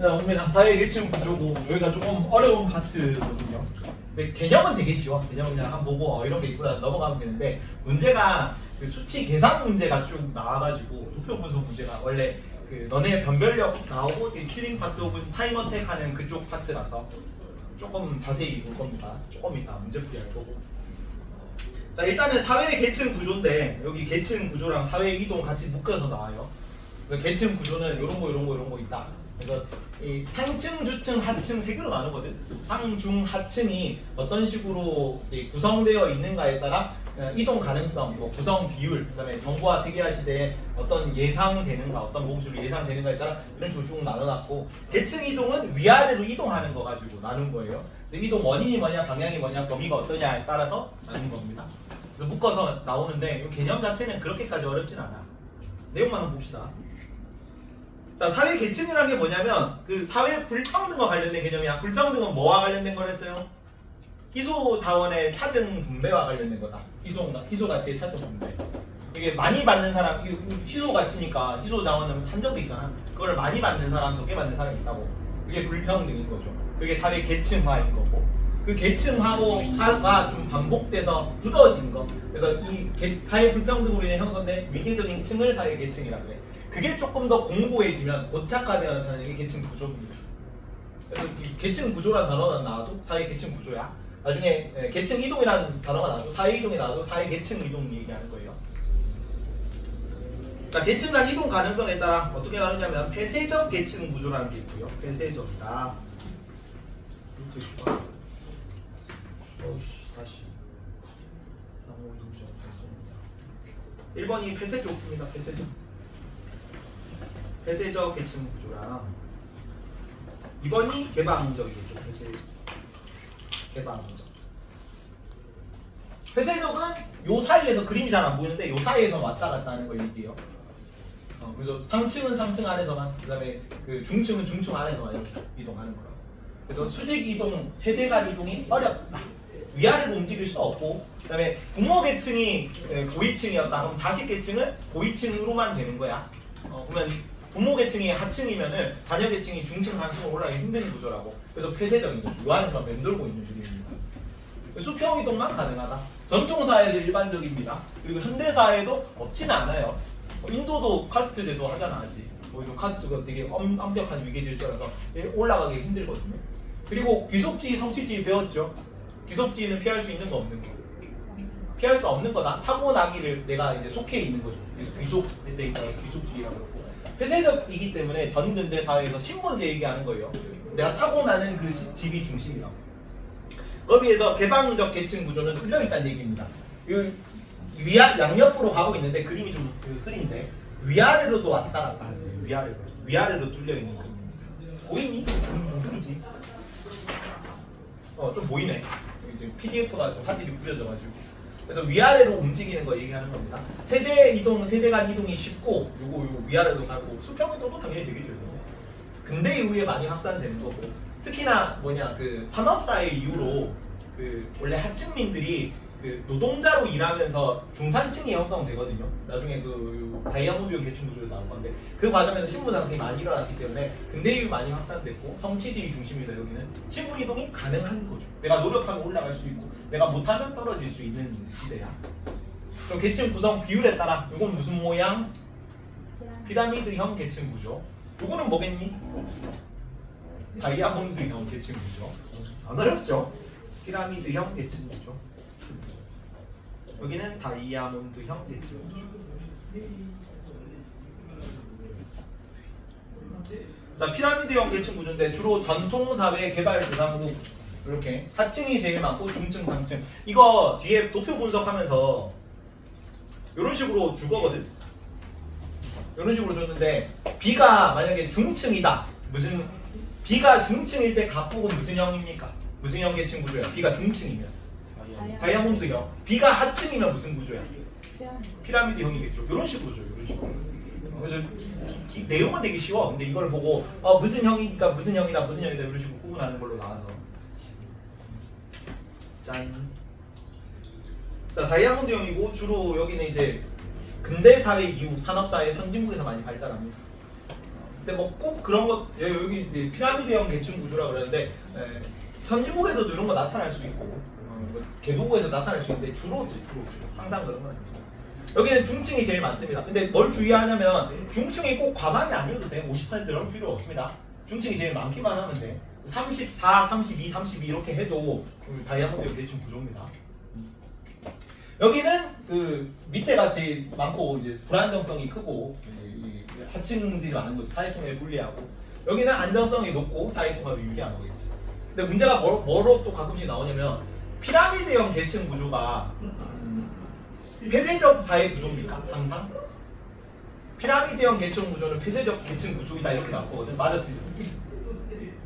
그다음에 사회 계층 구조고 여기가 조금 어려운 파트거든요. 근데 개념은 되게 쉬워. 개념은 그냥 한번 보고 이런 게 있구나 넘어가면 되는데 문제가 그 수치 계산 문제가 쭉 나와가지고 도표 분석 문제가 원래 그 너네 변별력 나오고 킬링 파트 혹은 타임 어택 하는 그쪽 파트라서 조금 자세히 볼 겁니다. 조금 이따 문제 풀이할 거고. 자 일단은 사회 계층 구조인데 여기 계층 구조랑 사회 이동 같이 묶여서 나와요. 계층 구조는 이런 거 있다. 그래서 이 상층, 주층, 하층 세 개로 나누거든. 상, 중, 하층이 어떤 식으로 구성되어 있는가에 따라 이동 가능성, 뭐 구성 비율, 그다음에 정보화 세계화 시대에 어떤 예상되는가, 어떤 모습으로 예상되는가에 따라 이런 식으로 쭉 나눠놨고, 계층 이동은 위아래로 이동하는 거 가지고 나눈 거예요. 그래서 이동 원인이 뭐냐, 방향이 뭐냐, 범위가 어떠냐에 따라서 나눈 겁니다. 그래서 묶어서 나오는데 이 개념 자체는 그렇게까지 어렵진 않아. 내용만 한번 봅시다. 자, 사회 계층이라는 게 뭐냐면 그 사회 불평등과 관련된 개념이야. 불평등은 뭐와 관련된 거랬어요? 희소 자원의 차등 분배와 관련된 거다. 희소 가치의 차등 분배. 이게 많이 받는 사람, 이게 희소 가치니까 희소 자원은 한정돼 있잖아. 그걸 많이 받는 사람, 적게 받는 사람이 있다고. 그게 불평등인 거죠. 그게 사회 계층화인 거고. 그 계층화가 좀 반복돼서 굳어진 거. 그래서 이 사회 불평등으로 인해 형성된 위계적인 층을 사회 계층이라고 해. 그게 조금 더 공고해지면 고착화되어 나타나는 게 계층 구조입니다. 그래서 이 계층 구조라는 단어가 나와도 사회 계층 구조야. 나중에 계층 이동이라는 단어가 나와도 사회 이동이 나와도 사회 계층 이동 얘기하는 거예요. 자, 계층 간 이동 가능성에 따라 어떻게 나누냐면 폐쇄적 계층 구조라는 게 있고요. 폐쇄적이다. 다시 1번이 폐쇄적 씁니다. 폐쇄적 계층 구조랑 2번이 개방적이겠죠. 개방적. 폐쇄적은 요 사이에서 그림이 잘 안 보이는데 요 사이에서 왔다 갔다 하는 걸 얘기해요. 그래서 상층은 상층 안에서만, 그 다음에 그 중층은 중층 안에서만 이렇게 이동하는 거라고. 그래서 수직 이동, 세대 간 이동이 어렵다. 위아래로 움직일 수 없고, 그 다음에 부모 계층이 고위층이었다. 그럼 자식 계층은 고위층으로만 되는 거야. 그러면 부모 계층이 하층이면은 자녀 계층이 중층, 상층으로 올라가기 힘든 구조라고. 그래서 폐쇄적인 거죠. 요 안에서만 맴돌고 있는 주입니다. 수평 이동만 가능하다. 전통 사회에서 일반적입니다. 그리고 현대 사회에도 없지는 않아요. 인도도 카스트 제도 하잖아 아직. 좀 카스트가 되게 엄격한 위계 질서라서 올라가기 힘들거든요. 그리고 귀속지위, 성취지위 배웠죠. 귀속지위는 피할 수 있는 거 없는 거. 피할 수 없는 거다. 타고나기를 내가 이제 속해 있는 거죠. 그래서 귀속돼 있다가 귀속지위라고 그러고. 폐쇄적이기 때문에 전근대 사회에서 신분제 얘기하는 거예요. 내가 타고나는 그 집이 중심이라고. 거기에서 개방적 계층 구조는 뚫려 있다는 얘기입니다. 양옆으로 가고 있는데 그림이 좀 흐린데 위아래로도 왔다 갔다 하는 거예요. 위아래로 뚫려 있는 그림입니다. 보이니? 좀 흐리지? 좀 보이네. 이제 PDF가 좀 화질이 구려져가지고. 그래서 위아래로 움직이는 거 얘기하는 겁니다. 세대 이동, 세대 간 이동이 쉽고, 요거 위아래로 가고, 수평 이동도 당연히 되게 좋아요. 근대 이후에 많이 확산되는 거고, 특히나 그 산업사회 이후로 그 원래 하층민들이 그 노동자로 일하면서 중산층이 형성되거든요. 나중에 그 다이아몬드형 계층 구조로 나올 건데 그 과정에서 신분 상승이 많이 일어났기 때문에 근대 이후 많이 확산됐고 성취지위 중심이다. 여기는 신분 이동이 가능한 거죠. 내가 노력하면 올라갈 수 있고 내가 못하면 떨어질 수 있는 시대야. 그럼 계층 구성 비율에 따라 이건 무슨 모양? 피라미드형 계층 구조. 이거는 뭐겠니? 다이아몬드형 계층 구조. 안 어렵죠? 피라미드형 계층 구조. 여기는 다이아몬드형 계층 구조. 자, 피라미드형 계층 구조인데 주로 전통사회 개발 대상국 이렇게 하층이 제일 많고 중층, 상층. 이거 뒤에 도표 분석하면서 이런 식으로 줄 거거든. 이런 식으로 줬는데 B가 만약에 중층이다. B가 중층일 때 각국은 무슨 형입니까? 무슨 형 계층 구조야? B가 중층이면 다이아몬드형. B가 하층이면 무슨 구조야? 피라미드형이겠죠. 이런 식으로 줘요. 이런 식으로. 그래서 내용은 되게 쉬워. 근데 이걸 보고 무슨 형이니까 무슨 형이다 무슨 형이다 이런 식으로 구분하는 걸로 나와서 짠. 자, 다이아몬드형이고 주로 여기는 이제 근대 사회 이후 산업 사회 선진국에서 많이 발달합니다. 근데 뭐 꼭 그런 것 여기 이제 피라미드형 계층 구조라고 그러는데 선진국에서도 이런 거 나타날 수 있고 뭐 개도국에서 나타날 수 있는데 주로 항상 그런 건 아니죠. 여기는 중층이 제일 많습니다. 근데 뭘 주의하냐면 중층이 꼭 과반이 아니어도 돼. 50% 이런 필요 없습니다. 중층이 제일 많기만 하면 돼. 34, 32, 32 이렇게 해도 다이아몬드 계층 구조입니다. 여기는 그 밑에가 제일 많고 이제 불안정성이 크고 하층들이 많은 거죠. 사회통합에 불리하고 여기는 안정성이 높고 사회통합에 유리한 거겠지. 근데 문제가 뭐로 또 가끔씩 나오냐면 피라미드형 계층 구조가 폐쇄적 사회 구조입니까? 항상? 피라미드형 계층 구조는 폐쇄적 계층 구조이다 이렇게 나왔거든. 맞아 틀려.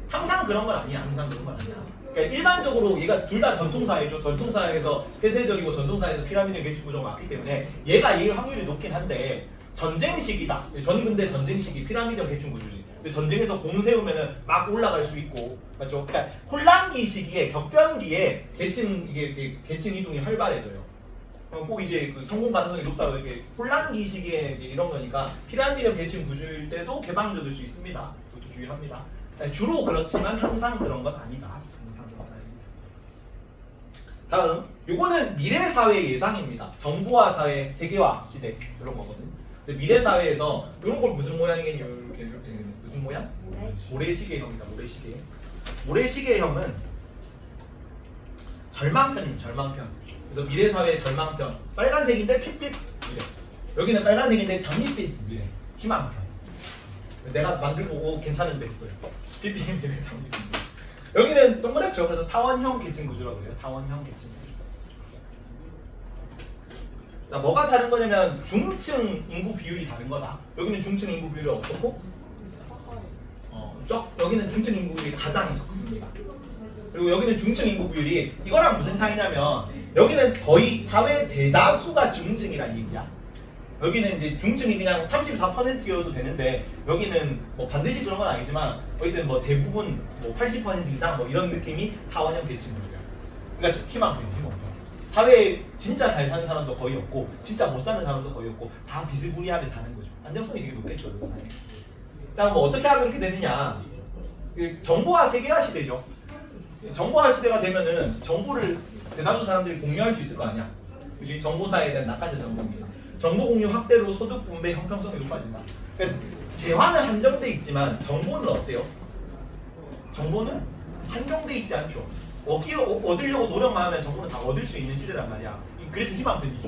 항상 그런 건 아니야. 항상 그런 건 아니야. 그러니까 일반적으로 얘가 둘 다 전통사회죠. 전통사회에서 폐쇄적이고 전통사회에서 피라미드 계층 구조가 맞기 때문에 얘가 이길 확률이 높긴 한데 전쟁 시기다. 전근대 전쟁 시기 피라미드 계층 구조지. 근데 전쟁에서 공 세우면은 막 올라갈 수 있고, 맞죠? 그러니까 혼란기 시기에 격변기에 계층 계층 이동이 활발해져요. 꼭 이제 그 성공 가능성이 높다고 이렇게 혼란기 시기에 이런 거니까 피라미드 계층 구조일 때도 개방적일 수 있습니다. 그것도 주의합니다. 주로 그렇지만 항상 그런 건 아니다. 다음, 요거는 미래 사회 예상입니다. 정보화 사회, 세계화 시대 이런 거거든. 근데 미래 사회에서 이런 걸 무슨 모양이겠냐 이렇게 생겼네. 무슨 모양? 모래시계형이다. 모래시계. 모래시계형은 절망편입니다. 절망편. 그래서 미래 사회의 절망편. 빨간색인데 핏빛 미래. 여기는 빨간색인데 장밋빛 미래. 희망편. 내가 만들고 괜찮은데 했어요. 핏빛 미래, 장밋빛 미래. 여기는 동그랗죠. 그래서 타원형 계층 구조라고 해요. 타원형 계층 구조. 자, 뭐가 다른 거냐면 중층 인구 비율이 다른 거다. 여기는 중층 인구 비율이 어떻고? 여기는 중층 인구 비율이 가장 적습니다. 그리고 여기는 중층 인구 비율이 이거랑 무슨 차이냐면 여기는 거의 사회 대다수가 중층이란 얘기야. 여기는 이제 중층이 그냥 34%여도 되는데 여기는 뭐 반드시 그런 건 아니지만 어쨌든 뭐 대부분 뭐 80% 이상 뭐 이런 느낌이 타원형 계층 구조야. 그러니까 희망편, 희망편. 사회에 진짜 잘 사는 사람도 거의 없고 진짜 못 사는 사람도 거의 없고 다 비스무리하게 사는 거죠. 안정성이 되게 높겠죠, 이 사회. 자, 뭐 어떻게 하면 이렇게 되느냐? 정보화 세계화 시대죠. 정보화 시대가 되면은 정보를 대다수 사람들이 공유할 수 있을 거 아니야. 그지? 정보사에 대한 낙관적 정보입니다. 정보 공유 확대로 소득 분배 형평성이 높아진다. 그러니까 재화는 한정돼 있지만 정보는 어때요? 정보는 한정돼 있지 않죠. 얻으려고 노력만 하면 정보는 다 얻을 수 있는 시대란 말이야. 그래서 희망편이죠.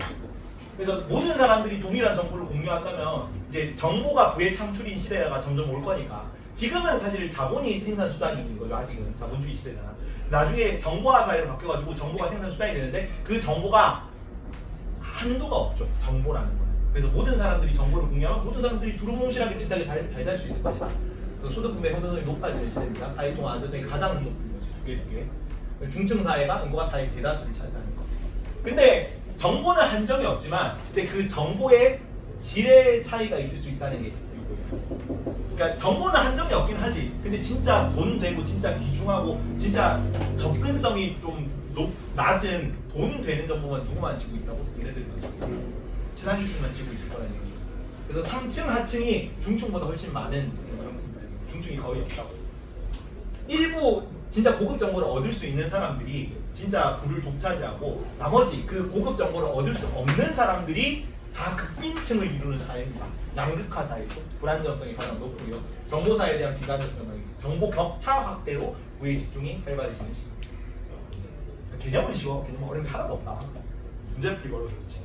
그래서 모든 사람들이 동일한 정보를 공유한다면 이제 정보가 부의 창출인 시대가 점점 올 거니까. 지금은 사실 자본이 생산 수단인 거죠. 아직은 자본주의 시대잖아. 나중에 정보화 사회로 바뀌어가지고 정보가 생산 수단이 되는데 그 정보가 한도가 없죠. 정보라는 거는. 그래서 모든 사람들이 정보를 공유하면 모든 사람들이 두루뭉실하게 비슷하게 잘 살 수 있을 거예요. 그래서 소득 분배 형평성이 높아지는 시대입니다. 사회 동안 안정성이 가장 높은 거지. 두 개. 중층 사회가 인구가 사회 대다수를 차지하는 거. 근데 정보는 한정이 없지만 근데 그 정보의 질의 차이가 있을 수 있다는 게 이거예요. 그러니까 정보는 한정이 없긴 하지. 근데 진짜 돈 되고 진짜 귀중하고 진짜 접근성이 좀 낮은 돈 되는 정보만 누구만 지고 있다고? 얘네들만 지고 있어. 최단 기층만 지고 있을 거라는 얘기. 그래서 3층 하층이 중층보다 훨씬 많은 중층이 거의 없다고. 일부 진짜 고급 정보를 얻을 수 있는 사람들이 진짜 부를 독차지하고 나머지 그 고급 정보를 얻을 수 없는 사람들이 다 극빈층을 이루는 사회입니다. 양극화 사회죠. 불안정성이 가장 높고요. 정보사에 대한 비관적성이 정보 격차 확대로 부의 집중이 활발해지는 시기. 개념은 쉬워. 개념은 어려운 게 하나도 없다. 문제 풀기 어려워졌지.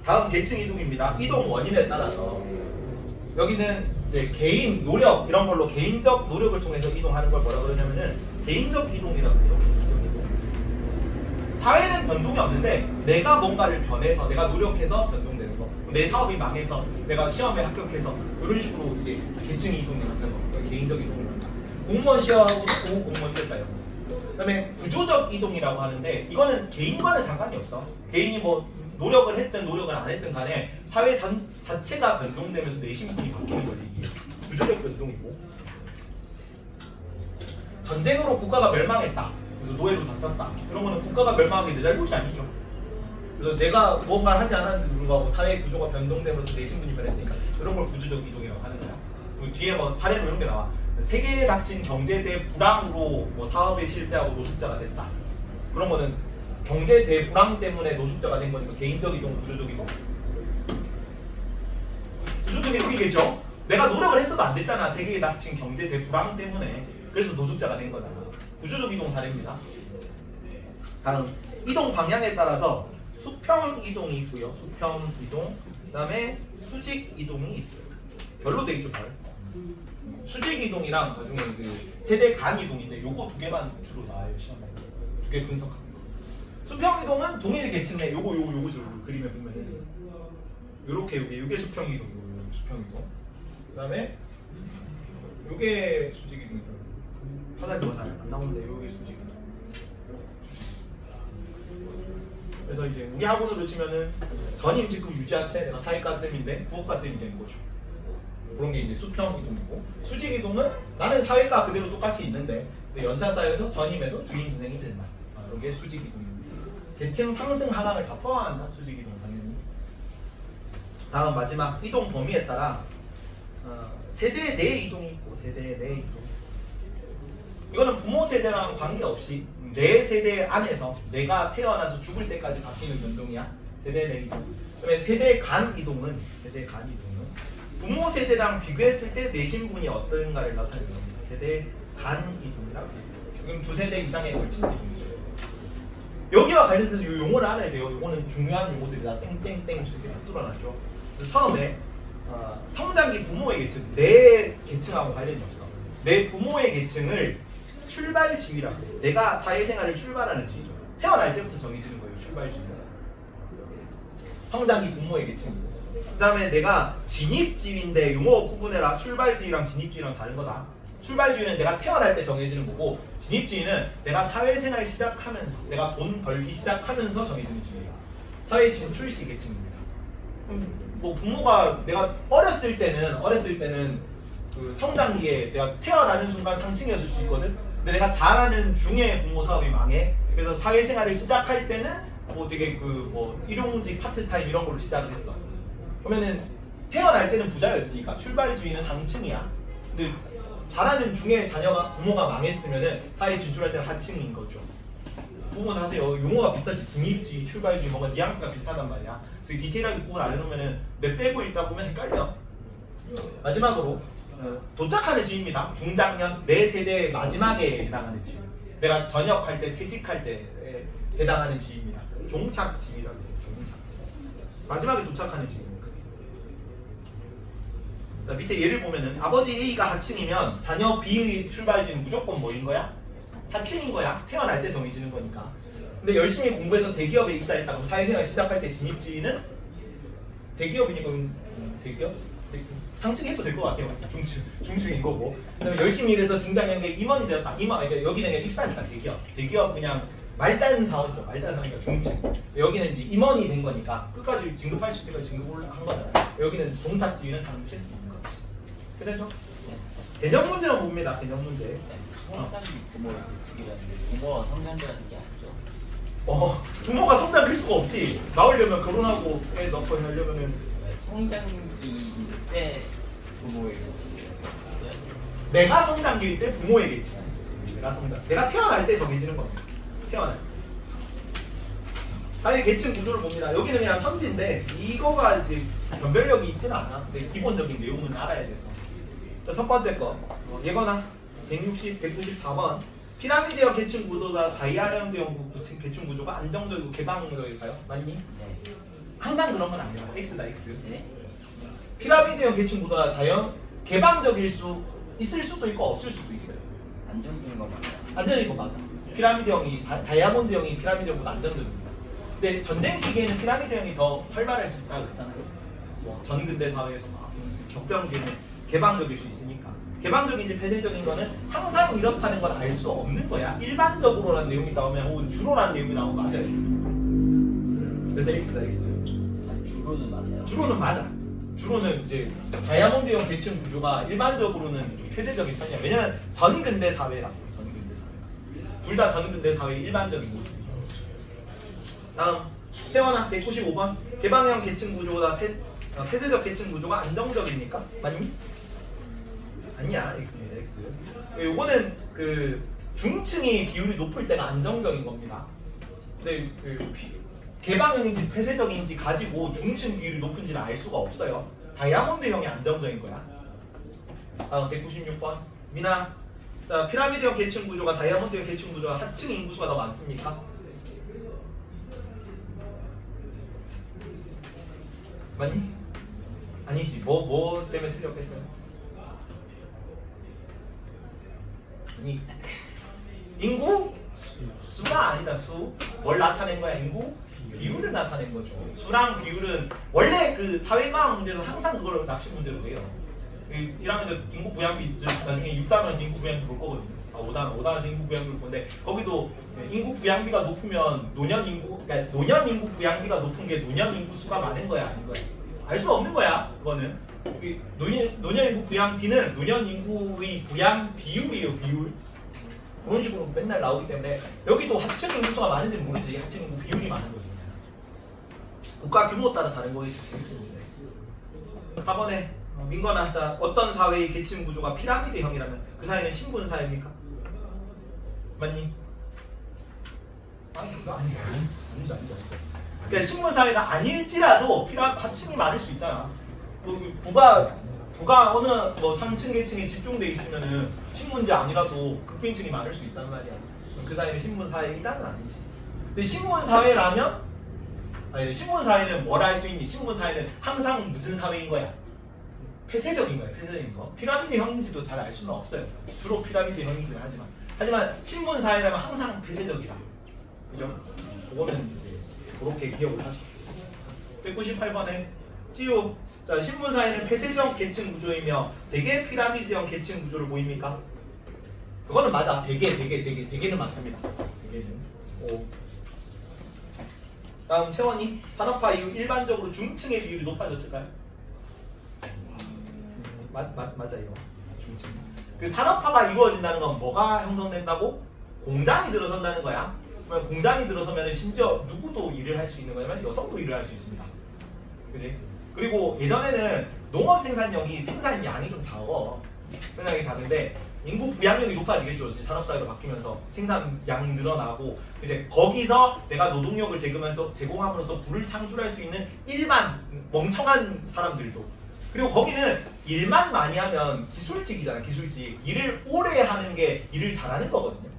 다음 계층 이동입니다. 이동 원인에 따라서 여기는 이제 개인 노력 이런 걸로 개인적 노력을 통해서 이동하는 걸 뭐라 그러냐면은 개인적 이동이라고 해요. 사회는 변동이 없는데 내가 뭔가를 변해서 내가 노력해서 변동되는 거. 내 사업이 망해서 내가 시험에 합격해서 이런 식으로 이제 계층 이동이 하는 거. 개인적 이동을 합니다. 공무원 시험하고 공무원 됐다요. 그다음에 구조적 이동이라고 하는데 이거는 개인과는 상관이 없어. 개인이 뭐 노력을 했든 노력을 안 했든 간에 사회 자체가 변동되면서 내 심리이 바뀌는 거지. 이게 구조적 변동이고. 전쟁으로 국가가 멸망했다. 그래서 노예로 잡혔다. 이런 거는 국가가 멸망한 게 내 잘못이 아니죠. 그래서 내가 무언가를 하지 않았는데 불구하고 사회 구조가 변동되면서 내 신분이 변했으니까 이런 걸 구조적 이동이라고 하는 거야. 그 뒤에 뭐 사례로 이런 게 나와. 세계에 닥친 경제 대불황으로 뭐 사업에 실패하고 노숙자가 됐다. 그런 거는 경제 대불황 때문에 노숙자가 된 거니까 개인적 이동, 구조적 이동? 구조적 이동이겠죠? 내가 노력을 했어도 안 됐잖아. 세계에 닥친 경제 대불황 때문에. 그래서 노숙자가 된 거잖아. 구조적 이동 사례입니다. 다음 이동 방향에 따라서 수평 이동이 있고요. 수평 이동. 그다음에 수직 이동이 있어요. 별로 돼 있죠, 별. 수직 이동이랑 나중에 그 세대 간 이동인데 요거 두 개만 주로 나와요, 시험에. 두 개 분석하는 거. 수평 이동은 동일 계층의 요거 그림에 보면은 요렇게 요게 수평 이동이고 수평 이동. 그다음에 요게 수직 이동. 화살표가 잘 안 나오는데 요게 수직 이동. 그래서 이제 우리 학원으로 치면은 전임 직급 유지하체 내가 사회과 쌤인데 국어과 쌤이 되는 거죠. 그런 게 이제 수평 이동이고, 수직 이동은 나는 사회과 그대로 똑같이 있는데 연차 쌓여서 전임에서 주임 진행이 된다. 이런 게 수직 이동입니다. 계층 상승 하강을 다 포함한다. 수직 이동 당연히. 다음 마지막 이동 범위에 따라 세대 내 이동이 있고 세대 내 이동. 이거는 부모 세대랑 관계없이 내 세대 안에서 내가 태어나서 죽을 때까지 바뀌는 변동이야. 세대 내 이동. 그다음에 세대 간 이동은 부모 세대랑 비교했을 때 내 신분이 어떤가를 나타내는 겁니다. 세대 간 이동이라고. 지금 두 세대 이상에 걸친 이동이죠. 여기와 관련해서 이 용어를 알아야 돼요. 이거는 중요한 용어들이다. 땡땡땡 이렇게 뚫어놨죠. 처음에 성장기 부모의 계층, 내 계층하고 관련이 없어. 내 부모의 계층을 출발 지위라고 해요. 내가 사회생활을 출발하는 지위죠. 태어날 때부터 정해지는 거예요. 출발 지위가. 성장기 부모의 계층. 그 다음에 내가 진입지위인데 용어 구분해라. 출발지위랑 진입지위랑 다른 거다. 출발지위는 내가 태어날 때 정해지는 거고, 진입지위는 내가 사회생활 시작하면서, 내가 돈 벌기 시작하면서 정해지는 지위예요. 사회 진출시 계층입니다. 뭐 부모가 내가 어렸을 때는 그 성장기에 내가 태어나는 순간 상층이었을 수 있거든. 근데 내가 자라는 중에 부모 사업이 망해. 그래서 사회생활을 시작할 때는 뭐 되게 그 뭐 일용직 파트타임 이런 걸로 시작을 했어. 그러면은 태어날 때는 부자였으니까 출발 지위는 상층이야. 근데 자라는 중에 자녀가 부모가 망했으면은 사회 진출할 때는 하층인 거죠. 구분 하세요. 용어가 비슷하지. 진입지위, 출발지위 뭔가 뉘앙스가 비슷하단 말이야. 그래서 디테일하게 구분 안 해놓으면은 내 빼고 읽다 보면 헷갈려. 마지막으로 도착하는 지위입니다. 중장년 내 세대의 마지막에 해당하는 지위. 내가 전역할 때, 퇴직할 때에 해당하는 지위입니다. 종착지위라고 해요. 종착지위. 마지막에 도착하는 지위입니다. 밑에 예를 보면은 아버지 A가 하층이면 자녀 B의 출발지는 무조건 뭐인 거야? 하층인 거야. 태어날 때 정해지는 거니까. 근데 열심히 공부해서 대기업에 입사했다. 그럼 사회생활 시작할 때 진입지위는 대기업이니까 대기업? 상층해도 될 것 같아요. 중층인 거고. 그다음에 열심히 일해서 중장년에 임원이 되었다. 그러니까 여기는 그냥 입사니까 대기업 그냥 말단 사원이죠. 말단 사원이니까 중층. 여기는 이제 임원이 된 거니까 끝까지 진급할 수 있는 진급을 한 거잖아요. 여기는 종착지위는 상층인 거지. 그렇죠? 개념 문제만 봅니다. 개념 문제. 성장기 부모의 계층이라는데 부모와 성장기라는 게 아니죠? 부모가 성장일 수가 없지. 나오려면 결혼하고 애 넣고 하려면은 성장기 때 부모의 계층이에요. 내가 성장기일 때 부모의 계층. 내가 태어날 때 정해지는 겁니다. 태어날. 사회 계층 구조를 봅니다. 여기는 그냥 선지인데 이거가 이제 변별력이 있지는 않아. 근데 기본적인 내용은 알아야 돼서. 자, 첫 번째 거 예거나 194번 피라미드형 계층 구조보다 다이아몬드형 계층 구조가 안정적이고 개방적일까요? 맞니? 네. 항상 그런 건 아니야. X다 X. 네. 피라미드형 계층 구조가 개방적일 수 있을 수도 있고 없을 수도 있어요. 안정적인 건 맞아요. 안정적인 거 맞아. 피라미드형이 다이아몬드형이 피라미드형보다 안정적입니다. 근데 전쟁 시기에는 피라미드형이 더 활발할 수 있다고 했잖아요. 뭐 전근대 사회에서 막 격변기는 개방적일 수 있으니까. 개방적인지 폐쇄적인 거는 항상 이렇다는 걸 알 수 없는 거야. 일반적으로라는 내용이 나오면 혹은 주로라는 내용이 나오면 맞아요. 그래서 X다 X. 주로는 맞아요. 주로는 맞아. 주로는 이제 다이아몬드형 계층 구조가 일반적으로는 좀 폐쇄적인 편이야. 왜냐면 전근대 사회라서. 둘 다 전근대 사회의 일반적인 모습이죠. 다음 채원아 195번 개방형 계층 구조보다 폐쇄적 계층 구조가 안정적입니까? 맞니? X냐? X입니다. X. 요거는 그 중층이 비율이 높을 때가 안정적인 겁니다. 근데 그 개방형인지 폐쇄적인지 가지고 중층 비율이 높은지는 알 수가 없어요. 다이아몬드형이 안정적인 거야. 다음 196번 미나. 자, 피라미드형 계층 구조가 다이아몬드형 계층 구조가 하층 인구수가 더 많습니까? 맞니? 아니지. 뭐 때문에 틀렸겠어요? 아니, 인구? 수가 아니다. 수. 뭘 나타낸 거야? 인구? 비율을 나타낸 거죠. 수랑 비율은 원래 그 사회과학 문제에서 항상 그걸 납치 문제로 해요. 1학년 인구 부양비 나중에 6단원에서 인구 부양비 볼 거거든요. 5단원에서 인구 부양비 볼 건데 거기도 인구 부양비가 높으면 노년 인구, 그러니까 노년 인구 부양비가 높은 게 노년 인구 수가 많은 거야, 아닌 거야? 알 수 없는 거야, 그거는. 노년 인구 부양비는 노년 인구의 부양 비율이에요, 비율. 그런 식으로 맨날 나오기 때문에 여기도 하층 인구수가 많은지는 모르지. 하층 인구 비율이 많은 거지. 국가 규모 따라 다른 거겠죠. 4번에 민건아, 자, 어떤 사회의 계층 구조가 피라미드형이라면 그 사회는 신분 사회입니까? 맞니? 아니 그거 아니지. 그러니까 신분 사회가 아닐지라도 하층이 많을 수 있잖아. 부가 어느 뭐 상층 계층에 집중돼 있으면은 신분제 아니라도 극빈층이 많을 수 있단 말이야. 그 사회는 신분 사회이다는 아니지. 근데 신분 사회라면 아니 신분 사회는 뭘 할 수 있니? 신분 사회는 항상 무슨 사회인 거야? 폐쇄적인 거야. 폐쇄적인 거. 피라미드형인지도 잘 알 수는 없어요. 주로 피라미드형이긴 하지만 신분 사회라면 항상 폐쇄적이다. 그죠? 그거는 그렇게 기억을 하십시오. 198번에 찌우. 자, 신분 사회는 폐쇄적 계층 구조이며 대개 피라미드형 계층 구조를 보입니까? 그거는 맞아. 대개는 맞습니다. 대개는. 오. 다음 채원이 산업화 이후 일반적으로 중층의 비율이 높아졌을까요? 맞아요. 중층. 그 산업화가 이루어진다는 건 뭐가 형성된다고? 공장이 들어선다는 거야. 그러면 공장이 들어서면 심지어 누구도 일을 할 수 있는 거냐면 여성도 일을 할 수 있습니다. 그지? 그리고 예전에는 농업 생산량이 생산량이 좀 작어. 생산량이 작은데 인구 부양력이 높아지겠죠. 산업사회로 바뀌면서 생산량 늘어나고 이제 거기서 내가 노동력을 제공함으로써 부를 창출할 수 있는 일반 멍청한 사람들도, 그리고 거기는 일만 많이 하면 기술직이잖아. 기술직. 일을 오래 하는 게 일을 잘하는 거거든요.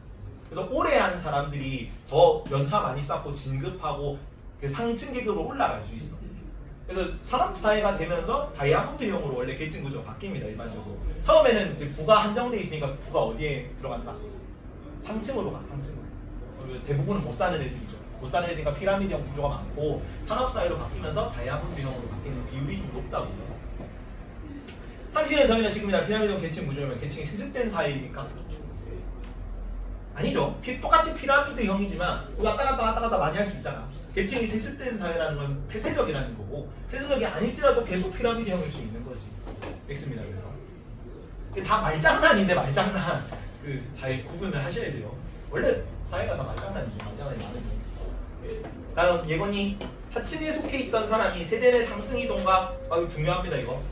그래서 오래 하는 사람들이 더 연차 많이 쌓고 진급하고 그 상층 계급으로 올라갈 수 있어. 그래서 산업사회가 되면서 다이아몬드형으로 원래 계층 구조가 바뀝니다. 일반적으로 처음에는 이제 부가 한정돼 있으니까 부가 어디에 들어간다? 상층으로 가. 상층으로. 대부분은 못 사는 애들이죠. 못 사는 애들이니까 피라미드형 구조가 많고 산업사회로 바뀌면서 다이아몬드형으로 바뀌는 비율이 좀 높다고. 30년 전이나 지금이나 피라미드형 계층 구조면 계층이 세습된 사회입니까? 아니죠. 똑같이 피라미드형이지만 왔다 갔다 많이 할 수 있잖아. 계층이 세습된 사회라는 건 폐쇄적이라는 거고, 폐쇄적이 아닐지라도 계속 피라미드형일 수 있는 거지. X입니다. 그래서 다 말장난인데 말장난 그 잘 구분을 하셔야 돼요. 원래 사회가 다 말장난이죠. 말장난이 많은데. 다음 예건이 하층에 속해 있던 사람이 세대 내 상승 이동과 이거 중요합니다. 이거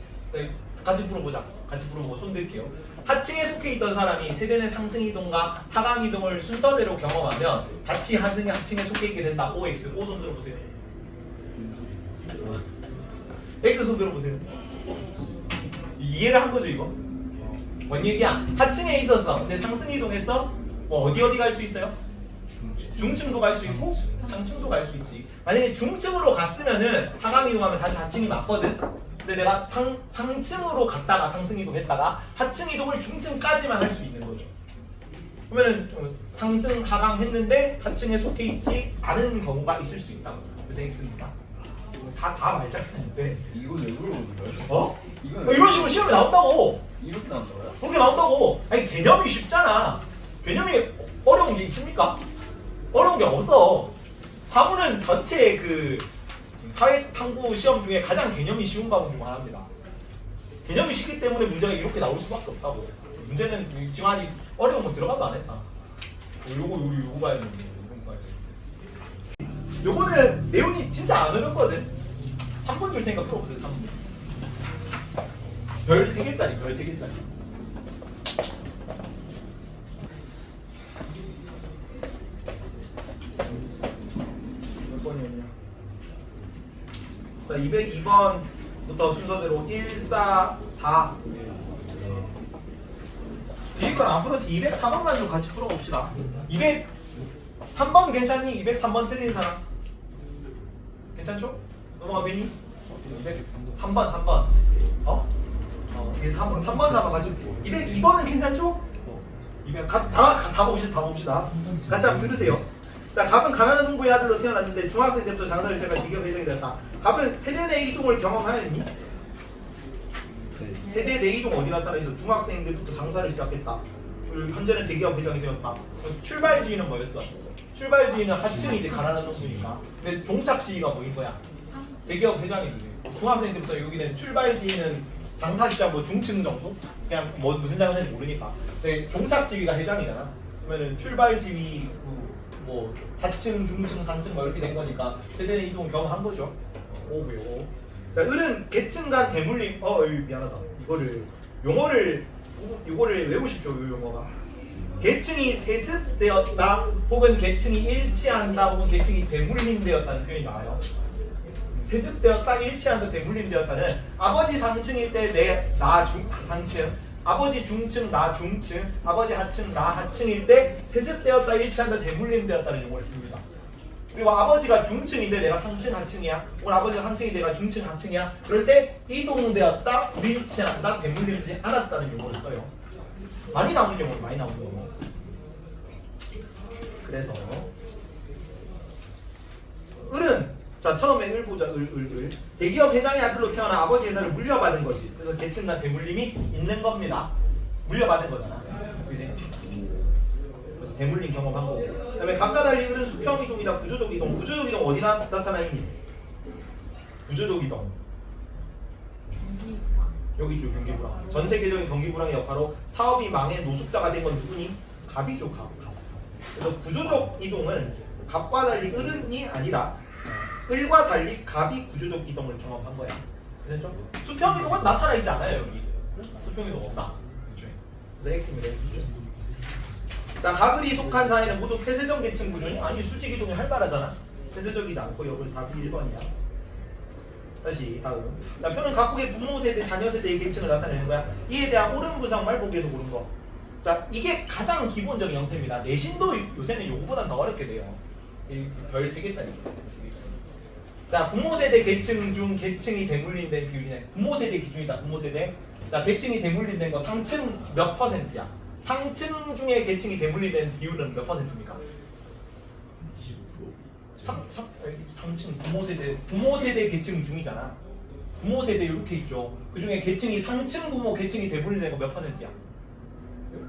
같이 풀어보자. 같이 풀어보고 손 들게요. 하층에 속해 있던 사람이 세대 내 상승 이동과 하강 이동을 순서대로 경험하면 같이 하층에 속해 있게 된다. OX. O 손 들어보세요. X 손 들어보세요. 이해를 한 거죠 이거? 뭔 얘기야? 하층에 있었어. 근데 상승 이동했어? 뭐 어디 갈 수 있어요? 중층도 갈 수 있고 상층도 갈 수 있지. 만약에 중층으로 갔으면은 하강 이동하면 다시 하층이 맞거든. 근데 내가 상층으로 갔다가 상승 이동했다가 하층 이동을 중층까지만 할 수 있는 거죠. 그러면은 상승 하강 했는데 하층에 속해 있지 않은 경우가 있을 수 있다고. 그래서 X입니다. 다 말장난인데. 이거 왜 물어보는 거야? 어? 이건 이런 식으로 시험에 나온다고. 이렇게 나온다고요? 그렇게 나온다고. 아니 개념이 쉽잖아. 개념이 어려운 게 있습니까? 어려운 게 없어. 사문은 전체 그 사회탐구 시험 중에 가장 개념이 쉬운 과목 중 하나입니다. 개념이 쉽기 때문에 문제가 이렇게 나올 수밖에 없다고. 문제는 지금 아직 어려운 거 들어가도 안 했다. 요거 봐야 되는데. 요거는 내용이 진짜 안 어렵거든. 3분 줄 테니까 풀어보세요. 3분. 별 3개짜리. 자, 202번부터 순서대로 1, 4, 4. 뒤에 건 안 풀었지. 204번만 좀 같이 풀어봅시다. 203번 괜찮니? 203번 틀린 사람. 괜찮죠? 넘어가 되니? 3번, 3번. 어? 이게 3번, 4번 같이. 202번은 괜찮죠? 다 봅시다. 같이 한번 들으세요. 자, 갑은 가난한 농부의 아들로 태어났는데 중학생 때부터 장사를 시작한 기업 회장이 됐다. 갑은 세대 내 이동을 경험하였니? 세대 내 이동 어디 나타나 있어? 중학생 때부터 장사를 시작했다. 그리고 현재는 대기업 회장이 되었다. 출발지위는 뭐였어? 출발지위는 하층이 이제 가난한 농부니까. 근데 종착지위가 뭐인 거야? 대기업 회장이. 중학생 때부터 여기는 출발지위는 장사 시작 뭐 중층 정도? 그냥 뭐 무슨 장사인지 모르니까. 근데 종착지위가 회장이잖아. 그러면은 출발지위 뭐 하층, 중층, 상층 뭐 이렇게 된 거니까 세대 내 이동 경험한 거죠. 오고요. 자, 을은 계층 간 대물림. 미안하다. 요거를 외우십시오. 요 용어가. 계층이 세습되었다, 혹은 계층이 일치한다, 혹은 계층이 대물림되었다는 표현이 나와요. 세습되었다, 일치한다, 대물림되었다는 아버지 상층일 때 나 상층, 아버지 중층, 나 중층, 아버지 하층, 나 하층일 때 세습되었다, 일치한다, 대물림되었다는 용어를 씁니다. 그리고 아버지가 중층인데 내가 상층, 하층이야. 혹은 아버지가 상층인데 내가 중층, 하층이야. 그럴 때 이동되었다, 불일치한다, 대물림되지 않았다는 용어를 써요. 많이 나오는 용어, 많이 나오는 용어. 그래서 을은 자, 처음에 을 보자. 을. 대기업 회장의 아들로 태어나 아버지 회사를 물려받은 거지. 그래서 계층 간 대물림이 있는 겁니다. 물려받은 거잖아. 그지? 그래서 대물림 경험한 거고. 그다음에 각각 달리 을은 수평 이동이다, 구조적 이동. 구조적 이동 어디 나타나 있니? 구조적 이동. 여기죠, 경기 불황. 전 세계적인 경기 불황의 여파로 사업이 망해 노숙자가 된 건 누구니? 갑이죠, 갑. 그래서 구조적 이동은 갑과 달리 을은이 아니라 을과 달리 갑이 구조적 이동을 경험한 거야. 그래서 수평 이동은 나타나 있지 않아요, 여기. 수평 이동 없다. 그래서 X입니다, X죠. 자, 갑을이 속한 사회는 모두 폐쇄적 계층 구조니? 아니, 수직 이동이 활발하잖아. 폐쇄적이지 않고 여기 답이 1번이야. 다시 다음. 자, 표는 각국의 부모 세대, 자녀 세대의 계층을 나타내는 거야. 이에 대한 옳은 구성말 보기에서 고른 거. 자, 이게 가장 기본적인 형태입니다. 내신도 요새는 요거보단 더 어렵게 돼요. 별 3개짜리죠. 자, 부모 세대 계층 중 계층이 대물림된 비율이네. 부모 세대 기준이다. 부모 세대. 자, 계층이 대물림된 거 상층 몇 %야? 상층 중에 계층이 대물림된 비율은 몇 %입니까? 3층 부모 세대 계층 중이잖아. 부모 세대 이렇게 있죠. 그 중에 계층이 상층 부모 계층이 대물림된 거 몇 %야?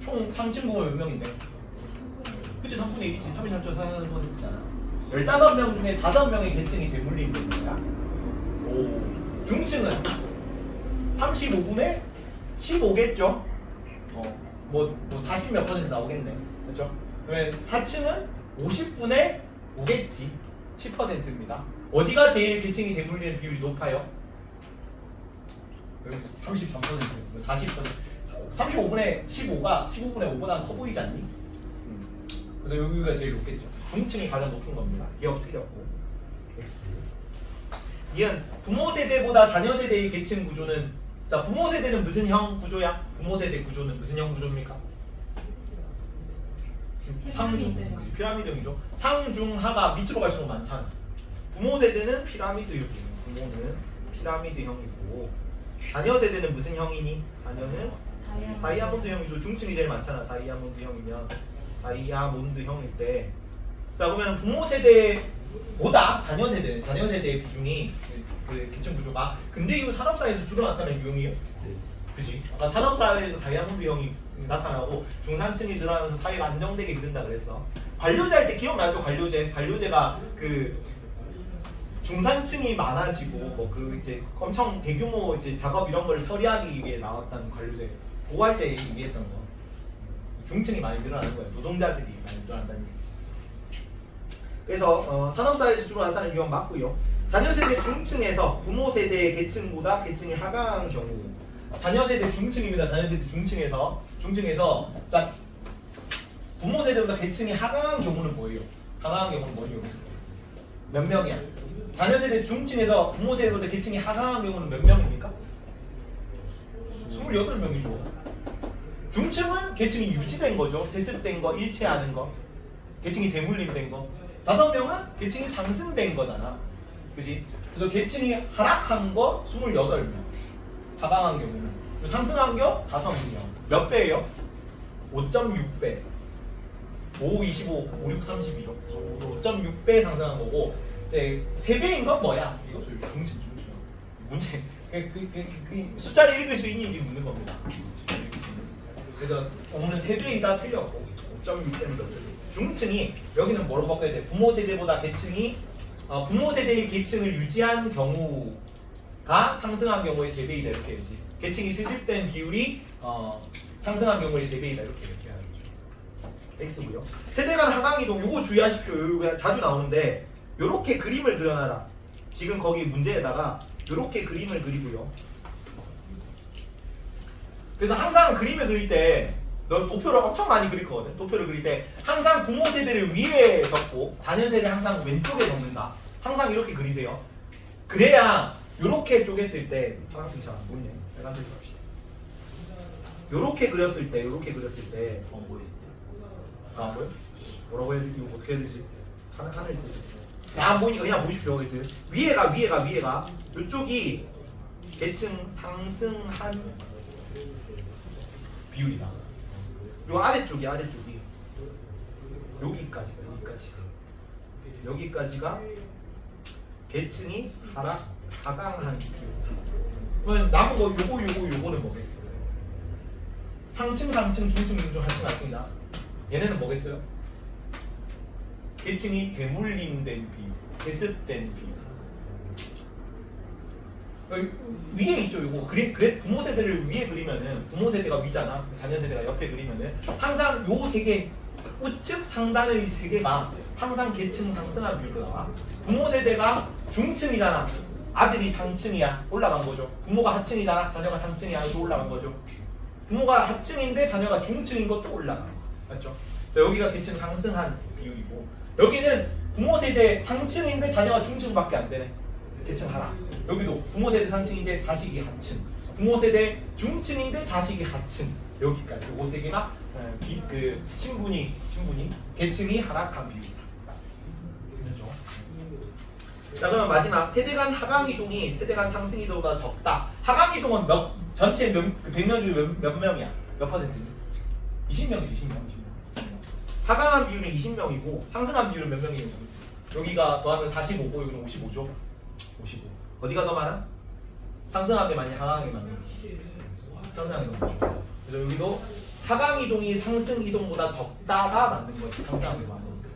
총 상층 부모 몇 명인데? 그치, 3분의 1이지. 33.4%잖아. 15명 중에 5명의 계층이 대물림된 거야. 오. 중층은 35분의 15겠죠? 뭐 40 몇 % 나오겠네. 그렇죠? 그러면 4층은 50분의 5겠지. 10%입니다. 어디가 제일 계층이 대물리는 비율이 높아요? 33%, 40%. 35분의 15가 15분의 5보다 커 보이지 않니? 그래서 여기가 제일 높겠죠. 중층이 가장 높은 겁니다. 기억 틀렸고. X. 이은 부모 세대보다 자녀 세대의 계층 구조는, 자, 부모 세대는 무슨 형 구조야? 부모 세대 구조는 무슨 형 구조입니까? 상중, 피라미드형이죠. 상중하가 밑으로 갈수록 많잖아. 부모 세대는 피라미드형이에요. 부모는 피라미드형이고, 자녀 세대는 무슨 형이니? 자녀는 다이아몬드형이죠. 중층이 제일 많잖아. 다이아몬드형이면 다이아몬드형일 때. 자, 그러면 부모 세대보다 자녀 세대의 비중이 그 계층 구조가 근대 이후 산업사회에서 주로 나타나는 유형이에요. 그지? 아까 산업사회에서 다이아몬드형이 나타나고 중산층이 늘어나면서 사회가 안정되게 이른다 그랬어. 관료제 할 때 기억나죠? 관료제가 그 중산층이 많아지고 뭐 그 이제 엄청 대규모 이제 작업 이런 걸 처리하기 위해 나왔다는 관료제. 그거 할 때 얘기했던 거. 중층이 많이 늘어나는 거예요. 노동자들이 많이 늘어난다는 얘기지. 그래서 산업사회에서 주로 나타나는 유형 맞고요. 자녀 세대 중층에서 부모 세대의 계층보다 계층이 하강한 경우, 자녀 세대 중층입니다. 자녀 세대 중층에서 자, 부모 세대보다 계층이 하강한 경우는 뭐예요? 하강한 경우는 뭐예요? 몇 명이야? 자녀 세대 중층에서 부모 세대보다 계층이 하강한 경우는 몇 명입니까? 28명이죠. 중층은 계층이 유지된 거죠. 세습된 거, 일치하는 거. 계층이 대물림된 거. 5명은 계층이 상승된 거잖아. 그지? 그래서 계층이 하락한 거 28명. 하강한 경우는. 상승한 겨 5명. 몇 배예요? 5.6배. 5, 25, 5, 6, 32죠. 5.6배 상승한 거고 이제 3배인 건 뭐야? 이거 중층. 문제. 그 숫자를 읽을 수 있는지 묻는 겁니다. 그래서 오늘 3배이다 틀렸고 5.6배입니다. 중층이 여기는 뭐로 바꿔야 돼? 부모 세대보다 계층이 부모 세대의 계층을 유지한 경우가 상승한 경우에 3배이다 이렇게 해야지. 계층이 세습된 비율이 상승한 경우에 3배이다 이렇게 하죠. X고요. 세대 간 하강 이동 요거 주의하십시오. 요거 자주 나오는데 요렇게 그림을 그려놔라. 지금 거기 문제에다가 요렇게 그림을 그리고요. 그래서 항상 그림을 그릴 때 너 도표를 엄청 많이 그릴 거거든. 도표를 그릴 때 항상 부모 세대를 위에 적고 자녀 세대를 항상 왼쪽에 적는다. 항상 이렇게 그리세요. 그래야 요렇게 쪼갰을 때 파란색이 잘 안 보이네. 빨간색으로 합시다. 요렇게 그렸을 때 보이지? 안 보여? 뭐라고 해야 되지? 이거 어떻게 해야 되지? 하늘 있어. 안 보이니까 그냥 보십시오. 위에가 요쪽이 계층 상승한 비율이다. 요 아래쪽이 여기까지가 계층이 하강한 비율이다. 그러면 남은 거 요거는 뭐겠어요? 상층, 중층, 하층이다. 얘네는 뭐겠어요? 계층이 대물림된 비율, 세습된 비율. 위에 있죠, 요거. 그래 부모 세대를 위에 그리면은 부모 세대가 위잖아. 자녀 세대가 옆에 그리면은 항상 요 세 개, 우측 상단의 세 개가 항상 계층 상승한 비율로 나와. 부모 세대가 중층이잖아. 아들이 상층이야. 올라간 거죠. 부모가 하층이잖아. 자녀가 상층이야. 또 올라간 거죠. 부모가 하층인데 자녀가 중층인 것도 올라가. 맞죠? 그래서 여기가 계층 상승한 비율이고 여기는 부모 세대 상층인데 자녀가 중층밖에 안 되네. 계층 하락. 여기도 부모 세대 상층인데 자식이 하층. 부모 세대 중층인데 자식이 하층. 여기까지 요거 세 개가 신분이 계층이 하락한 비율이다. 그렇죠? 자 그러면 마지막 세대 간 하강 이동이 세대 간 상승 이동보다 적다. 하강 이동은 전체 100명 중에 몇 명이야? 몇 퍼센트니? 20명이죠. 20명. 하강한 비율은 20명이고 상승한 비율은 몇 명이에요? 여기가 더하면 45고 여기는 55죠. 55. 어디가 더 많아? 상승한 게 많이 하강한 게 많이? 상승한 게 많죠. 그래서 여기도 하강 이동이 상승 이동보다 적다가 맞는 거지. 상승한 게 많으니까.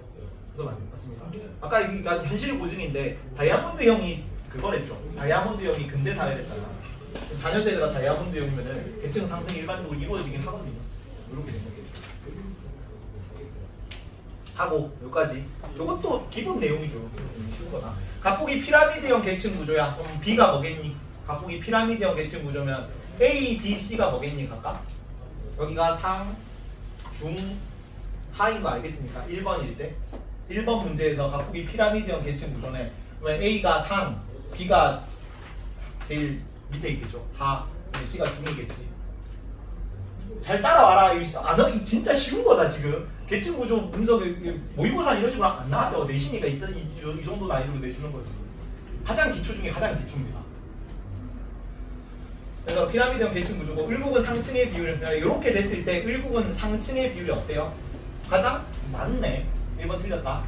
그래서 맞습니다. 아까 여기가 현실 고증인데 다이아몬드형이 그거랬죠. 다이아몬드형이 근대사회랬잖아. 자녀 세대가 다이아몬드형이면은 계층 상승이 일반적으로 이루어지긴 하거든요. 이렇게 생각해요. 하고 여기까지. 이것도 기본 내용이죠. 쉬운 거다. 각국이 피라미드형 계층 구조야. 그럼 B가 뭐겠니? 각국이 피라미드형 계층 구조면 A, B, C가 뭐겠니? 각각? 여기가 상, 중, 하인 거 알겠습니까? 1번일 때 1번 문제에서 각국이 피라미드형 계층 구조네. 그러면 A가 상, B가 제일 밑에 있겠죠. 하, C가 중이겠지. 잘 따라와라. 이 진짜 쉬운 거다 지금. 계층 구조 분석 모의고사 이런 식으로 안 나와요. 내시니까 이 정도 난이도로 내주는 거지. 가장 기초 중에 가장 기초입니다. 그래서 피라미드형 계층 구조고 을국은 상층의 비율 이렇게 됐을 때 을국은 상층의 비율이 어때요? 가장 많네. 1번 틀렸다.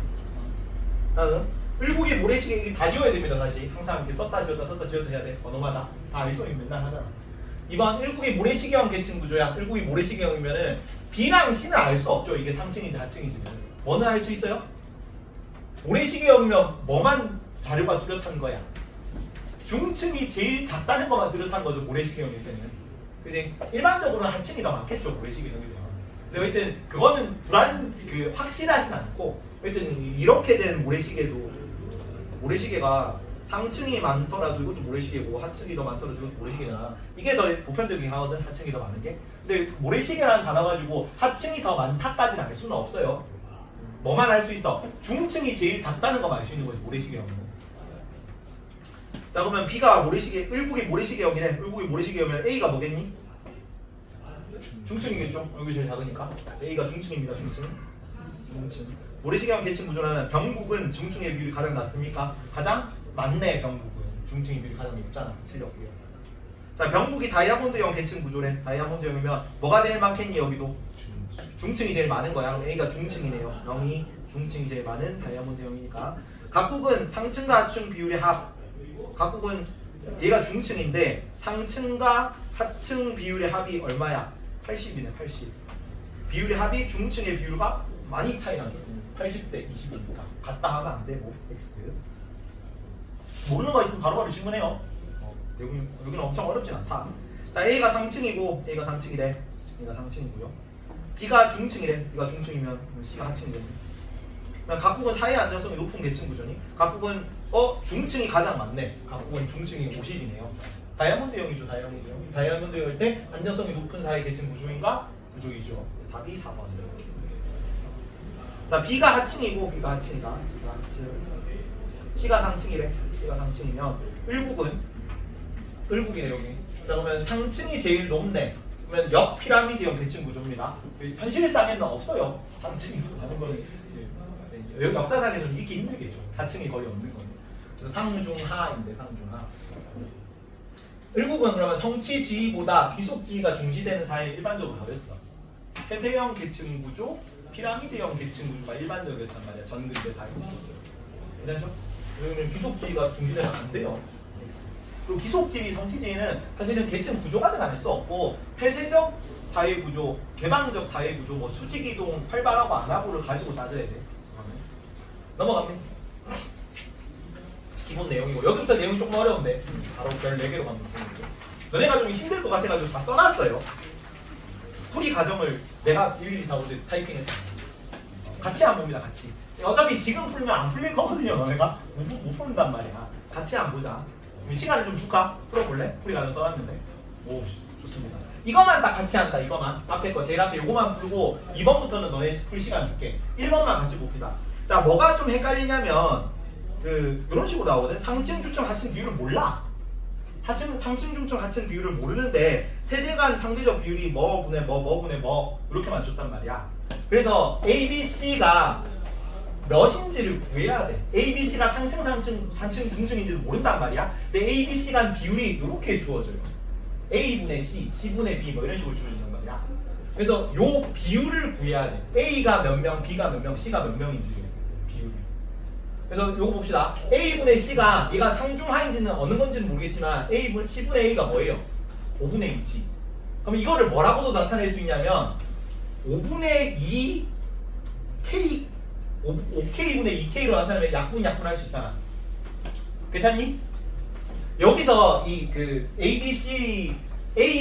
다음 을국이 모래시계 다 지워야 됩니다. 다시 항상 이렇게 썼다 지웠다 해야 돼. 번호마다 다 알죠? 맨날 하잖아. 2번 을국이 모래시계형 계층 구조야. 을국이 모래시계형이면은 B랑 C는 알 수 없죠. 이게 상층인지 하층인지. 뭐는 알 수 있어요? 모래시계형이면 뭐만 자료가 뚜렷한 거야? 중층이 제일 작다는 것만 뚜렷한 거죠. 모래시계형일 때는. 그지? 일반적으로는 하층이 더 많겠죠. 모래시계형이면. 근데 하여튼 그거는 확실하진 않고 하여튼 이렇게 된 모래시계가 상층이 많더라도 이것도 모래시계고 하층이 더 많더라도 이것도 모래시계잖아. 이게 더 보편적이긴 하거든. 하층이 더 많은 게. 근데 모래시계라는 단어 가지고 하층이 더 많다까지는 알 수는 없어요. 뭐만 알 수 있어? 중층이 제일 작다는 것만 알 수 있는 거지 모래시계형은. 자 그러면 B가 모래시계, 을국이 모래시계형이네. 을국이 모래시계형이면 A가 뭐겠니? 중층이겠죠. 여기 제일 작으니까. A가 중층입니다. 중층. 모래시계형 계층 구조라면 병국은 중층의 비율이 가장 낮습니까? 가장 많네. 병국은 중층의 비율이 가장 높잖아. 틀렸고요. 자 병국이 다이아몬드형 계층 구조래. 다이아몬드형이면 뭐가 제일 많겠니? 여기도 중층이 제일 많은 거야. 그럼 A가 중층이네요. 0이 중층이 제일 많은 다이아몬드형이니까. 각국은 상층과 하층 비율의 합. 각국은 얘가 중층인데 상층과 하층 비율의 합이 얼마야? 80이네. 80. 비율의 합이 중층의 비율과 많이 차이 나죠. 80대 20입니다. 같다 하면 안 되고 X. 모르는 거 있으면 바로바로 질문해요. 여기는 엄청 어렵진 않다. 자 A가 상층이고 A가 상층이래. A가 상층이고요. B가 중층이래. B가 중층이면 C가 하층이래. 각국은 사회 안정성이 높은 계층 구조니? 각국은 중층이 가장 많네. 각국은 중층이 50이네요. 다이아몬드형이죠. 다이아몬드형. 다이아몬드형일 때 안정성이 높은 사회 계층 구조인가? 구조이죠. 4비 4번. 자 B가 하층이고 B가 하층이다. B가 하층. C가 상층이래. C가 상층이면 을국이네 여기. 자 그러면 상층이 제일 높네. 그러면 역피라미드형 계층 구조입니다. 현실상에는 없어요. 상층이 높다는 거는 역사상에서는 있기 힘들겠죠. 하층이 거의 없는 거예요. 그래서 상중하인데 상중하. 을국은 그러면 성취 지위보다 귀속 지위가 중시되는 사회에 일반적으로 가렸어. 폐쇄형 계층 구조, 피라미드형 계층 구조가 일반적이었단 말이야. 전근대 사회. 괜찮죠? 그러면 귀속 지위가 중시되면 안 돼요. 그리고 귀속 지위, 성취 지위는 사실은 계층 구조가 잘 알 수 없고 폐쇄적 사회 구조, 개방적 사회 구조, 뭐 수직 이동, 활발하고 안 하고를 가지고 따져야 돼. 넘어갑니다. 기본 내용이고 여기부터 내용이 조금 어려운데 바로 별 4개로 가면 되겠죠. 너네가 좀 힘들 것 같아가지고 다 써놨어요. 풀이 과정을 내가 일일이 다 어제 타이핑했어. 같이 안 봅니다. 같이. 어차피 지금 풀면 안 풀릴 거거든요. 너네가 못 푼단 말이야. 같이 안 보자. 시간을 좀 줄까? 풀어볼래? 풀이 과정 써놨는데. 오 좋습니다. 이것만 딱 같이 한다. 이것만 앞에 거 제일 앞에 요거만 풀고 2번부터는 너네 풀 시간 줄게. 1번만 같이 봅시다. 자 뭐가 좀 헷갈리냐면 이런 식으로 나오거든. 상층, 주층, 하층 비율을 몰라. 상층, 중층, 하층 비율을 모르는데 세대 간 상대적 비율이 뭐 분의 뭐 분의 뭐 이렇게만 줬단 말이야. 그래서 A, B, C가 몇인지를 구해야 돼. A, B, C가 상층, 중층인지도 모른단 말이야. 근데 A, B, C 간 비율이 이렇게 주어져요. A분의 C, C분의 B 뭐 이런 식으로 주어진단 말이야. 그래서 요 비율을 구해야 돼. A가 몇 명, B가 몇 명, C가 몇 명인지 비율을. 그래서 요거 봅시다. A분의 C가 얘가 상중하인지는 어느 건지는 모르겠지만 C분의 A가 뭐예요? 5분의 2지. 그럼 이거를 뭐라고도 나타낼 수 있냐면 5분의 2 K 5K분의 2K로 나타내면 약분 할 수 있잖아. 괜찮니? 여기서 이 A,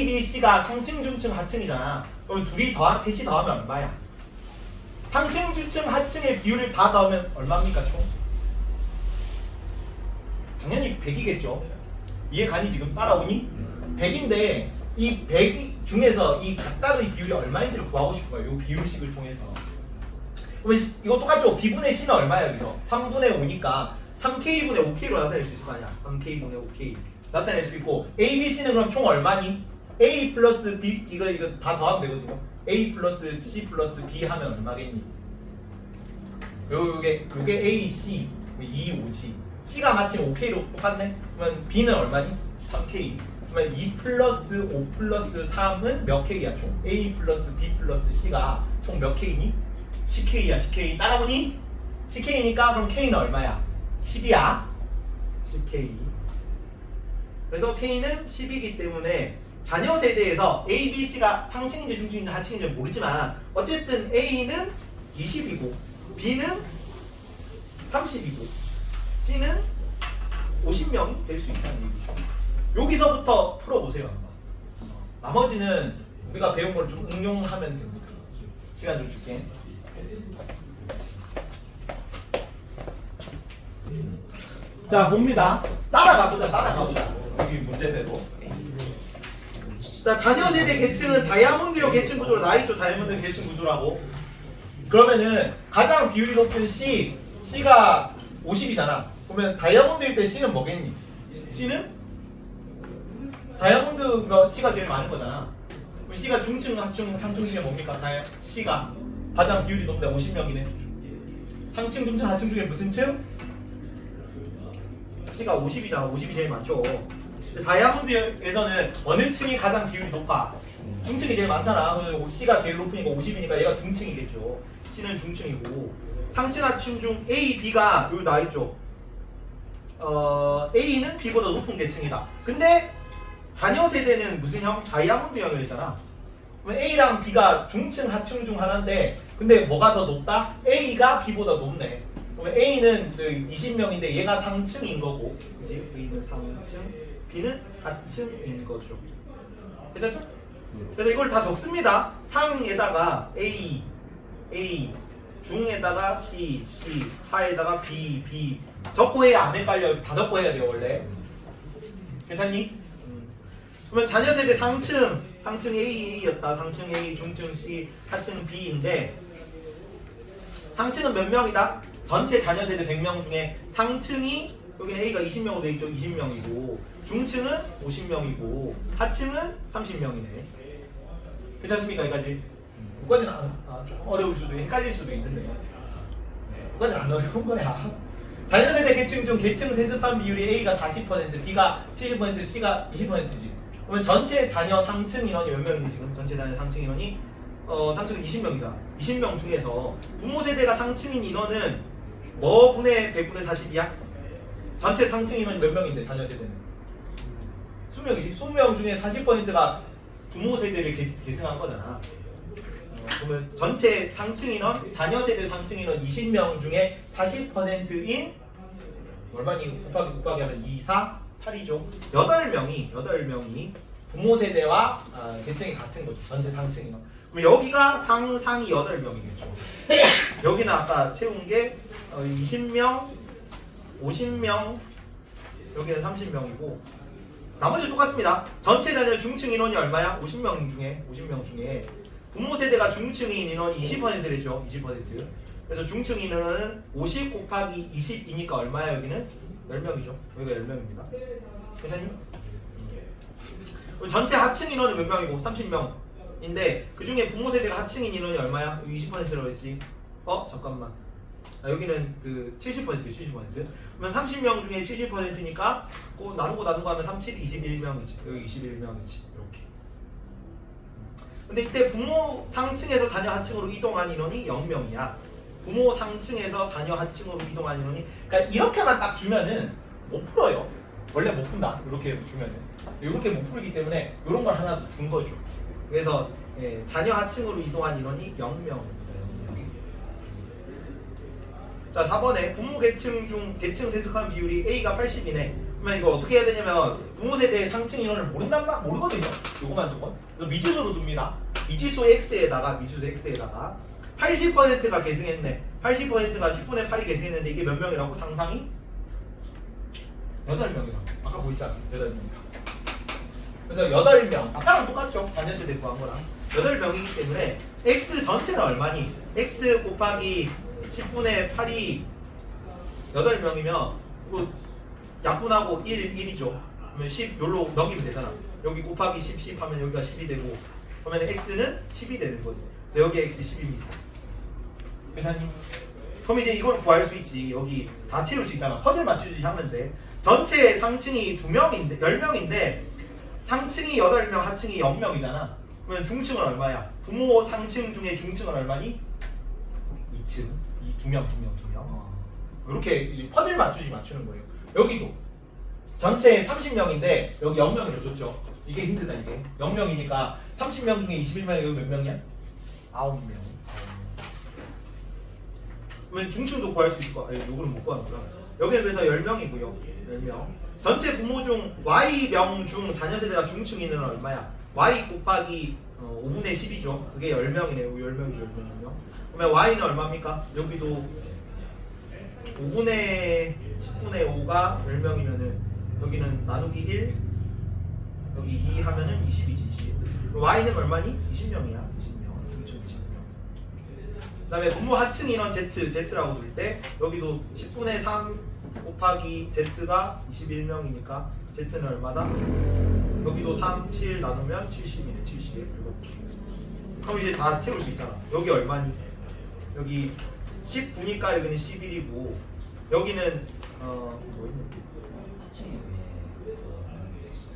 B, C가 상층, 중층, 하층이잖아. 그럼 셋이 더하면 얼마야? 상층, 중층, 하층의 비율을 다 더하면 얼마입니까 총? 당연히 100이겠죠. 이해 가니 지금 따라오니? 100인데 이 100 중에서 이 각각의 비율이 얼마인지를 구하고 싶은 거예요. 이 비율식을 통해서. 그러면 이거 똑같죠? B분의 C는 얼마야 여기서? 3분의 5니까 3K분의 5K로 나타낼 수 있을 거 아니야. 3K분의 5K 나타낼 수 있고 A, B, C는 그럼 총 얼마니? A 플러스 B 이거 다 더하면 되거든요. A 플러스 C 플러스 B 하면 얼마겠니? 요게 A, C 2, 5G C가 마침 5K로 똑같네? 그러면 B는 얼마니? 3K 그러면 2 플러스 5 플러스 3은 몇 K야 총? A 플러스 B 플러스 C가 총 몇 K니? 10K야 10K 따라보니? 10K니까 그럼 K는 얼마야? 10이야 10K 그래서 K는 10이기 때문에 자녀 세대에서 A, B, C가 상층인지 중층인지 하층인지 모르지만 어쨌든 A는 20이고 B는 30이고 C는 50명이 될 수 있다는 얘기죠. 여기서부터 풀어보세요. 나머지는 우리가 배운 걸 좀 응용하면 됩니다. 시간 좀 줄게. 자 봅니다. 따라가보자. 여기 문제대로. 자 자녀 세대 계층은 다이아몬드형 계층 구조로 나있죠. 다이아몬드 계층 구조라고. 그러면은 가장 비율이 높은 C가 50이잖아. 그러면 다이아몬드일 때 C는 뭐겠니? C는 다이아몬드면 C가 제일 많은 거잖아. 그럼 C가 중층, 하층, 상층 중에 뭡니까? C가 가장 비율이 높다 50명이네. 상층, 중층, 하층 중에 무슨 층? C가 50이잖아. 50이 제일 많죠. 다이아몬드에서는 어느 층이 가장 비율이 높아? 중층이 제일 많잖아. 그래서 C가 제일 높으니까 50이니까 얘가 중층이겠죠. C는 중층이고 상층, 하층 중 A, B가 여기 나와있죠. A는 B보다 높은 계층이다. 근데 자녀 세대는 무슨 형? 다이아몬드형을 했잖아. 그러면 A랑 B가 중층, 하층 중 하나인데 근데 뭐가 더 높다? A가 B보다 높네. 그러면 A는 20명인데 얘가 상층인 거고, 그치? A는 상층, B는 하층인 거죠. 괜찮죠? 그래서 이걸 다 적습니다. 상에다가 A, 중에다가 C, 하에다가 B 적고 해야 안 헷갈려. 다 적고 해야 돼요 원래. 괜찮니? 그러면 자녀 세대 상층 A였다. 상층 A, 중층 C, 하층 B인데 상층은 몇 명이다? 전체 자녀 세대 100명 중에 상층이 여기는 A가 20명으로 돼 있죠. 20명이고 중층은 50명이고 하층은 30명이네. 괜찮습니까? 여기까지? 여기까지는 조금 어려울 수도 헷갈릴 수도 있는데 여기까지는 안 어려운 거야. 자녀 세대 계층 중 계층 세습한 비율이 A가 40%, B가 70%, C가 20%지. 그러면 전체 자녀 상층 인원이 몇 명이니 지금? 전체 자녀 상층 인원이 상층은 20명이잖아. 20명 중에서 부모 세대가 상층인 인원은 뭐 분의 100분의 40이야? 전체 상층 인원이 몇 명인데 자녀 세대는? 20명이지. 20명 중에 40%가 부모 세대를 계승한 거잖아. 그러면 전체 상층 인원, 자녀 세대 상층 인원 20명 중에 40%인 얼마니? 곱하기 하면 2, 4, 8이죠. 8명이 부모 세대와 계층이 같은 거죠. 전체 상층 인원. 그럼 여기가 상이 8명이겠죠. 여기는 아까 채운 게 20명, 50명, 여기는 30명이고 나머지 똑같습니다. 전체 자녀 중층 인원이 얼마야? 50명 중에 부모 세대가 중층인 인원이 20%랬죠. 20%. 그래서 중층 인원은 50 곱하기 20이니까 얼마야? 여기는 10명이죠. 여기가 10명입니다. 괜찮니? 전체 하층 인원은 몇 명이고? 30명인데 그 중에 부모 세대가 하층인 인원이 얼마야? 20%라고 했지. 잠깐만. 여기는 그 70%. 그러면 30명 중에 70%니까 나누고 하면 37, 21명이지. 여기 21명이지. 이렇게. 근데 이때 부모 상층에서 자녀 하층으로 이동한 인원이 0명이야. 부모 상층에서 자녀 하층으로 이동한 인원이 그러니까 이렇게만 딱 주면은 못 풀어요. 원래 못 푼다. 이렇게 주면은 이렇게 못 풀기 때문에 이런 걸 하나 더 준 거죠. 그래서 자녀 하층으로 이동한 인원이 0명입니다. 자 4번에 부모 계층 중 계층 세습한 비율이 A가 80이네. 그러면 이거 어떻게 해야 되냐면 부모 세대의 상층 인원을 모르거든요. 요거만 두고 그래서 미지수로 둡니다. 미지수 X에다가 80%가 계승했네. 80%가 10분의 8이 계승했는데 이게 몇 명이라고? 상상이? 8명이라고. 아까 보였잖아. 8명이라고. 그래서 8명. 아까랑 똑같죠. 자녀 세대 구한 거랑. 8명이기 때문에 X 전체는 얼마니? X 곱하기 10분의 8이 8명이면 약분하고 1이죠. 그러면 10 여기로 넘기면 되잖아. 여기 곱하기 10 하면 여기가 10이 되고 그러면 X는 10이 되는 거지. 그래서 여기 X 10입니다. 괜찮니? 그럼 이제 이걸 구할 수 있지. 여기 다 채울 수 있잖아. 퍼즐 맞추듯이 하면 돼. 전체 상층이 10명인데 상층이 8명, 하층이 0명이잖아. 그러면 중층은 얼마야? 부모 상층 중에 중층은 얼마니? 2층. 2명. 이렇게 퍼즐 맞추듯이 맞추는 거예요. 여기도 전체 30명인데 여기 0명이라고 줬죠. 이게 힌트다 이게. 0명이니까 30명 중에 21명이 여기 몇 명이야? 9명. 그러면 중층도 구할 수 있을 거. 요거는 못 구하는구나. 여기는 그래서 10명이고요. 10명. 전체 부모 중 Y명 중 자녀 세대가 중층이는 얼마야? Y 곱하기 5분의 10이죠. 그게 10명이네요. 10명이죠. 10명. 그러면 Y는 얼마입니까? 여기도 5분의 10분의 5가 10명이면은 여기는 나누기 1 여기 2 하면은 20이지. 20. Y는 얼마니? 20명이야. 20명. 중층 20명. 그다음에 분모 하층 인원 Z라고 둘 때 여기도 10분의 3 곱하기 Z가 21명이니까 Z는 얼마다? 여기도 3, 7 나누면 70이네. 70 이렇게. 그럼 이제 다 채울 수 있잖아. 여기 얼마니? 여기 19니까 여기는 11이고 여기는 뭐 있는데? 하층이 왜 그거 있어요?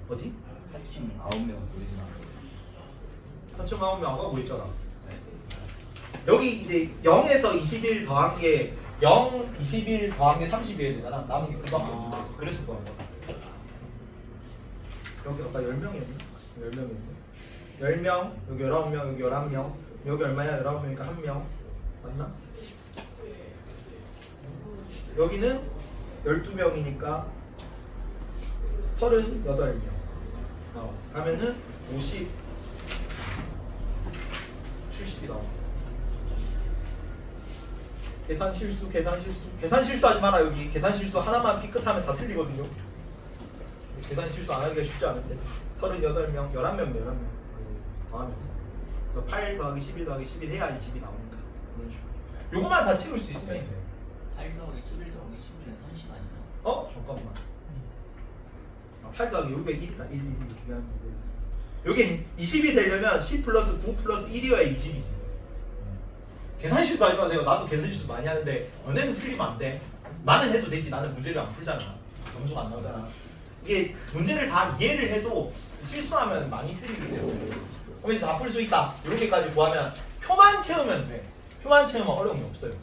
어디? 하층 9명 보이진 않아요. 하층 9명 아까 뭐 있잖아. 네. 여기 이제 0에서 21 더한 게 0, 21 더한 게 30이어야 되잖아. 남은 게 그밖에 없는 거지. 그래서 그런 거야. 여기 아까 10명이었네. 10명이었네. 10명, 여기 19명, 여기 11명. 여기 얼마야? 19명이니까 1명. 맞나? 여기는 12명이니까 38명. 가면은 50, 70이 나와. 계산 실수 하지 마라. 여기 계산 실수 하나만 삐끗하면 다 틀리거든요. 계산 실수 안 하기가 쉽지 않은데 38명, 11명 더하면 그래서 8 더하기 11 더하기 11 해야 20이 나오니까 그런 식으로. 요거만 다 채울 수 있으면 돼. 8 더하기 11 더하기 11은 30 아니에요? 잠깐만. 8 더하기 여기가 1이다. 1 중요한 거고. 여기 20이 되려면 10 플러스 9 플러스 1이어야 20이지. 계산 실수하지 마세요. 나도 계산 실수 많이 하는데 너네는 틀리면 안 돼. 나는 해도 되지. 나는 문제를 안 풀잖아. 점수가 안 나오잖아. 이게 문제를 다 이해를 해도 실수하면 많이 틀리기 때문에 그럼 이제 다 풀 수 있다. 이렇게까지 구하면 표만 채우면 돼. 표만 채우면 어려움이 없어요.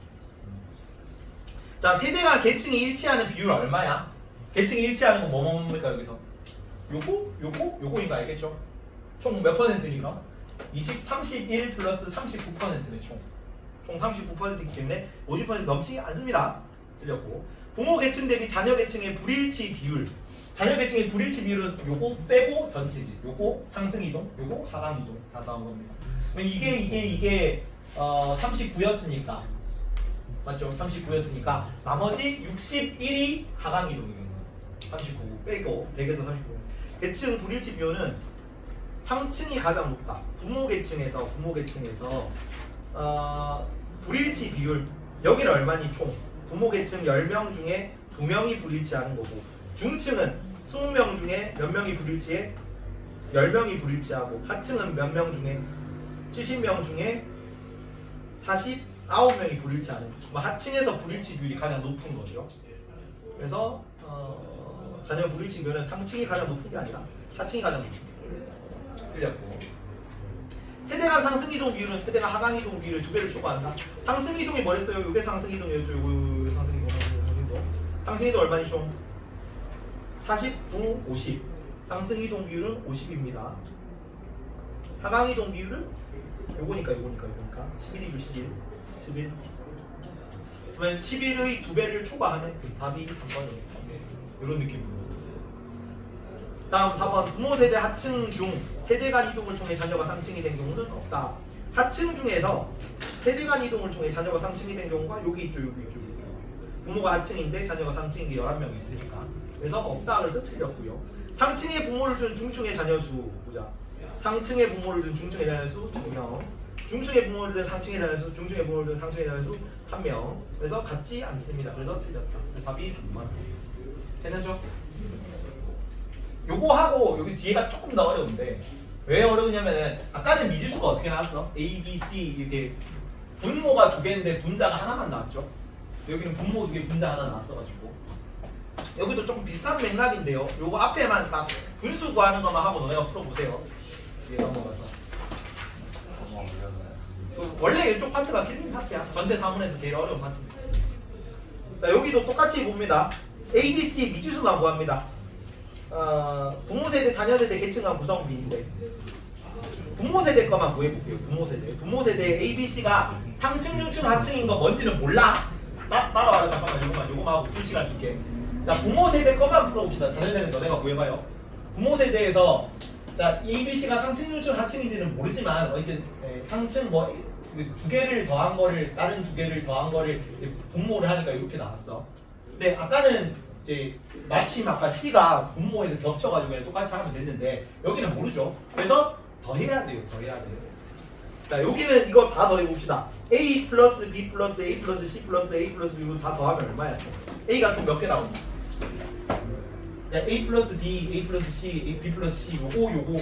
자, 세대가 계층이 일치하는 비율 얼마야? 계층이 일치하는 거 뭐뭡니까 여기서? 요거니까 알겠죠? 총 몇 퍼센트니까? 31 플러스 39%네 총 39%이기 때문에 50% 넘치지 않습니다. 틀렸고 부모 계층 대비 자녀 계층의 불일치 비율 자녀 계층의 불일치 비율은 요거 빼고 전체지. 요거 상승 이동, 요거 하강 이동 다 나온 겁니다. 이게 39였으니까 맞죠? 39였으니까 나머지 61이 하강 이동이에요. 39 빼고 100에서 39. 계층 불일치 비율은 상층이 가장 높다. 부모 계층에서 불일치 비율 여기는 얼마니 총? 부모 계층 10명 중에 2명이 불일치하는 거고 중층은 20명 중에 몇 명이 불일치해? 10명이 불일치하고 하층은 몇 명 중에? 70명 중에 49명이 불일치하는 거죠. 하층에서 불일치 비율이 가장 높은 거죠. 그래서 자녀 불일치 비율은 상층이 가장 높은 게 아니라 하층이 가장 높은 거예요. 틀렸고 세대 간 상승 이동 비율은 세대 간 하강 이동 비율을 2배를 초과한다. 상승 이동이 뭐랬어요? 이게 상승 이동이었죠. 요거 상승 이동. 상승 이동 얼마니 총? 49, 50. 상승 이동 비율은 50입니다. 하강 이동 비율은 요거니까 11이죠. 11. 그러면 11의 2배를 초과하네. 그래서 답이 3번이에요. 이런 느낌으로. 다음 4번 부모 세대 하층 중 세대 간 이동을 통해 자녀가 상층이 된 경우는 없다. 하층 중에서 세대 간 이동을 통해 자녀가 상층이 된 경우가 여기 있죠. 부모가 하층인데 자녀가 상층인 게 11명 있으니까. 그래서 없다 그래서 틀렸고요. 상층의 부모를 둔 중층의 자녀 수 보자. 상층의 부모를 둔 중층의 자녀 수 2명. 중층의 부모를 둔 상층의 자녀 수, 중층의 부모를 둔 상층의 자녀 수 1명. 그래서 같지 않습니다. 그래서 틀렸다. 그래서 답이 3번. 괜찮죠? 요거 하고 여기 뒤에가 조금 더 어려운데 왜 어려우냐면은 아까는 미지수가 어떻게 나왔어? A, B, C 이렇게 분모가 2개인데 분자가 하나만 나왔죠? 여기는 분모 2개 분자 하나 나왔어가지고 여기도 조금 비슷한 맥락인데요. 요거 앞에만 딱 분수 구하는 것만 하고 너네가 풀어보세요. 뒤에 넘어가서 원래 이쪽 파트가 킬링 파트야. 전체 사문에서 제일 어려운 파트입니다. 자, 여기도 똑같이 봅니다. A, B, C 미지수만 구합니다. 부모 세대, 자녀 세대 계층간 구성비인데 부모 세대 거만 구해볼게요. 부모 세대 A, B, C가 상층, 중층, 하층인 거 뭔지는 몰라. 따라와라. 잠깐만 요거만 하고 풀 시간 줄게. 자, 부모 세대 거만 풀어봅시다. 자녀 세대 너네가 구해봐요. 부모 세대에서 자 A, B, C가 상층, 중층, 하층인지는 모르지만 어쨌든 상층 뭐 2개를 더한 거를 다른 2개를 더한 거를 이제 분모를 하니까 이렇게 나왔어. 근데 아까는 이제 마침 아까 C가 분모에서 겹쳐가지고 그냥 똑같이 하면 됐는데 여기는 모르죠. 그래서 더 해야 돼요. 자 여기는 이거 다 더해봅시다. A 플러스 B 플러스 A 플러스 C 플러스 A 플러스 B 이거 다 더하면 얼마야? A가 총 몇 개 나온다? 야, A 플러스 B, A 플러스 C, B 플러스 C 요거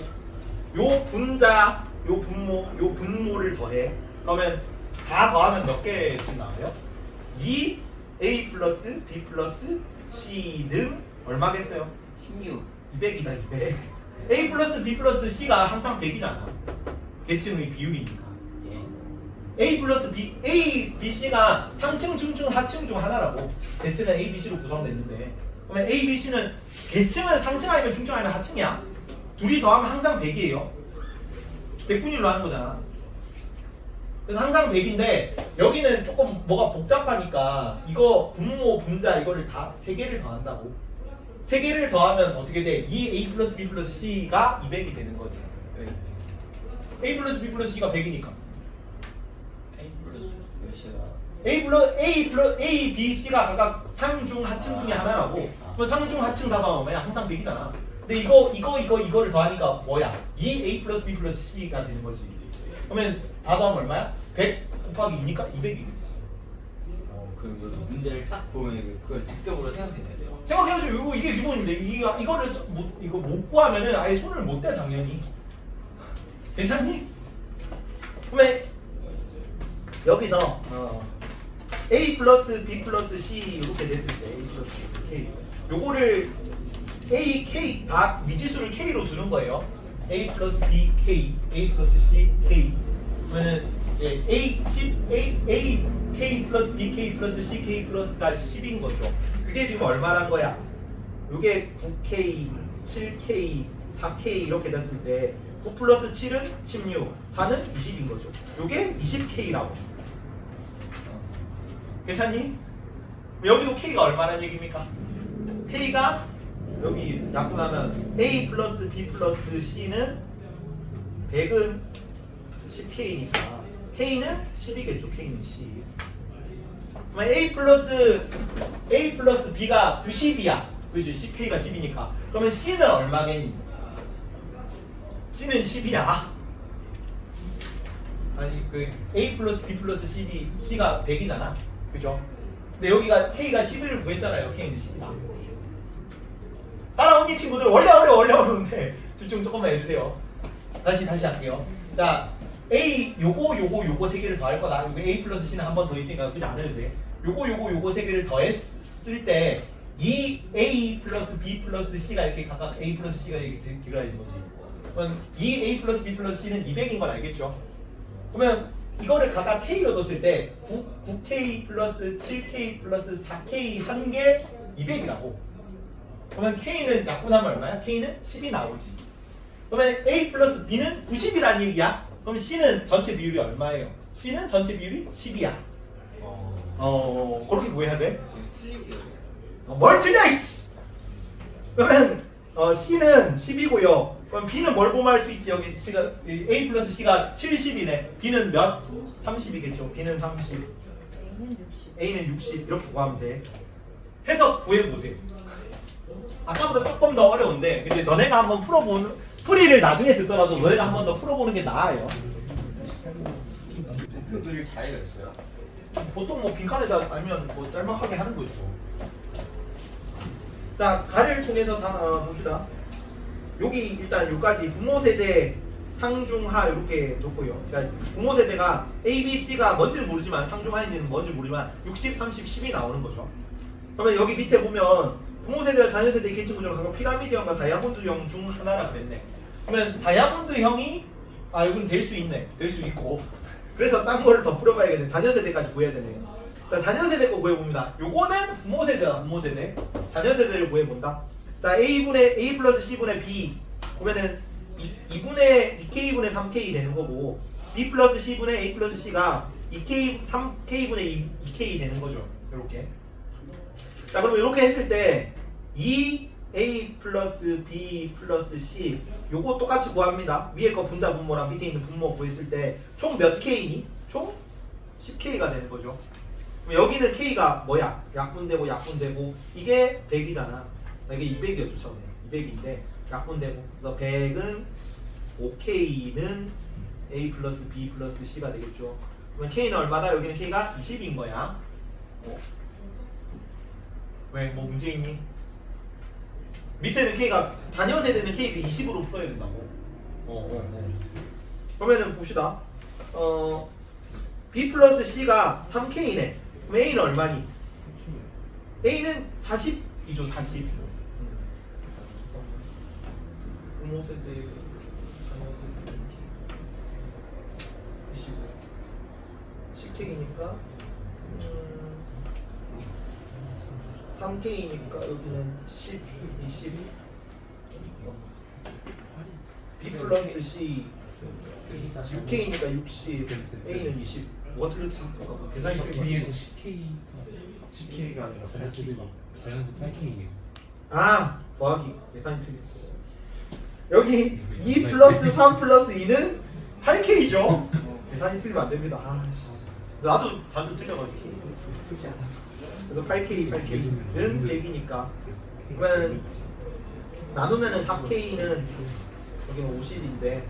요 분자, 요 분모를 더해. 그러면 다 더하면 몇 개씩 나와요? 2 A 플러스 B 플러스 C는 얼마겠어요? 16. 200이다 200. A 플러스 B 플러스 C가 항상 100이잖아. 계층의 비율이니까. 예. A 플러스 B, A, B, C가 상층, 중층, 하층 중 하나라고. 계층은 A, B, C로 구성됐는데 그러면 A, B, C는 계층은 상층 아니면 중층 아니면 하층이야. 둘이 더하면 항상 100이에요. 100분의 1로 하는 거잖아. 그래서 항상 100인데 여기는 조금 뭐가 복잡하니까 이거 분모, 분자 이거를 다 3개를 더한다고. 3개를 더하면 어떻게 돼? 2A 플러스 B 플러스 C가 200이 되는 거지. 네. A 플러스 B 플러스 C가 100이니까 A 플러스 몇이야? A, B, C가 각각 상중, 하층 중에 하나라고. 그럼 상중, 하층 다 더하면 항상 100이잖아. 근데 이거를 더하니까 뭐야? 2A 플러스 B 플러스 C가 되는 거지. 그러면 다 더하면 얼마야? 100 곱하기 2니까 200이겠지. 그리고 문제를 딱 보면 그걸 직접으로 생각해야 돼요. 생각해보세요. 이게 기본인데 이거를 이거 못 구하면은 아예 손을 못 대 당연히. 괜찮니? 그러면 여기서 A 플러스 B 플러스 C 이렇게 됐을 때 A 플러스 K 요거를 A, K 다 미지수를 K로 주는 거예요. A 플러스 B, K, A 플러스 C, K 그러면은 A, K 플러스 B, K 플러스 C, K 플러스가 10인 거죠. 그게 지금 얼마란 거야? 요게 9K, 7K, 4K 이렇게 됐을 때 9 플러스 7은 16, 4는 20인 거죠. 요게 20K라고. 괜찮니? 여기도 K가 얼마란 얘기입니까? K가 여기 약분하면 A 플러스 B 플러스 C는 100은 10K니까 K는 10이겠죠. K는 10. 그러면 A 플러스 B가 90이야. 그죠? 10K가 10이니까. 그러면 C는 얼마겠니? C는 10이야. 아니 그 A 플러스 B 플러스 C가 100이잖아. 그죠? 근데 여기가 K가 11을 구했잖아요. K는 10이다. 따라오니 친구들 원래 어려운데 집중 조금만 해주세요. 다시 할게요. 자 요거 세 개를 더할 거다. 이거 A 플러스 C는 한 번 더 있으니까 굳이 안 해도 돼. 요거 세 개를 더했을 때 이 A 플러스 B 플러스 C가 이렇게 각각 A 플러스 C가 이렇게 들어야 되는 거지. 그럼 이 A 플러스 B 플러스 C는 200인 건 알겠죠? 그러면 이거를 각각 K로 뒀을 때 9K 플러스 7K 플러스 4K 한 개 200이라고. 그러면 K는 약분하면 얼마야? K는 10이 나오지. 그러면 A 플러스 B는 90이라는 얘기야. 그럼 C는 전체 비율이 얼마예요? C는 전체 비율이 10이야. 그렇게 구해야 돼? 틀릴게요. 뭘 틀려 이씨! 그러면 C는 10이고요. 그럼 B는 뭘 보면 알 수 있지? 여기 C가 A 플러스 C가 70이네. B는 몇? 30이겠죠. B는 30. A는 60 이렇게 구하면 돼. 해서 구해보세요. 아까보다 조금 더 어려운데 근데 너네가 한번 풀어보는 풀이를 나중에 듣더라도 너네가 한 번 더 풀어보는 게 나아요. 표 그릴 자리가 있어요? 보통 뭐 빈칸에다 아니면 뭐 짤막하게 하는 거 있어. 자 가를 통해서 다 봅시다. 여기 일단 여기까지 부모 세대 상중하 이렇게 놓고요. 그러니까 부모 세대가 A, B, C가 뭔지는 모르지만 상중하인지는 뭔지 모르지만 60, 30, 10이 나오는 거죠. 그러면 여기 밑에 보면 부모 세대와 자녀 세대의 계층 구조는 각각 피라미드형과 다이아몬드형 중 하나라 그랬네. 그러면 다이아몬드형이 여기는 될 수 있네. 될 수 있고. 그래서 딴 거를 더 풀어봐야겠네. 자녀 세대까지 구해야 되네. 자 자녀 세대 거 구해봅니다. 요거는 부모 세대다. 부모 세대. 자녀 세대를 구해본다. 자 A 플러스 C분의 B 보면은 2K분의 3K 되는 거고 B 플러스 C분의 A 플러스 C가 3K분의 2K 되는 거죠. 이렇게. 자 그럼 이렇게 했을 때 2A 플러스 B 플러스 C 요거 똑같이 구합니다. 위에 거 분자 분모랑 밑에 있는 분모 구했을 때 총 몇 K니? 총 10K가 되는 거죠. 그럼 여기는 K가 뭐야? 약분되고 이게 100이잖아. 이게 200이었죠 처음에. 200인데 약분되고 그래서 100은 5K는 A 플러스 B 플러스 C가 되겠죠. 그러면 K는 얼마다? 여기는 K가 20인 거야. 왜? 뭐 문제 있니? 밑에는 K가 자녀 세대는 K가 20으로 풀어야 된다고. 그러면은 봅시다. B 플러스 C가 3K네. 그럼 A는 얼마니? A는 40이죠. 40. 부모 세대, 자녀 세대 25. 10K니까 3K니까 여기는 10, 20. B 플러스 C 6K니까 60, A는 20. 뭐가 틀렸지? 계산이 B에서 10K 10K가 아니라 자연수 8K예요. 아 더하기 계산이 틀렸어. 여기 2 플러스 3 플러스 2는 8K죠? 계산이 틀리면 안 됩니다. 아, 나도 자주 틀려가지고. 그래서 8K는 100이니까. 그러면 나누면은 4K는 여기는 50인데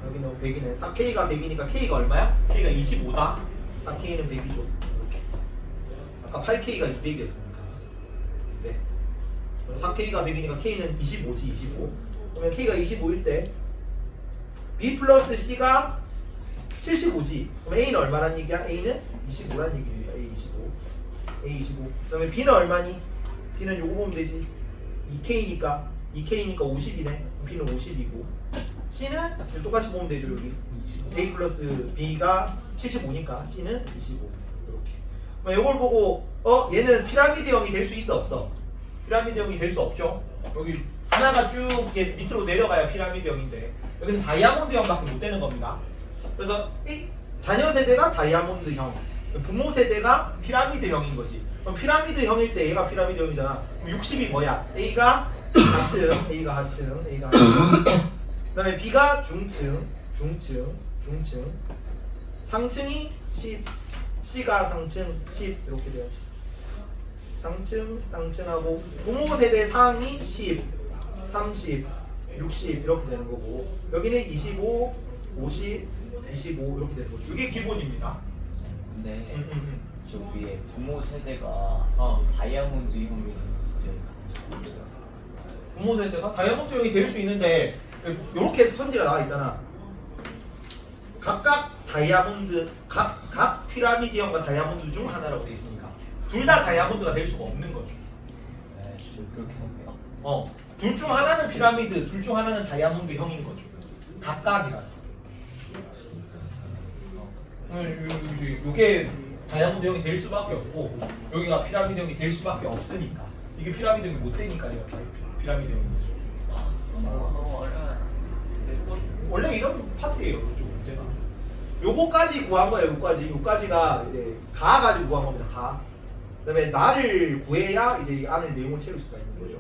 여기는 100이네. 4K가 100이니까 K가 얼마야? K가 25다. 4K는 100이죠. 이렇게. 아까 8K가 200이었으니까. 네. 4K가 100이니까 K는 25지 25. 그러면 K가 25일 때 B 플러스 C가 75지. 그럼 A는 얼마란 얘기야? A는 25란 얘기입니다. A 25. A 25. 그다음에 B는 얼마니? B는 요거 보면 되지. 2K니까 50이네. B는 50이고. C는 똑같이 보면 되죠. 여기 A 플러스 B가 75니까 C는 25. 이렇게. 그럼 이걸 보고 얘는 피라미드형이 될 수 있어 없어? 피라미드형이 될 수 없죠. 여기 하나가 쭉 이렇게 밑으로 내려가야 피라미드형인데 여기서 다이아몬드형밖에 못 되는 겁니다. 그래서 이 자녀 세대가 다이아몬드형, 부모 세대가 피라미드형인 거지. 그럼 피라미드형일 때 얘가 피라미드형이잖아. 그럼 60이 뭐야? A가 하층, A가 하층. 그다음에 B가 중층. 상층이 10, C가 상층 10 이렇게 돼야지. 상층하고 부모 세대 상이 10, 30, 60 이렇게 되는 거고 여기는 25, 50, 25 이렇게 되는 거죠. 이게 기본입니다. 근데 저 위에 부모 세대가 어. 다이아몬드 형이 부모 세대가 다이아몬드형이 될 수 있는데 이렇게 선지가 나와 있잖아. 각각 다이아몬드 각 피라미드형과 다이아몬드 중 하나라고 돼 있으니까 둘 다 다이아몬드가 될 수가 없는 거죠. 네, 저 그렇게 생각해요. 둘 중 하나는 피라미드, 둘 중 하나는 다이아몬드형인 거죠. 각각이라서. 이게 다이아몬드형이 될 수밖에 없고 여기가 피라미드형이 될 수밖에 없으니까 이게 피라미드형이 못 되니까 얘가 피라미드형인 거죠. 원래 이런 파트예요, 이쪽 문제가. 요거까지 구한 거예요. 요까지가 이제 가 가지고 구한 겁니다. 가. 그다음에 나를 구해야 이제 이 안을 내용을 채울 수가 있는 거죠.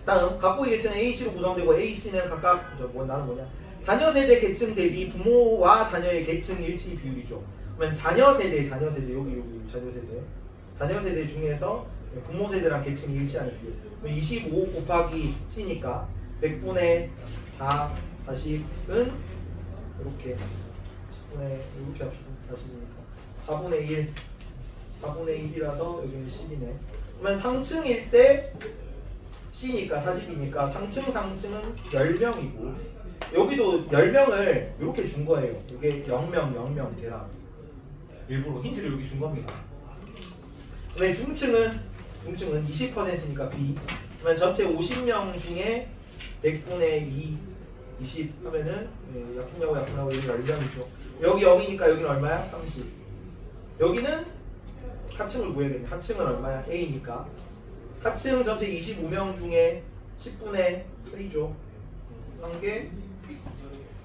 다음 각국의 계층은 AC로 구성되고 AC는 각각 나는 뭐냐? 자녀 세대 계층 대비 부모와 자녀의 계층 일치 비율이죠. 그러면 자녀 세대 여기 자녀 세대 중에서 부모 세대랑 계층이 일치하는 비율. 25 곱하기 C니까 100분의 4, 40은 이렇게 10분의 이렇게 합시다. 40이니까 4분의 1이라서 여기는 10이네. 그러면 상층일 때 C니까 40이니까 상층은 10명이고 여기도 10명을 이렇게 준 거예요. 이게 0명 대라. 일부러 힌트를 이렇게 준 겁니다. 그다음에 중층은 20%니까 B. 그러면 전체 50명 중에 100분의 2, 20 하면은 약분하고 여기 10명이죠. 여기 0이니까 여기는 얼마야? 30. 여기는 하층을 구해야겠네. 하층은 얼마야? A니까. 하층 전체 25명 중에 10분의 8이죠. 한 게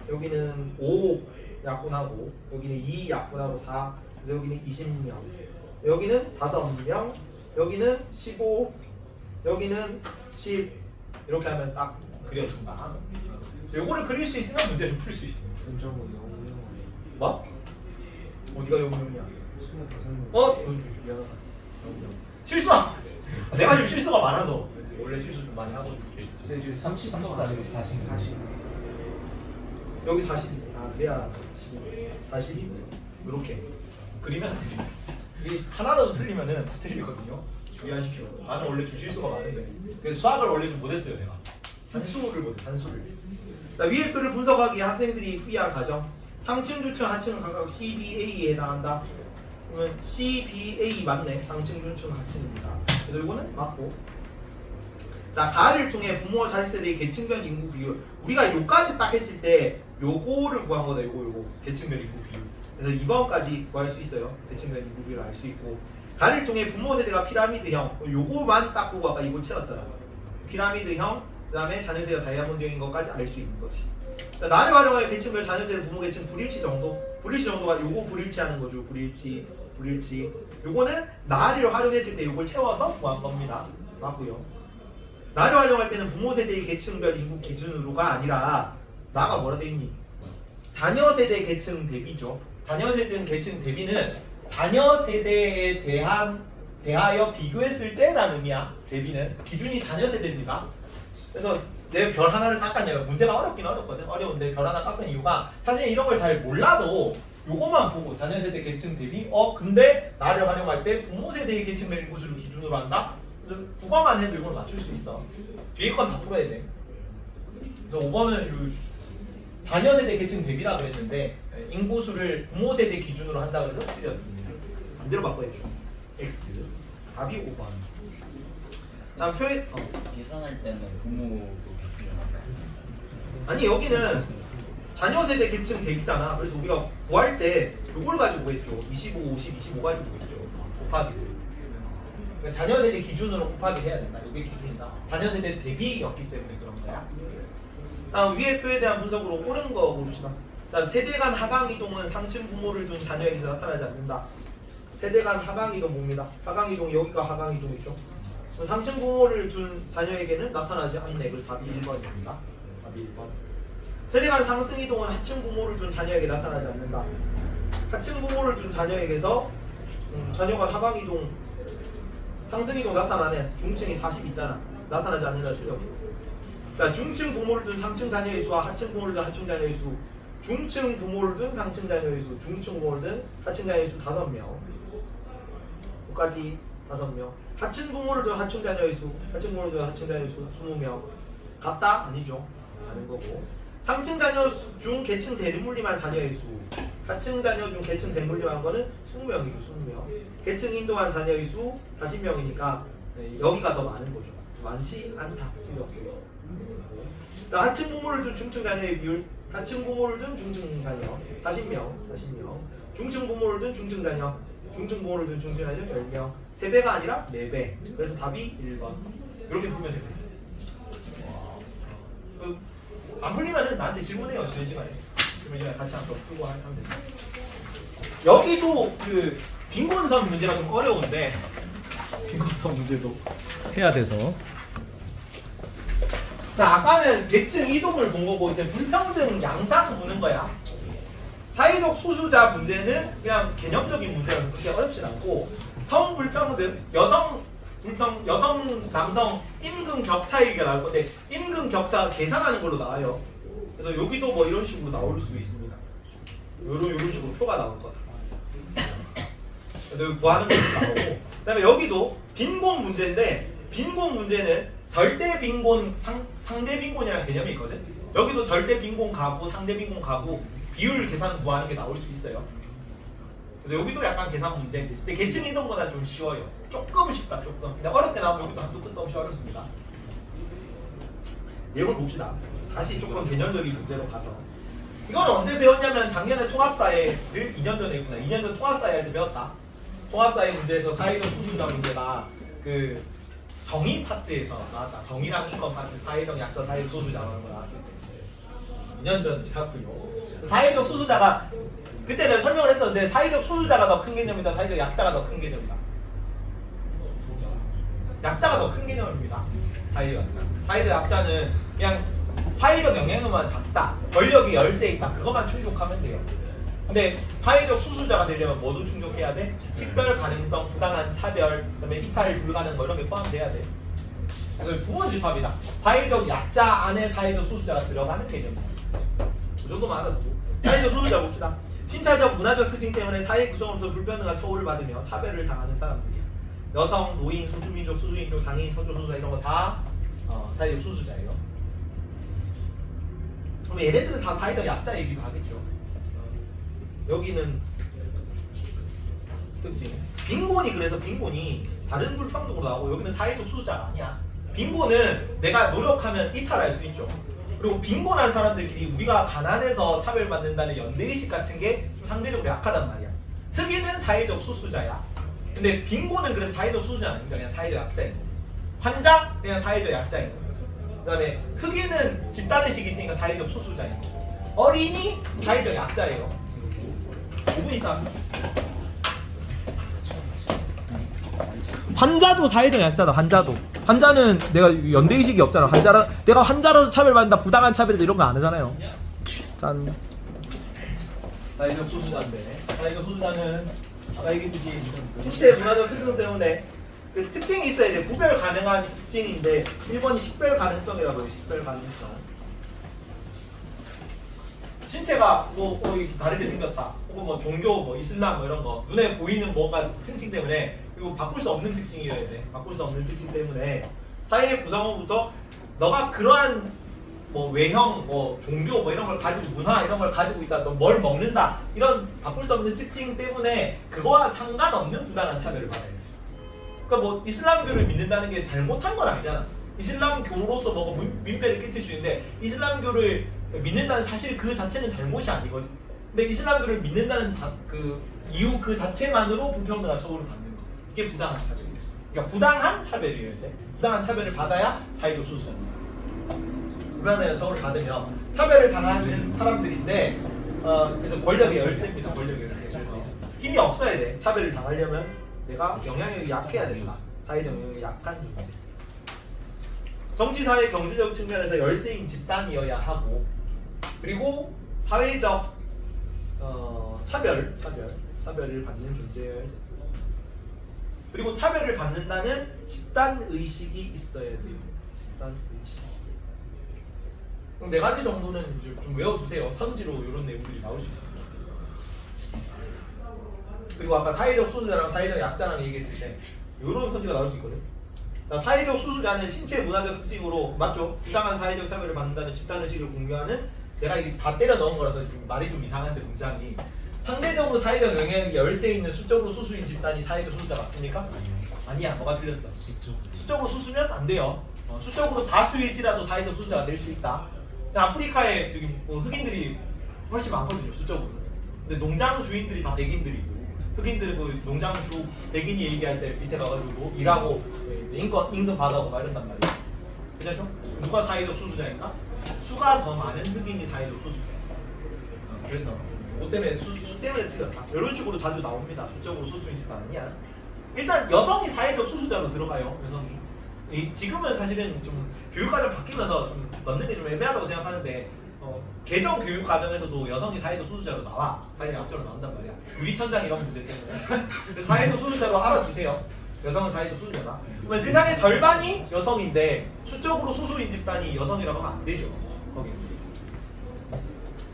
여기는 5 약분하고 여기는 2 약분하고 4. 그래서 여기는 20명. 여기는 5명. 여기는 15. 여기는 10. 이렇게 하면 딱 그려진다. 요거를 그릴 수 있으면 문제를 풀 수 있습니다. 뭐? 어디가 0명이야? 미안하다. 실수야. 내가 지금 실수가 많아서 원래 실수 좀 많이 하거든요. 지금 30도 아니고 40. 여기 40. 아 그래야 40. 이렇게 그리면 이 하나라도 틀리면은 다 틀리거든요. 주의하십시오. 나는 원래 좀 실수가 많은데 그래서 수학을 원래 좀 못했어요 내가. 산수를 못해 산수를. 자 위의 표를 분석하기 위해 학생들이 후이할 과정. 상층, 중층, 하층은 각각 CBA에 해당한다. 그러면 CBA 맞네. 상층, 중층, 하층입니다. 그래서 이거는 맞고. 자 가를 통해 부모 자식 세대의 계층별 인구 비율. 우리가 요까지 딱 했을 때 요거를 구한 거다. 요거 계층별 인구 비율. 그래서 2번까지 구할 수 있어요. 계층별 인구 비율을 알 수 있고. 가를 통해 부모 세대가 피라미드형. 요거만 딱 보고 아까 이거 채웠잖아. 피라미드형. 그 다음에 자녀 세대가 다이아몬드형인 것까지 알 수 있는 거지. 자, 나를 활용하여 계층별 자녀 세대 부모 계층 불일치 정도. 불일치 정도가 요거 불일치하는 거죠. 불일치. 요거는 나를 활용했을 때 요걸 채워서 구한 겁니다. 맞고요. 나를 활용할 때는 부모 세대의 계층별 인구 기준으로가 아니라 나가 뭐라 돼 있니? 자녀 세대 계층 대비죠. 자녀 세대 계층 대비는 자녀 세대에 대하여 비교했을 때라는 의미야. 대비는 기준이 자녀 세대입니다. 그래서 내 별 하나를 깎았냐면 문제가 어렵긴 어렵거든. 어려운데 별 하나 깎은 이유가 사실 이런 걸 잘 몰라도 요거만 보고 자녀 세대 계층 대비 근데 나를 활용할 때 부모 세대의 계층별 인구수를 기준으로 한다? 국어만 해도 이걸 맞출 수 있어. 뒤에 건 다 풀어야 돼. 그래서 5번은 자녀 세대 계층 대비라고 했는데 인구수를 부모 세대 기준으로 한다고 해서 틀렸습니다. 반대로 바꿔야죠. X. 답이 5번. 다음 표현 계산할 때는 부모도 기준으로 아니 여기는 자녀 세대 계층 대비잖아. 그래서 우리가 구할 때 요걸 가지고 구했죠. 25, 50, 25 가지고 구했죠. 곱하기를. 그러니까 자녀 세대 기준으로 곱하기 해야 된다. 이게 기준이다. 자녀 세대 대비였기 때문에 그런 거야. 다음 위의 표에 대한 분석으로 옳은 거 고르시다. 자, 세대 간 하강 이동은 상층 부모를 둔 자녀에게서 나타나지 않는다. 세대 간 하강 이동 봅니다. 하강 이동 여기가 하강 이동이죠. 상층 부모를 둔 자녀에게는 나타나지 않네. 그래서 답이 1번입니다. 답이 1번. 세대 간 상승 이동은 하층 부모를 둔 자녀에게 나타나지 않는다. 하층 부모를 둔 자녀에게서 자녀가 하강 이동 상승 이동 나타나네. 중층이 40 있잖아. 나타나지 않는다 틀려. 자, 중층 부모를 둔 상층 자녀의 수와 하층 부모를 둔 하층 자녀의 수. 중층 부모를 둔 상층 자녀의 수, 중층 부모를 둔 하층 자녀의 수 5명. 여기까지 5명. 하층 부모를 둔 하층 자녀의 수, 하층 부모를 둔 하층 자녀의 수 20명. 같다? 아니죠. 다른 거고. 상층 자녀 중 계층 대물림한 자녀의 수. 하층 자녀 중 계층 대물림한 거는 20명이죠. 20명. 계층 인도한 자녀의 수 40명이니까 여기가 더 많은 거죠. 많지 않다. 틀렸고요. 자, 하층 부모를 둔 중층 자녀의 비율. 하층 부모를 둔 중층 자녀 40명. 중층 부모를 둔 중층 자녀. 중층 부모를 둔 중층 자녀 10명. 3배가 아니라 4배. 그래서 답이 1번. 이렇게 보면 됩니다. 안 풀리면은 나한테 질문해요. 쉬는 시간에. 그러면 시간에 같이 한번 풀고 하면 됩니다. 여기도 그 빈곤섬 문제가 좀 어려운데 빈곤섬 문제도 해야 돼서. 자, 아까는 계층 이동을 본 거고 이제 불평등 양상 보는 거야. 사회적 소수자 문제는 그냥 개념적인 문제라서 그렇게 어렵진 않고 성불평등, 여성 남성 임금 격차 얘기가 나올 건데 임금 격차 계산하는 걸로 나와요. 그래서 여기도 뭐 이런 식으로 나올 수 있습니다. 이런 식으로 표가 나올 거다. 여기 구하는 것도 나오고 그다음에 여기도 빈곤 문제인데 빈곤 문제는 절대 빈곤, 상대 빈곤이라는 개념이 있거든. 여기도 절대 빈곤 가구, 상대 빈곤 가구 비율 계산 구하는 게 나올 수 있어요. 그래서 여기도 약간 계산 문제. 근데 계층 이동보다 좀 쉬워요. 조금 쉽다, 조금. 근데 어렵게 나오면 여기도 한도 끝도 없이 어렵습니다. 내용을 봅시다. 사실 조금 개념적인 문제로 가서. 이건 언제 배웠냐면 작년에 통합사회를 2년 전에 했구나. 2년 전 통합사회 할 때 배웠다. 통합사회 문제에서 사회적 소수자 문제가 그 정의 파트에서 나왔다. 정의랑 인권 파트, 사회적 약자, 사회적 소수자라는 거 나왔을 때 2년 전 제학부요. 사회적 소수자가 그때 내가 설명을 했었는데 사회적 소수자가 더 큰 개념이다. 사회적 약자가 더 큰 개념이다. 약자가 더 큰 개념입니다. 사회적 약자. 사회적 약자는 그냥 사회적 영향력만 작다. 권력이 열세 있다. 그것만 충족하면 돼요. 근데 사회적 소수자가 되려면 뭐도 충족해야 돼? 식별 가능성, 부당한 차별, 그다음에 이탈 불가능 뭐 이런 게 포함돼야 돼. 그래서 9번 집합이다. 사회적 약자 안에 사회적 소수자가 들어가는 개념이다. 정도만 알아두고. 사회적 소수자 봅시다. 신체적 문화적 특징 때문에 사회 구성으로부터 불평등과 처우를 받으며 차별을 당하는 사람들이야. 여성, 노인, 소수민족, 소수인종, 장애인, 성소수자 이런 거 다 사회적 소수자예요. 그럼 얘네들은 다 사회적 약자이기도 하겠죠. 여기는 특징. 빈곤이 그래서 빈곤이 다른 불평등으로 나오고 여기는 사회적 소수자가 아니야. 빈곤은 내가 노력하면 이탈할 수 있죠. 그리고 빈곤한 사람들끼리 우리가 가난해서 차별받는다는 연대의식 같은 게 좀 상대적으로 약하단 말이야. 흑인은 사회적 소수자야. 근데 빈곤은 그래서 사회적 소수자 아닙니다. 그냥 사회적 약자인 거. 환자 그냥 사회적 약자인 거. 그다음에 흑인은 집단의식이 있으니까 사회적 소수자인 거. 어린이 사회적 약자예요. 5분 있다. 환자도 사회적 약자다. 환자는 내가 연대의식이 없잖아. 내가 환자라서 차별받는다, 부당한 차별이다 이런 거 안 하잖아요. 짠. 사회적 소수자인데, 사회적 소수자는 아까 얘기했듯이 신체 문화적 특성 때문에 그 특징이 있어야 돼. 구별 가능한 특징인데 1번이 식별 가능성이라고 해요. 식별 가능성. 신체가 뭐 거의 다르게 생겼다. 혹은 뭐 종교, 뭐 이슬람 뭐 이런 거 눈에 보이는 뭔가 특징 때문에 그리고 바꿀 수 없는 특징이어야 돼. 바꿀 수 없는 특징 때문에 사회의 구성원부터 너가 그러한 뭐 외형, 뭐 종교 뭐 이런 걸 가지고 문화 이런 걸 가지고 있다. 너 뭘 먹는다. 이런 바꿀 수 없는 특징 때문에 그거와 상관없는 부당한 차별을 받아요. 그러니까 뭐 이슬람교를 믿는다는 게 잘못한 건 아니잖아. 이슬람교로서 뭐가 민폐를 끼칠 수 있는데 이슬람교를 믿는다는 사실 그 자체는 잘못이 아니거든. 근데 이슬람교를 믿는다는 그 이유 그 자체만으로 불평등한 처우를 받는 거. 이게 부당한 차별이에요. 그러니까 부당한 차별이어야 돼. 부당한 차별을 받아야 사회적 소수자입니다. 불평등한 처우를 받으며 차별을 당하는 사람들인데 그래서 권력의 열쇠입니다. 권력의 열쇠. 그래서 힘이 없어야 돼. 차별을 당하려면 내가 영향력이 약해야 된다. 사회적 영향력이 약한 존재. 정치, 사회, 경제적 측면에서 열세인 집단이어야 하고 그리고 사회적 차별을 받는 존재여야 돼. 그리고 차별을 받는다는 집단 의식이 있어야 돼요. 집단 의식. 그럼 4가지 정도는 좀 외워두세요. 선지로 이런 내용들이 나올 수 있습니다. 그리고 아까 사회적 소수자랑 사회적 약자랑 얘기했을 때 이런 선지가 나올 수 있거든. 사회적 소수자는 신체 문화적 특징으로 맞죠? 부당한 사회적 차별을 받는다는 집단의식을 공유하는 내가 이게 다 때려 넣은 거라서 좀 말이 좀 이상한데 문장이 상대적으로 사회적 영향력이 열세 있는 수적으로 소수인 집단이 사회적 소수자 맞습니까? 아니야. 뭐가 틀렸어? 수적으로 소수면 안 돼요. 수적으로 다수일지라도 사회적 소수자가 될 수 있다. 아프리카에 저기 뭐 흑인들이 훨씬 많거든요. 수적으로. 근데 농장 주인들이 다 백인들이고 흑인들이 그 농장주 백인이 얘기할 때 밑에 가가지고 일하고 임금 받아고 막 이런단 말이에요. 그죠? 누가 사회적 소수자인가? 수가 더 많은 흑인이 사회적 소수자예요. 그래서 뭐 때문에 수 때문에 틀렸다. 이런 식으로 자주 나옵니다. 수적으로 소수인 집단 아니야. 일단 여성이 사회적 소수자로 들어가요. 여성이. 지금은 사실은 좀 교육과정 바뀌면서 좀 넣는 게 좀 애매하다고 생각하는데 개정 교육 과정에서도 여성이 사회적 소수자로 나와. 사회적 약자로 나온단 말이야. 유리천장 이런 문제 때문에. 사회적 소수자로 알아두세요. 여성은 사회적 소수자다. 그러면 세상의 절반이 여성인데 수적으로 소수인 집단이 여성이라고 하면 안 되죠. 거기.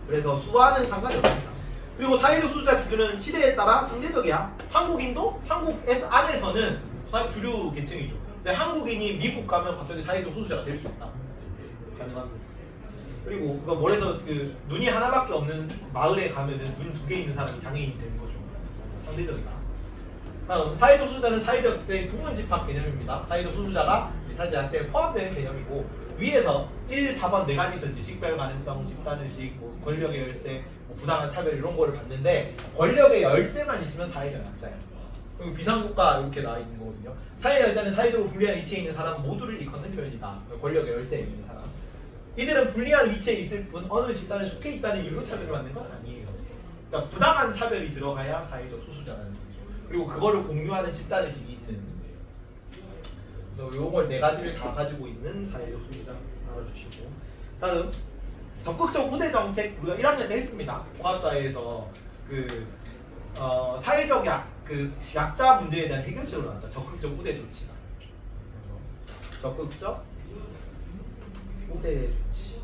그래서 수와는 상관이 없습니다. 그리고 사회적 소수자 기준은 시대에 따라 상대적이야. 한국인도 한국 안에서는 주류 계층이죠. 근데 한국인이 미국 가면 갑자기 사회적 소수자가 될 수 있다. 가능합니다. 그리고 그거 뭘해서 그 눈이 하나밖에 없는 마을에 가면은 눈 2개 있는 사람이 장애인이 되는 거죠. 상대적이다. 다음 사회적 소수자는 사회적 부분 집합 개념입니다. 사회적 소수자가 사회적 약자에 포함되는 개념이고 위에서 1, 4번 4가지 있었지. 식별 가능성, 집단의식, 뭐 권력의 열쇠, 뭐 부당한 차별 이런 거를 봤는데 권력의 열쇠만 있으면 사회적 약자야. 그리고 비상국가 이렇게 나와 있는 거거든요. 사회적 약자는 사회적으로 불리한 위치에 있는 사람 모두를 일컫는 표현이다. 권력의 열쇠에 있는 사람. 이들은 불리한 위치에 있을 뿐 어느 집단에 속해 있다는 이유로 차별을 받는 건 아니에요. 그러니까 부당한 차별이 들어가야 사회적 소수자라는 거죠. 그리고 그거를 공유하는 집단의식이 있는. 그래서 요걸 4가지를 다 가지고 있는 사회적 소수자 알아주시고. 다음 적극적 우대 정책 우리가 1학년 때 했습니다. 종합사회에서 그 사회적 약자 문제에 대한 해결책으로 나왔다. 적극적 우대 조치다. 적극적 우대 조치.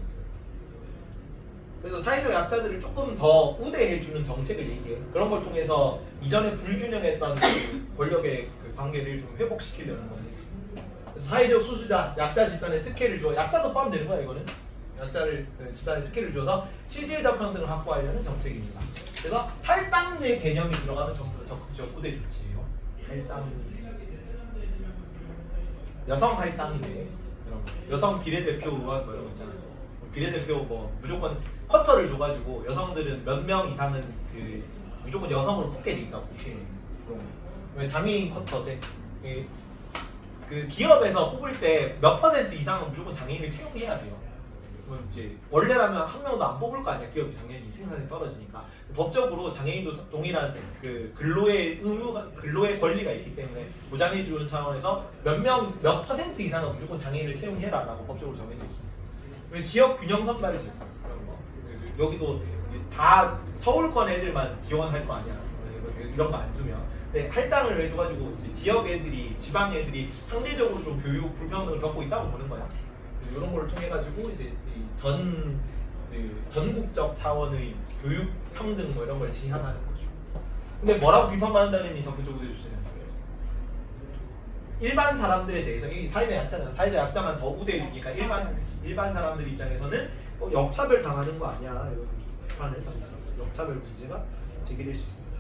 그래서 사회적 약자들을 조금 더 우대해주는 정책을 얘기해. 그런 걸 통해서 이전에 불균형했던 그 권력의 그 관계를 좀 회복시키려는 거예요. 그래서 사회적 소수자, 약자 집단에 특혜를 줘. 약자도 포함되는 거야 이거는. 약자를 집단에 특혜를 줘서 실질적 평등을 확보하려는 정책입니다. 그래서 할당제 개념이 들어가면 전부 다 적극적 우대 조치예요. 할당제. 여성 할당제 이런 거. 여성 비례대표 의원 뭐 이런 거 있잖아요. 비례대표 뭐 무조건 쿼터를 줘가지고 여성들은 몇 명 이상은 그 무조건 여성으로 뽑게 돼 있다고 국회에. 장애인 쿼터제. 그 기업에서 뽑을 때 몇 % 이상은 무조건 장애인을 채용해야 돼요. 그럼 이제 원래라면 한 명도 안 뽑을 거 아니야. 기업이 당연히 생산성이 떨어지니까. 법적으로 장애인도 동일한 그 근로의 의무가 근로의 권리가 있기 때문에 보장해 주는 차원에서 몇 % 이상은 무조건 장애인을 채용해라라고 법적으로 정해져 있습니다. 지역 균형 선발을 지금 그런 거. 여기도 다 서울권 애들만 지원할 거 아니야. 이런 거 안 주면. 근데 할당을 해줘가지고 지역 애들이 지방 애들이 상대적으로 좀 교육 불평등을 겪고 있다고 보는 거야. 이런 걸 통해 가지고 이제 전국적 차원의 교육 평등 뭐 이런 걸 지향하는 거죠. 근데 뭐라고 비판받는다니 적극적으로 해주시는 거예요. 일반 사람들에 대해서 이 사회적 약자잖아. 사회적 약자만 더 우대해주니까 일반 사람들 입장에서는 역차별 당하는 거 아니야 이런 비판을 합니다. 역차별 문제가 제기될 수 있습니다.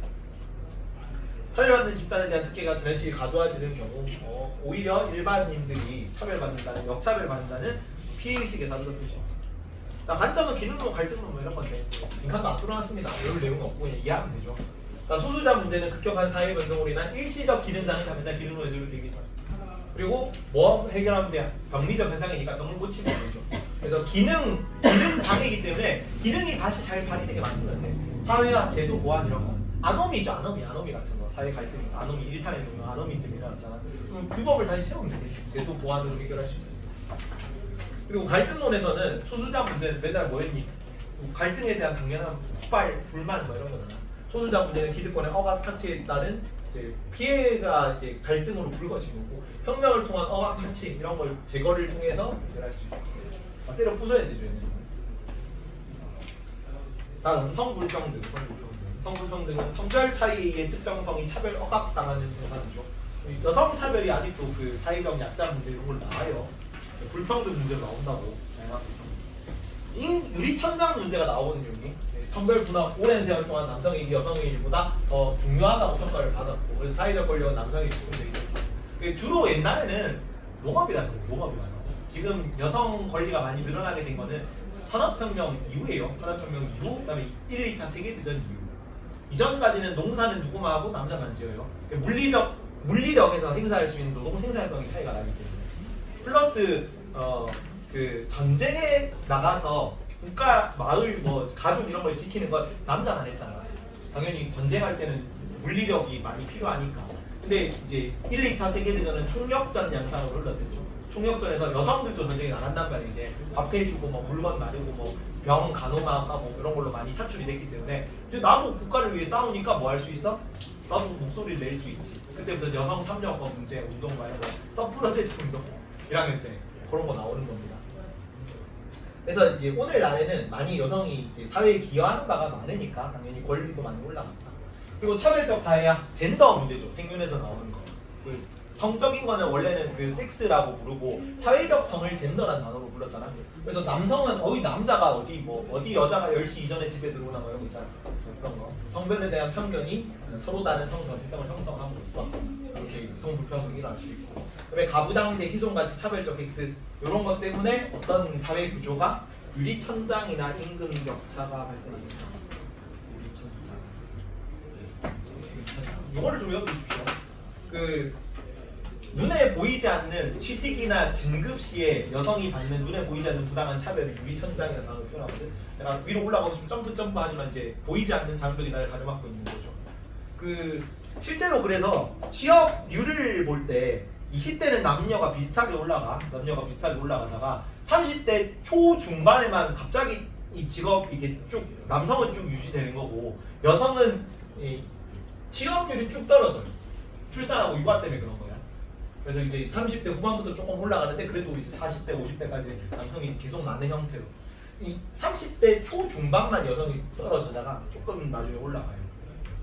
차별받는 집단에 대한 특혜가 지나치게 과도해지는 경우 오히려 일반인들이 차별받는다는 역차별받는다는 피해의식의 사례도 표시합니다. 자, 관점은 기능론, 갈등론 뭐 이런 건데 빈칸도 안 뚫어놨습니다. 이런 내용은 없고 그냥 이해하면 되죠. 자, 소수자 문제는 급격한 사회 변동으로 인한 일시적 기능장애가 맨날 기능론에서 얘기했어요. 그리고 뭐 해결하면 돼요? 병리적 현상이니까 병을 고치면 되죠. 그래서 기능 장애이기 때문에 기능이 다시 잘 발휘되게 만드는데 사회와 제도 보완 이런 거 아노미죠. 아노미 같은 거 사회 갈등 아노미 일탄에 보면 아노미들이 일어났잖아. 그럼 규범을 다시 세우면 되겠죠. 제도 보완으로 해결할 수 있습니다. 그리고 갈등론에서는 소수자 문제는 맨날 뭐였니? 갈등에 대한 당연한 폭발, 불만 뭐 이런 거잖아. 소수자 문제는 기득권의 억압 착취에 따른 이제 피해가 이제 갈등으로 불거진 거고 혁명을 통한 억압 착취 이런 걸 제거를 통해서 해결할 수 있습니다. 때려 부숴야 되죠. 얘는. 다음 성불평등. 성불평등은 성별 차이의 특정성이 차별 억압당하는 현상이죠. 여성 차별이 아직도 그 사회적 약자 문제 이런 걸 나와요. 불평등 문제가 나온다고. 유리천장 문제가 나오는 이유니 성별 분화 오랜 세월 동안 남성의 일이 여성의 일보다 더 중요하다고 평가를 받았고 그래서 사회적 권력은 남성에게 집중되어 있었죠. 주로 옛날에는 농업이라서 지금 여성 권리가 많이 늘어나게 된 거는 산업혁명 이후예요. 산업혁명 이후 그다음에 1, 2차 세계대전 이후. 이전까지는 농사는 누구만 하고 남자만 지어요. 물리력에서 행사할 수 있는 노동 생산성이 차이가 나기 때문에. 플러스 그 전쟁에 나가서 국가, 마을, 뭐 가족 이런 걸 지키는 건 남자만 했잖아. 당연히 전쟁할 때는 물리력이 많이 필요하니까. 근데 이제 1, 2차 세계대전은 총력전 양상으로 흘러들죠. 총력전에서 여성들도 전쟁에 나간단 말이야. 이제 밥 해주고 뭐 물건 나르고 뭐 병 간호마하고 이런 걸로 많이 차출이 됐기 때문에 이제 나도 국가를 위해 싸우니까 뭐 할 수 있어? 나도 목소리를 낼 수 있지. 그때부터 여성 참여권 문제 운동 말고 서프러제트 운동 1학년 때 그런 거 나오는 겁니다. 그래서 이제 오늘날에는 많이 여성이 이제 사회에 기여하는 바가 많으니까 당연히 권리도 많이 올라갔다. 그리고 차별적 사회학 젠더 문제죠. 생윤에서 나오는 거. 그 성적인 거는 원래는 그 섹스라고 부르고 사회적 성을 젠더라는 단어로 불렀잖아. 그래서 남성은 남자가 어디 여자가 10시 이전에 집에 들어오나 뭐 이런 거 있잖아. 그런 거. 성별에 대한 편견이 서로 다른 성 정체성을 형성함으로써 이렇게 성불평등이 일어날 수 있고. 그다음에 가부장제 희손같이 차별적 획득 이런 것 때문에 어떤 사회 구조가 유리천장이나 임금 격차가 발생합니다. 유리천장. 이거를 좀 외워두십시오. 그 눈에 보이지 않는 취직이나 진급 시에 여성이 받는 눈에 보이지 않는 부당한 차별을 유리천장이라는 단어로 표현하거든. 내가 위로 올라가고 싶으면 점프 하지만 이제 보이지 않는 장벽이 나를 가려막고 있는 거죠. 그 실제로 그래서 취업률을 볼 때 20대는 남녀가 비슷하게 올라가다가 30대 초중반에만 갑자기 이 직업 이게 쭉 남성은 쭉 유지되는 거고 여성은 이 취업률이 쭉 떨어져요. 출산하고 육아 때문에 그런 거야. 그래서 이제 30대 후반부터 조금 올라가는데 그래도 이제 40대, 50대까지 남성이 계속 많은 형태로. 이 30대 초중반만 여성이 떨어지다가 조금 나중에 올라가요.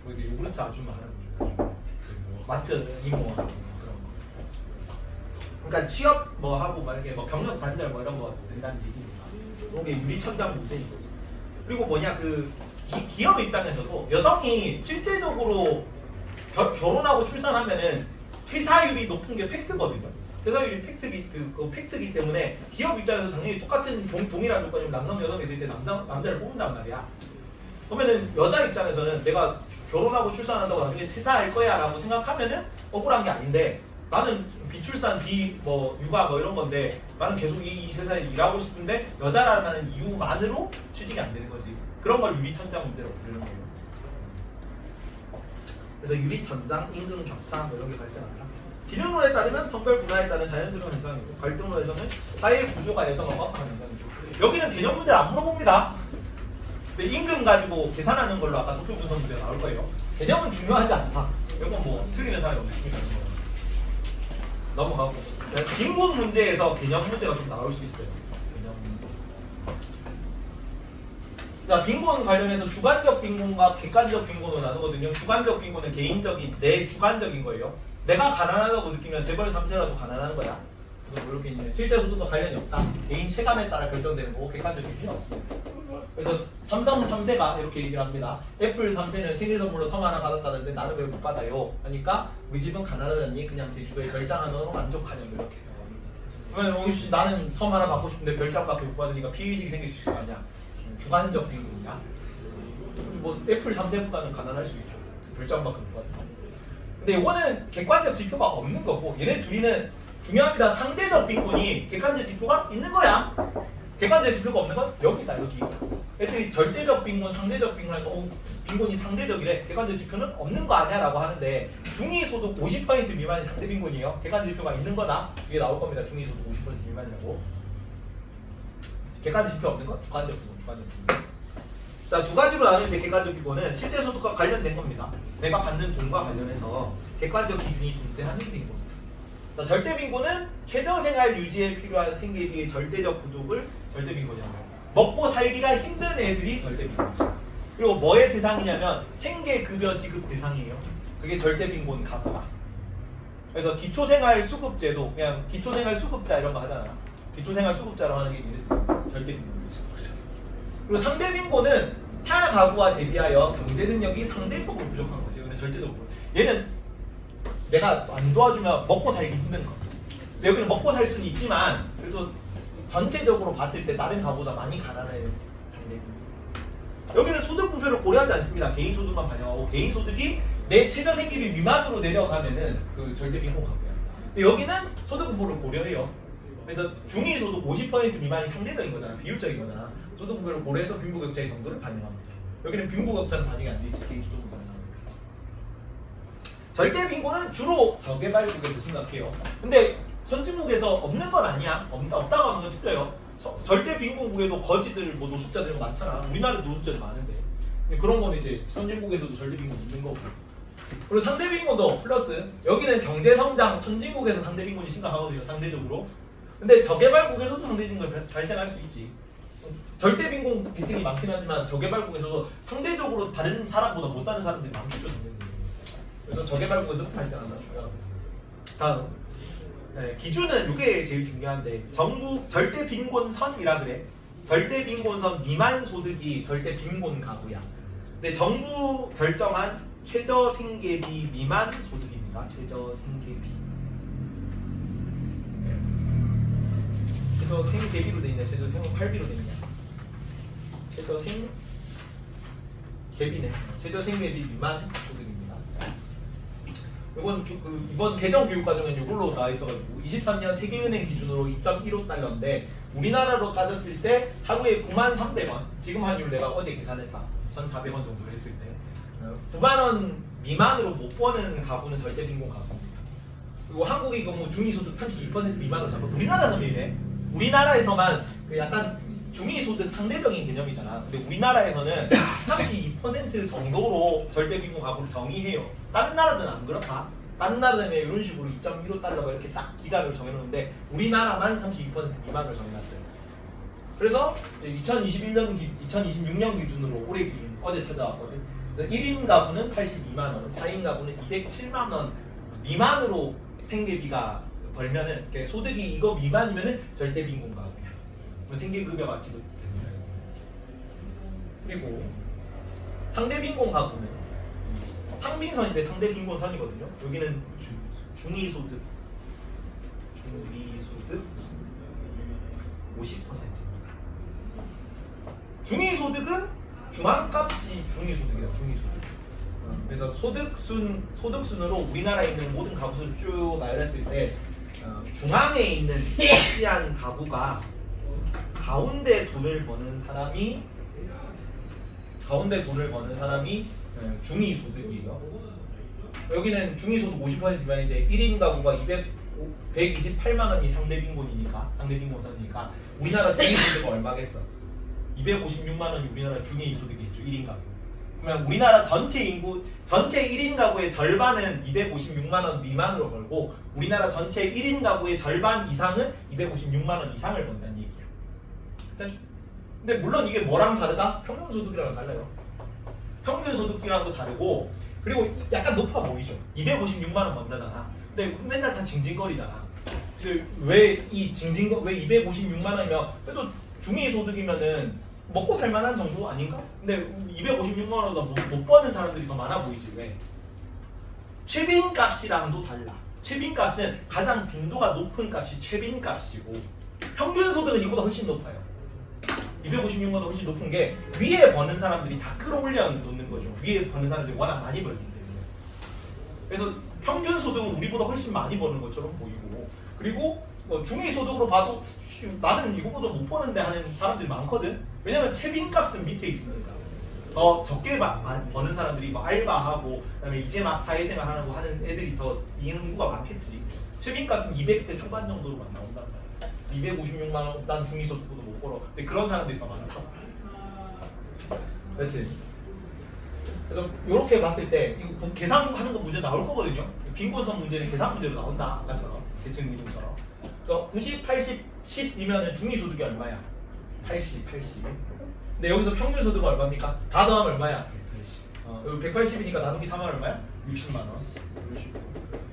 뭐 이게 요구르트 아줌마 하는 거, 마트 이모 하는 그런 거. 그러니까 취업 뭐 하고 만약에 뭐 경력 단절 뭐 이런 거 된다는 얘기니까 그런 게 유리천장 문제인 거지. 그리고 뭐냐 그 기업 입장에서도 여성이 실제적으로 결혼하고 출산하면은 퇴사율이 높은 게 팩트거든요. 퇴사율이 팩트기 때문에 기업 입장에서 당연히 똑같은 동일한 조건이면 남성 여성이 있을 때 남자를 뽑는단 말이야. 그러면은 여자 입장에서는 내가 결혼하고 출산한다고 나중에 퇴사할 거야라고 생각하면은 억울한 게 아닌데 나는 비출산 뭐 육아 뭐 이런 건데 나는 계속 이 회사에 일하고 싶은데 여자라는 이유만으로 취직이 안 되는 거지. 그런 걸 유리천장 문제라고 부르는 거예요. 그래서 유리천장, 임금 격차 뭐 이런 게 발생한다. 기능론에 따르면 성별 분화에 따른 자연스러운 현상이고 갈등론에서는 사회의 구조가 여성을 억압하는 현상이죠. 여기는 개념 문제를 안 물어봅니다. 근데 임금 가지고 계산하는 걸로 아까 도표 분석 문제가 나올 거예요. 개념은 중요하지 않다. 이건 뭐 틀리는 사람이 없으니까 넘어가고 빈곤 문제에서 개념 문제가 좀 나올 수 있어요. 개념 문제. 자, 빈곤 관련해서 주관적 빈곤과 객관적 빈곤으로 나누거든요. 주관적 빈곤은 개인적인 내 주관적인 거예요. 내가 가난하다고 느끼면 재벌 3세라도 가난한 거야. 그래서 뭐 이렇게 있는 실제 소득과 관련이 없다. 개인 체감에 따라 결정되는 거고 객관적인 필요 없습니다. 그래서 삼성 3세가 이렇게 얘기를 합니다. 애플 3세는 생일 선물로 섬 하나 받았다는데 나는 왜 못 받아요? 하니까 우리 집은 가난하다니 그냥 제주도에 별장 하나로 만족하냐고 이렇게. 그러면 나는 섬 하나 받고 싶은데 별장밖에 못 받으니까 피의식이 생길 수 있을 거 아니야. 주관적 빈곤이야. 뭐 애플 3세보다는 가난할 수 있죠. 별장밖에 못 받으니까. 근데 이거는 객관적 지표가 없는 거고 얘네 둘이는 중요합니다. 상대적 빈곤이 객관적 지표가 있는 거야. 객관적 지표가 없는 건 여기다 여기. 애들이 절대적 빈곤, 상대적 빈곤 하니까 빈곤이 상대적이래. 객관적 지표는 없는 거 아니야 라고 하는데 중위소득 50% 미만이 상대 빈곤이에요. 객관적 지표가 있는 거다. 이게 나올 겁니다. 중위소득 50% 미만이라고. 객관적 지표 없는 건 주관적 빈곤, 주관적 빈곤. 자, 두 가지로 나누는데 객관적 빈곤은 실제 소득과 관련된 겁니다. 내가 받는 돈과 관련해서 객관적 기준이 존재하는 빈곤. 자, 절대 빈곤은 최저 생활 유지에 필요한 생계비의 절대적 부족을 절대 빈곤이라고 해요. 먹고 살기가 힘든 애들이 절대 빈곤이죠. 그리고 뭐의 대상이냐면 생계급여 지급 대상이에요. 그게 절대 빈곤 가구다. 그래서 기초생활 수급제도 그냥 기초생활 수급자 이런 거 하잖아. 기초생활 수급자라고 하는 게 절대 빈곤이지. 그리고 상대 빈곤은 타 가구와 대비하여 경제 능력이 상대적으로 부족한 거지. 근데 절대적으로 얘는 내가 안 도와주면 먹고 살기 힘든 거. 근데 여기는 먹고 살 수는 있지만 그래도 전체적으로 봤을 때 다른 가구보다 많이 가난한 상대 빈곤. 여기는 소득 분배를 고려하지 않습니다. 개인 소득만 반영하고 개인 소득이 내 최저 생계비 미만으로 내려가면은 그 절대 빈곤 가구야. 근데 여기는 소득 분배를 고려해요. 그래서 중위 소득 50% 미만이 상대적인 거잖아. 비율적인 거잖아. 소득 분배를 고려해서 빈부격차의 정도를 반영합니다. 여기는 빈부격차는 반영이 안 되지. 개인 소득은 반영하니까. 절대 빈곤은 주로 저개발국에서 심각해요. 근데 선진국에서 없는 건 아니야. 없다고 하는 건 틀려요. 절대 빈곤국에도 거지들, 뭐 노숙자들 많잖아. 우리나라도 노숙자들 많은데. 근데 그런 건 이제 선진국에서도 절대 빈곤 있는 거고. 그리고 상대 빈곤도 플러스. 여기는 경제 성장, 선진국에서 상대 빈곤이 심각하거든요. 상대적으로. 근데 저개발국에서도 상대 빈곤이 발생할 수 있지. 절대 빈곤 계층이 많긴 하지만 저개발국에서도 상대적으로 다른 사람보다 못 사는 사람들이 많겠죠. 그래서 저개발국에서도 발생한다. 중요합니다. 다음. 네, 기준은 이게 제일 중요한데 정부 절대 빈곤선이라 그래. 절대 빈곤선 미만 소득이 절대 빈곤 가구야. 근데 정부 결정한 최저 생계비 미만 소득입니다. 최저 생계비. 최저 생계비로 돼 있냐? 최저 생활비로 돼 있냐? 최저 생계비네. 최저 생계비 미만 소득입니다. 이번 개정 교육 과정은 이걸로 나와 있어가지고 23년 세계은행 기준으로 2.15달러인데 우리나라로 따졌을 때 하루에 93,300원. 지금 환율 내가 어제 계산했다. 1,400원 정도 했을 때 9만원 미만으로 못 버는 가구는 절대 빈곤 가구입니다. 그리고 한국의 경우 중위소득 32% 미만으로 잡아. 우리나라는 이래. 우리나라에서만 그 약간 중위소득 상대적인 개념이잖아. 근데 우리나라에서는 32% 정도로 절대 빈곤 가구를 정의해요. 다른 나라들은 안 그렇다. 다른 나라들은 이런 식으로 2.15달러가 이렇게 딱 기간을 정해놓는데 우리나라만 32% 미만으로 정해놨어요. 그래서 2026년 기준으로 올해 기준 어제 찾아왔거든. 그래서 1인 가구는 82만 원, 4인 가구는 207만 원 미만으로 생계비가 벌면은 소득이 이거 미만이면은 절대 빈곤 가구야. 생계급여가 지급. 그리고 상대 빈곤 가구는 상빈선인데 상대 빈곤선이거든요. 여기는 중위소득 50%입니다. 중위소득은 중앙값이 중위소득이다. 중위소득. 그래서 소득순으로 우리나라에 있는 모든 가구수를 쭉 나열했을 때 중앙에 있는 위치한 가구가 가운데 돈을 버는 사람이 중위소득이에요. 여기는 중위소득 50% 미만인데 1인 가구가 128만 원이 상대 빈곤선이니까 우리나라 중위소득은 얼마겠어? 256만 원이 우리나라 중위소득이겠죠. 1인 가구. 그러면 우리나라 전체 1인 가구의 절반은 256만 원 미만으로 벌고 우리나라 전체 1인 가구의 절반 이상은 256만 원 이상을 번다는 얘기야. 근데 물론 이게 뭐랑 다르다? 평균소득이랑 달라요. 평균소득이랑도 다르고 그리고 약간 높아 보이죠. 256만 원 번다잖아. 근데 맨날 다 징징거리잖아. 근데 왜 256만 원이면 그래도 중위소득이면은 먹고 살만한 정도 아닌가? 근데 256만 원보다 못 버는 사람들이 더 많아 보이지. 왜? 최빈값이랑도 달라. 최빈값은 가장 빈도가 높은 값이 최빈값이고 평균소득은 이보다 훨씬 높아요. 256만 원 훨씬 높은 게 위에 버는 사람들이 다 끌어올려 놓는 거죠. 위에 버는 사람들이 워낙 많이 벌기 때문에. 그래서 평균소득은 우리보다 훨씬 많이 버는 것처럼 보이고 그리고 중위소득으로 봐도 나는 이거보다 못 버는데 하는 사람들이 많거든. 왜냐면 채빈값은 밑에 있으니까 더 적게 버는 사람들이 뭐 알바하고 그다음에 이제 막 사회생활하고 하는 애들이 더 인구가 많겠지. 채빈값은 200대 초반 정도로만 나온단 말이야. 256만 원 난 중위소득보다 못 벌어. 근데 그런 사람들이 더 많다고. 그렇지. 그래서 이렇게 봤을 때 이거 계산하는 거 문제 나올 거거든요. 빈곤선 문제는 계산 문제로 나온다. 아까처럼 계층 이동처럼. 90, 80, 10이면 중위소득이 얼마야? 80. 근데 여기서 평균소득은 얼마입니까? 다 더하면 얼마야? 180. 180이니까 나누기 3은 얼마야? 60만 원.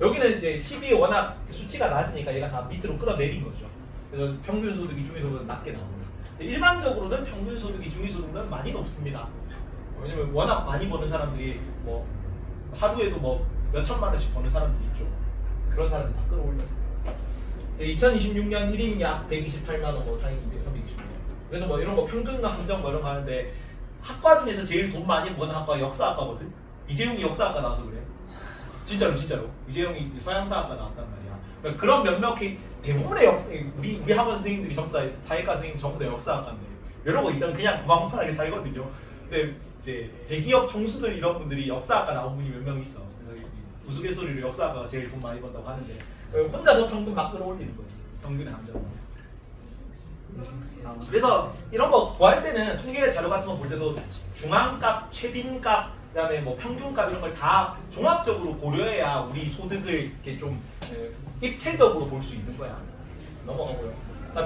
여기는 이제 10이 워낙 수치가 낮으니까 얘가 다 밑으로 끌어내린 거죠. 그래서 평균소득이 중위소득은 낮게 나옵니다. 근데 일반적으로는 평균소득이 중위소득보다 많이 높습니다. 왜냐면 워낙 많이 버는 사람들이 뭐 하루에도 뭐 몇천만 원씩 버는 사람들이 있죠. 그런 사람들 다 끌어올렸습니다. 2026년 1인 약 128만 원, 뭐 4인 200, 320만 원. 그래서 뭐 이런 거 평균과 함정 뭐 이런 거 하는데 학과 중에서 제일 돈 많이 버는 학과가 역사학과거든. 이재용이 역사학과 나와서 그래. 진짜로. 이재용이 서양사학과 나왔단 말이야. 그러니까 그런 몇몇 대부분의 우리 학원 선생님들이 전부 다 사회과 선생님 전부 다 역사학과인데 이런 거 일단 그냥 고만고만하게 살거든요. 근데 이제 대기업 총수들 이런 분들이 역사학과 나온 분이 몇 명 있어. 그래서 우스갯소리로 역사학과가 제일 돈 많이 번다고 하는데 혼자서 평균 막 끌어올리는 거지. 평균의 함정. 그래서 이런 거 구할 때는 통계 자료 같은 거 볼 때도 중앙값, 최빈값, 그다음에 뭐 평균값 이런 걸 다 종합적으로 고려해야 우리 소득을 이렇게 좀 입체적으로 볼 수 있는 거야. 넘어가고요.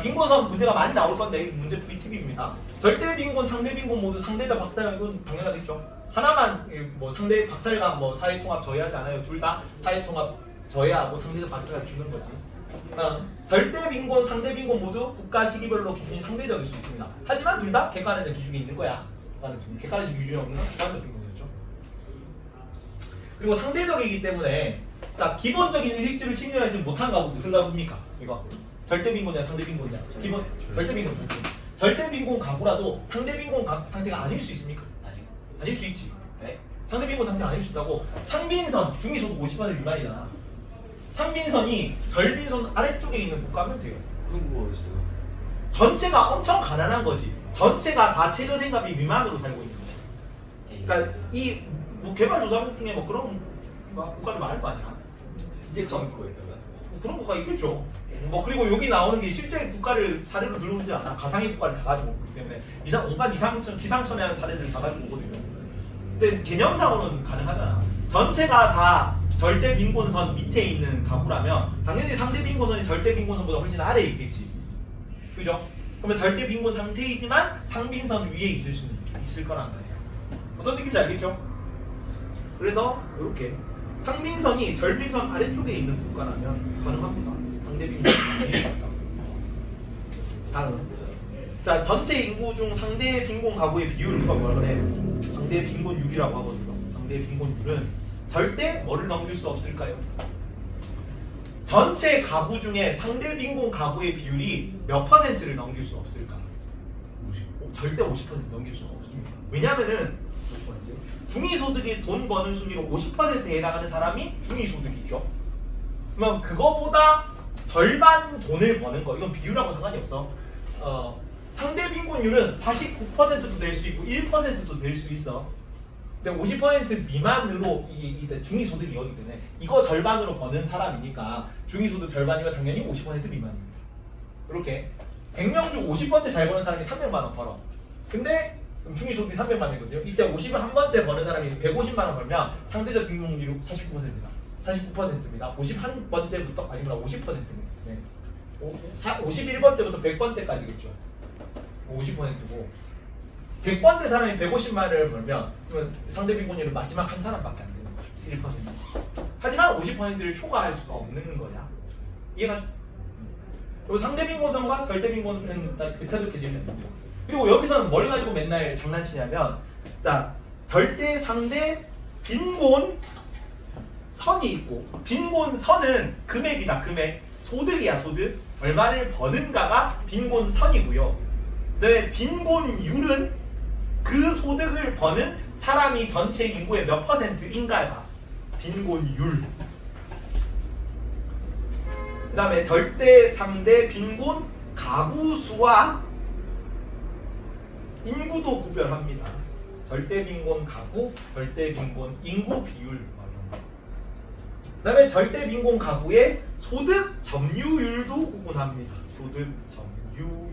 빈곤선 문제가 많이 나올 건데 문제 풀이 팁입니다. 절대 빈곤, 상대 빈곤 모두 상대가 박탈 이건 당연하겠죠. 하나만 뭐 상대 박탈과 뭐 사회 통합 저해하지 않아요. 둘 다 사회 통합 저해하고 상대적 박탈을 주는 거지. 절대 빈곤, 상대 빈곤 모두 국가 시기별로 기준이 상대적일 수 있습니다. 하지만 둘 다 객관화된 기준이 있는 거야. 객관화된 기준이 없는 건 주관적 빈곤이었죠. 그리고 상대적이기 때문에 자 기본적인 의식주를 챙겨야지 못한 가구 무슨 가구입니까? 이거 절대 빈곤이야, 상대 빈곤이야. 기본 절대 빈곤. 절대 빈곤 가구라도 상대 빈곤 상태가 아닐 수 있습니까? 아니요. 아닐 수 있지. 네? 상대 빈곤 상태가 아닐 수 있다고. 상빈선 중위소득 50% 미만이잖아. 상빈선이 절빈선 아래쪽에 있는 국가면 돼요. 그런 거 있어요. 전체가 엄청 가난한 거지. 전체가 다 최저생활비 미만으로 살고 있는 거야. 그러니까 이 뭐 개발도상국 중에 뭐 그런 국가도 많을 거 아니야. 진짜 처음 거였다가 그런 국가 있겠죠. 뭐 그리고 여기 나오는 게 실제 국가를 사례로 들어오지 않아. 가상의 국가를 다 가지고 오기 때문에 온갖 기상천외한 사례들을 다 가지고 오거든요. 근데 개념상으로는 가능하잖아. 전체가 다 절대 빈곤선 밑에 있는 가구라면 당연히 상대 빈곤선이 절대 빈곤선보다 훨씬 아래에 있겠지. 그죠? 그러면 절대 빈곤 상태이지만 상빈선 위에 있을 수는 있을 거란 말이에요. 어떤 느낌인지 알겠죠? 그래서 이렇게 상빈선이 절빈선 아래쪽에 있는 국가라면 가능합니다. 상대 빈곤 상태에 있다. 다음. 자, 전체 인구 중 상대 빈곤 가구의 비율을 누가 뭐라 그래? 상대 빈곤율이라고 하거든요. 상대 빈곤율은 절대 뭐를 넘길 수 없을까요? 전체 가구 중에 상대 빈곤 가구의 비율이 몇 퍼센트를 넘길 수 없을까? 50. 절대 50% 넘길 수가 없습니다. 왜냐면은 중위소득이 돈 버는 순위로 50%에 해당하는 사람이 중위소득이죠. 그러면 그거보다 절반 돈을 버는 거, 이건 비율하고 상관이 없어. 상대 빈곤율은 49%도 될 수 있고 1%도 될 수 있어. 근데 50% 미만으로 이 중위소득이 이거기 때문에 이거 절반으로 버는 사람이니까 중위소득 절반이면 당연히 50% 미만입니다. 이렇게 100명 중 50번째 잘 버는 사람이 300만 원 벌어. 근데 중위소득이 300만 원이거든요. 이때 50을 한 번째 버는 사람이 150만 원 벌면 상대적 빈곤율이 49%입니다. 49%입니다. 51번째부터 아니구나 50%입니다. 네. 51번째부터 100번째까지겠죠. 50%고 100번째 사람이 150만 원을 벌면 그러면 상대 빈곤율은 마지막 한 사람밖에 안 되는 거죠. 1%. 하지만 50%를 초과할 수가 없는 거야. 이해가죠? 그리고 상대 빈곤선과 절대 빈곤은 대차적 개념이 안 돼요. 그리고 여기서는 뭘 가지고 맨날 장난치냐면 자, 절대 상대 빈곤 선이 있고 빈곤 선은 금액이다. 금액. 소득이야. 소득. 얼마를 버는가가 빈곤 선이고요. 그다음에 빈곤율은 그 소득을 버는 사람이 전체 인구의 몇 퍼센트인가가 빈곤율. 그 다음에 절대 상대 빈곤 가구 수와 인구도 구별합니다. 절대 빈곤 가구, 절대 빈곤 인구 비율. 그 다음에 절대 빈곤 가구의 소득 점유율도 구분합니다. 소득 점유율.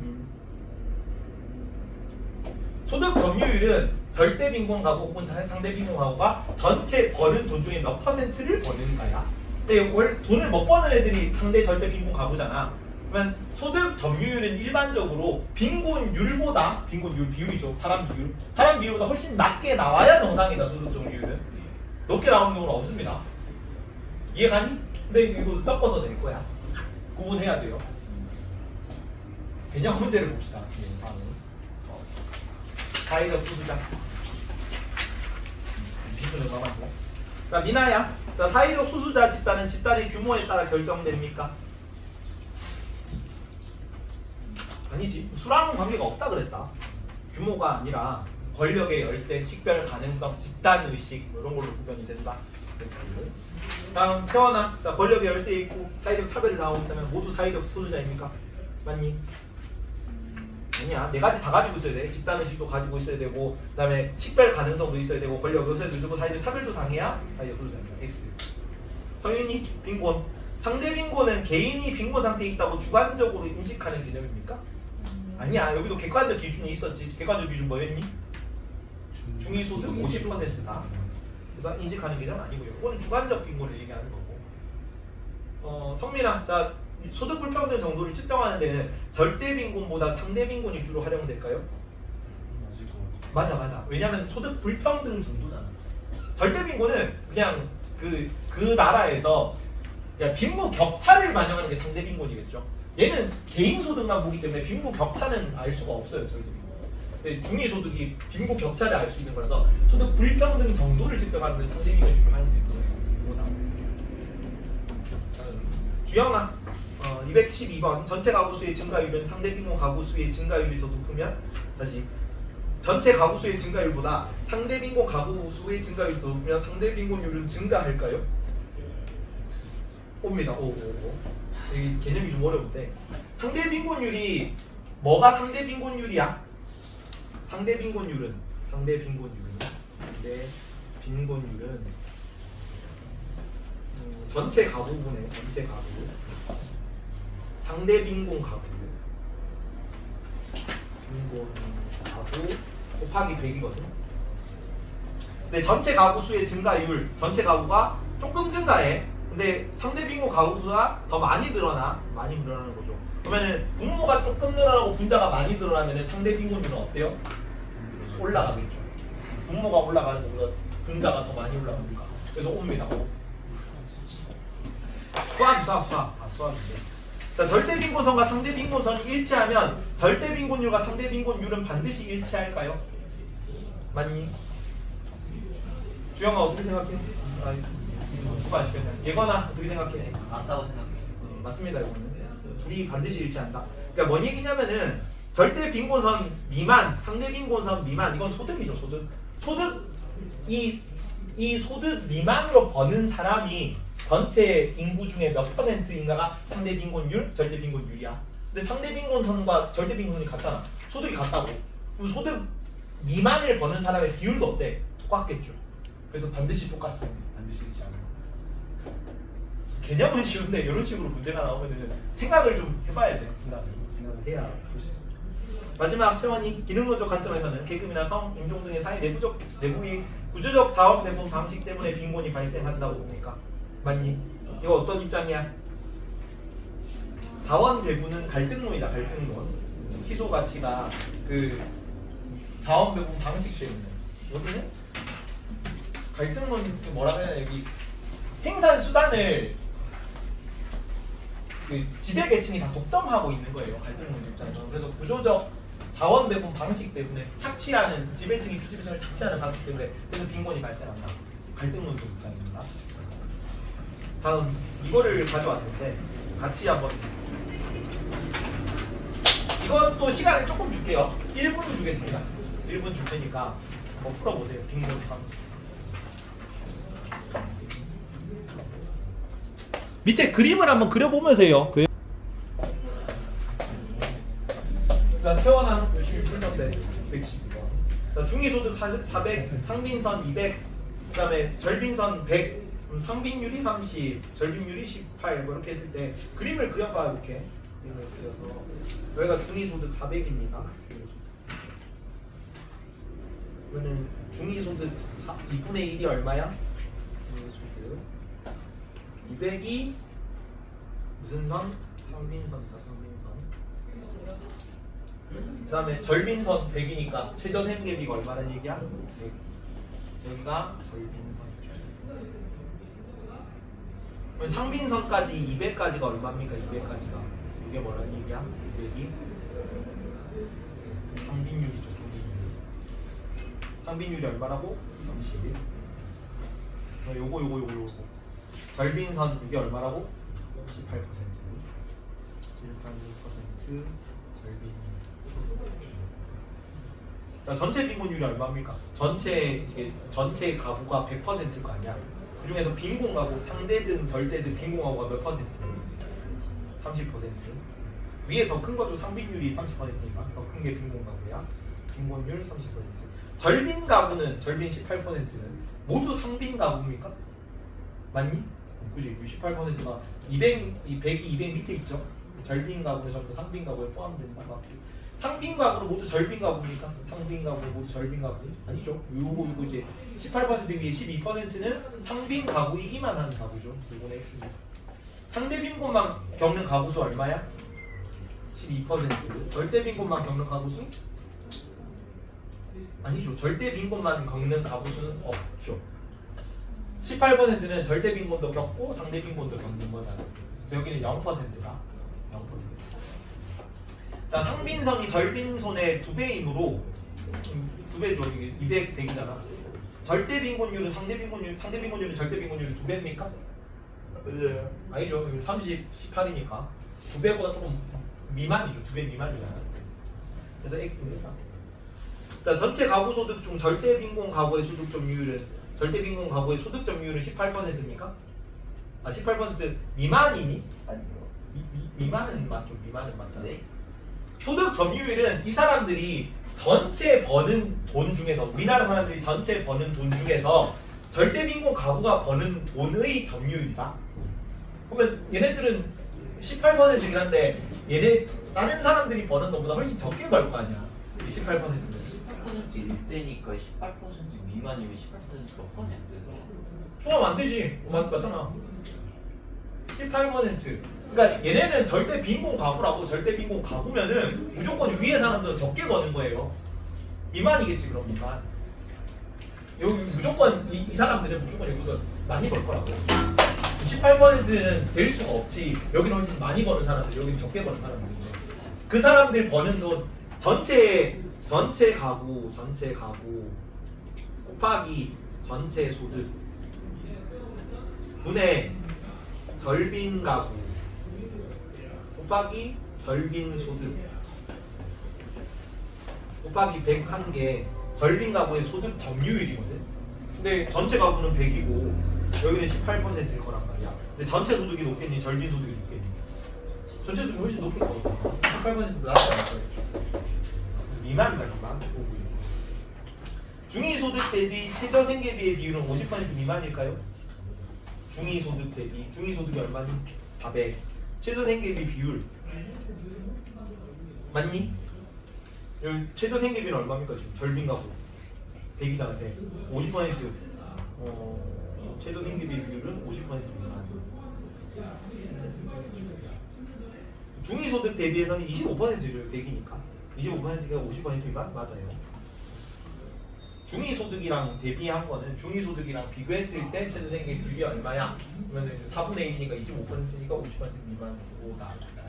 소득 점유율은 절대 빈곤 가구 혹은 상대 빈곤 가구가 전체 버는 돈 중에 몇 퍼센트를 버는가야. 근데 돈을 못 버는 애들이 상대 절대 빈곤 가구잖아. 그러면 소득 점유율은 일반적으로 빈곤율보다 빈곤율 비율이죠. 사람 비율. 사람 비율보다 훨씬 낮게 나와야 정상이다. 소득 점유율은 높게 나오는 경우는 없습니다. 이해가니? 근데 이거 섞어서 낼 거야. 구분해야 돼요. 개념 문제를 봅시다. 사회적 소수자. 비슷한 거 맞고. 자, 미나야. 자, 사회적 소수자 집단은 집단의 규모에 따라 결정됩니까? 아니지. 수랑은 관계가 없다 그랬다. 규모가 아니라 권력의 열세, 식별 가능성, 집단 의식 뭐 이런 걸로 구별이 된다. 다음 태어나. 자, 권력의 열세에 있고 사회적 차별이 나오고 있다면 모두 사회적 소수자입니까? 맞니? 아니야. 네 가지 다 가지고 있어야 돼. 집단 의식도 가지고 있어야 되고, 그다음에 식별 가능성도 있어야 되고, 권력 요새도 있고, 사회적 차별도 당해야 사회적 소수자입니다. X. 성윤이 빈곤. 상대 빈곤은 개인이 빈곤 상태에 있다고 주관적으로 인식하는 개념입니까? 아니야. 여기도 객관적 기준이 있었지. 객관적 기준 뭐였니? 중위소득 50%다. 그래서 인식하는 개념은 아니고요. 이거는 주관적 빈곤을 얘기하는 거고. 성민아, 자, 소득 불평등 정도를 측정하는 데는 절대 빈곤보다 상대 빈곤이 주로 활용될까요? 맞아. 왜냐면 소득 불평등 정도잖아. 절대 빈곤은 그냥 그 나라에서 그냥 빈부 격차를 반영하는 게 상대 빈곤이겠죠. 얘는 개인 소득만 보기 때문에 빈부 격차는 알 수가 없어요. 절대 빈곤. 근데 중위 소득이 빈부 격차를 알 수 있는 거라서 소득 불평등 정도를 측정하는 데 상대 빈곤이 주로 활용될 거예요. 주영아. 212번 전체 가구 수의 증가율은 상대 빈곤 가구 수의 증가율이 더 높으면 다시 전체 가구 수의 증가율보다 상대 빈곤 가구 수의 증가율이 더 높으면 상대 빈곤율은 증가할까요? 옵니다. 오. 이 개념이 좀 어려운데 상대 빈곤율이 뭐가 상대 빈곤율이야? 상대 빈곤율은 전체 가구분의 전체 가구 상대 빈곤 가구 곱하기 100이거든. 근데 전체 가구 수의 증가율, 전체 가구가 조금 증가해. 근데 상대 빈곤 가구수가 더 많이 늘어나는 거죠. 그러면은 분모가 조금 늘어나고 분자가 많이 늘어나면은 상대 빈곤율은 어때요? 올라가겠죠. 분모가 올라가는 것보다 분자가 더 많이 올라가니까. 그래서 옵니다. 수학인데. 자, 절대 빈곤선과 상대 빈곤선이 일치하면 절대 빈곤율과 상대 빈곤율은 반드시 일치할까요? 맞니? 주영아 어떻게 생각해? 누가 아시겠냐? 예건아 어떻게 생각해? 맞다고 생각해. 맞습니다. 이거는 둘이 반드시 일치한다. 그러니까 뭔 얘기냐면은 절대 빈곤선 미만, 상대 빈곤선 미만 이건 소득이죠. 소득 이 소득 미만으로 버는 사람이 전체 인구 중에 몇 퍼센트인가가 상대 빈곤율, 절대 빈곤율이야. 근데 상대 빈곤선과 절대 빈곤선이 같잖아. 소득이 같다고. 그럼 소득 미만을 버는 사람의 비율도 어때? 똑같겠죠. 그래서 반드시 똑같습니다. 반드시 일치하는. 개념은 쉬운데 이런 식으로 문제가 나오면은 생각을 좀 해봐야 돼. 생각을 해야 볼 수 있어. 마지막 채원이 기능론적 관점에서는 계급이나 성, 인종 등의 사회 내부의 구조적 자원 배분 방식 때문에 빈곤이 발생한다고 봅니까? 맞니? 이거 어떤 입장이야? 자원 배분은 갈등론이다. 갈등론. 희소 가치가 그 자원 배분 방식 때문에. 여기는 갈등론 뭐라 그래야 되나 여기 생산 수단을 그 지배계층이 다 독점하고 있는 거예요. 갈등론 입장에서. 그래서 구조적 자원 배분 방식 때문에 착취하는 지배층이 피지배층을 착취하는 방식 때문에 그래서 빈곤이 발생한다. 갈등론적 입장입니다. 다음 이거를 가져왔는데 같이 한번 이것도 시간을 조금 줄게요. 1분 주겠습니다. 1분 줄 테니까 한번 풀어보세요. 빈곤성. 밑에 그림을 한번 그려보면서 해요. 자, 태어난 열심히 풀던데 112번. 자, 중위소득 400, 상빈선 200, 그다음에 절빈선 100, 상빈율이 30, 절빈율이 18. 뭐 이렇게 했을 때 그림을 그려봐요. 이렇게 그림을 그려서 여기가 중위소득 400입니다. 이거는 중위소득 2분의 1이 얼마야? 중위소득 200이 무슨 선? 상빈선이다. 상빈선. 그 다음에 절빈선 100이니까 최저 세무계비가 얼마라는 얘기야? 100. 여기가 절빈선. 그럼 상빈선까지 200까지가 얼마입니까? 200까지가 이게 뭐라는 얘기야? 200이 상빈율이죠. 상빈율이 얼마라고? 30. 요거 절빈선 이게 얼마라고? 18%. 18% 절빈율. 자, 전체 빈곤율이 얼마입니까? 전체 가구가 100%일 거 아니야. 그 중에서 빈곤 가구 상대든 절대든 빈곤 가구가 몇 퍼센트? 30%. 위에 더 큰 거죠. 상빈율이 30%니까 더 큰 게 빈곤 가구야. 빈곤율 30%. 절빈 가구는 절빈 18%는 모두 상빈 가구입니까? 맞니? 그지? 18%가 200, 100이 200 밑에 있죠. 절빈 가구는 전부 상빈 가구에 포함된다. 상빈 가구는 모두 절빈 가구입니까? 상빈 가구는 모두 절빈 가구? 아니죠. 요거 이제 18% 위에 12%는 상빈 가구이기만 하는 가구죠. 이거는 X입니다. 상대 빈곤만 겪는 가구 수 얼마야? 12%. 절대 빈곤만 겪는 가구 수? 아니죠. 절대 빈곤만 겪는 가구 수는 없죠. 18%는 절대 빈곤도 겪고 상대 빈곤도 겪는 거잖아요. 그래서 여기는 0%가 0%. 자, 상빈선이 절빈선의 2배이므로 2배죠. 이게 200 100이잖아. 절대 빈곤율은 상대 빈곤율은 절대 빈곤율은 2배입니까? 네. 아니죠. 30, 18이니까 2배보다 조금 미만이죠. 2배 미만이잖아. 그래서 X입니다. 자, 전체 가구 소득 중 절대 빈곤 가구의 소득 점유율은 절대 빈곤 가구의 소득 점유율은 18%입니까? 아, 18% 미만이니? 아니요. 미만은 맞죠. 미만은 맞잖아. 네. 소득 점유율은 이 사람들이 전체 버는 돈 중에서 우리나라 사람들이 전체 버는 돈 중에서 절대 빈곤 가구가 버는 돈의 점유율이다. 그러면 얘네들은 18%긴 한데 얘네 다른 사람들이 버는 돈보다 훨씬 적게 벌 거 아니야. 18%는 18%일 때니까 18% 미만이면 18%가 포함이 안 되는 거야. 포함 안 되지. 맞잖아. 18%. 그러니까 얘네는 절대 빈곤 가구라고. 절대 빈곤 가구면은 무조건 위에 사람들은 적게 버는 거예요. 미만이겠지 그럼 미만. 여기 무조건 이 사람들은 무조건 여기서 많이 벌 거라고. 18%는 될 수가 없지. 여기는 훨씬 많이 버는 사람들, 여기는 적게 버는 사람들인데 그 사람들 버는 돈 전체 가구 곱하기 전체 소득 분의 절빈 가구 곱하기 절빈 소득 곱하기 101개 절빈 가구의 소득 점유율이거든. 근데 전체 가구는 100이고 여기는 18%일 거란 말이야. 근데 전체 소득이 높겠니? 절빈 소득이 높겠니? 전체 소득이 훨씬 높을 거거든. 18% 낮지 않을 거예요. 미만이다 미만. 중위소득 대비 최저생계비의 비율은 50% 미만일까요? 중위소득 대비 중위소득이 얼마니? 400. 최저생계비 비율 맞니? 여기 최저생계비는 얼마입니까 지금? 절빈 가구 100이잖아 100. 50% 최저생계비 비율은 50% 미만. 중위소득 대비해서는 25%를 100이니까 25%가 50% 미만? 맞아요. 중위소득이랑 대비한 거는 중위소득이랑 비교했을 때 최저생계 비율이 얼마야? 그러면 4분의 1이니까 25%니까 50% 미만으로 나옵니다.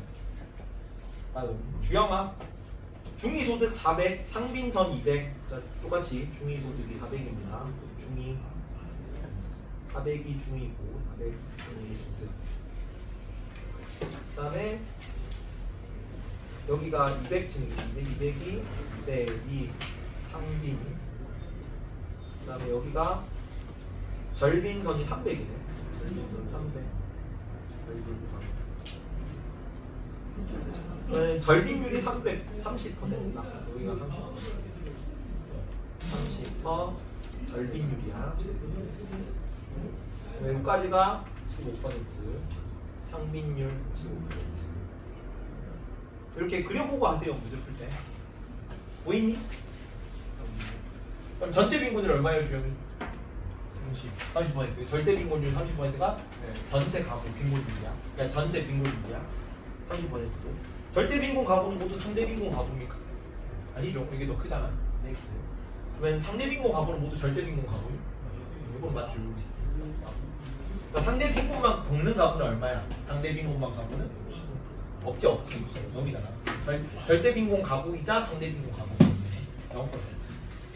다음 주영아 중위소득 400, 상빈선 200. 자, 똑같이 중위소득이 400입니다. 중위 400이 중위고 400 중위소득. 그 다음에 여기가 200 증기 200이 200이 상빈. 그 다음에 여기가 절빈선이 300이네. 절빈선 300. 절빈선. 절빈율이 330%다. 여기가 30% 절빈율이야. 여기까지가 15%. 상빈율 15%. 이렇게 그려보고 하세요. 문제 풀 때. 보이니? 그럼 전체 빈곤율 얼마예요, 주영이? 30%. 절대 빈곤율 30%가 전체 가구 빈곤율이야. 그러니까 전체 빈곤율이야. 30%도. 절대 빈곤 가구는 모두 상대 빈곤 가구입니까? 아니죠. 이게 더 크잖아. X. 그러면 상대 빈곤 가구는 모두 절대 빈곤 가구? 이건 맞죠. 여기 있어. 그러니까 상대 빈곤만 겪는 가구는 얼마야? 상대 빈곤만 가구는 없지. 여기잖아. 절대 빈곤 가구이자 상대 빈곤 가구. 0%.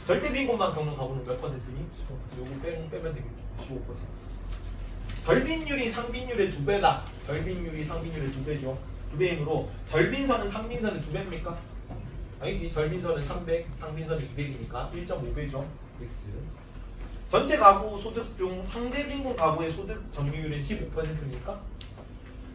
절대 빈곤만 겪는 가구는 몇 %니? 요거 빼면 되겠죠. 15%. 절빈율이 상빈율의 2배다. 절빈율이 상빈율의 2배죠. 2배이므로 절빈선은 상빈선의 2배입니까? 아니지. 절빈선은 300, 상빈선은 200이니까 1.5배죠. X. 전체 가구 소득 중 상대 빈곤 가구의 소득 점유율은 15%입니까?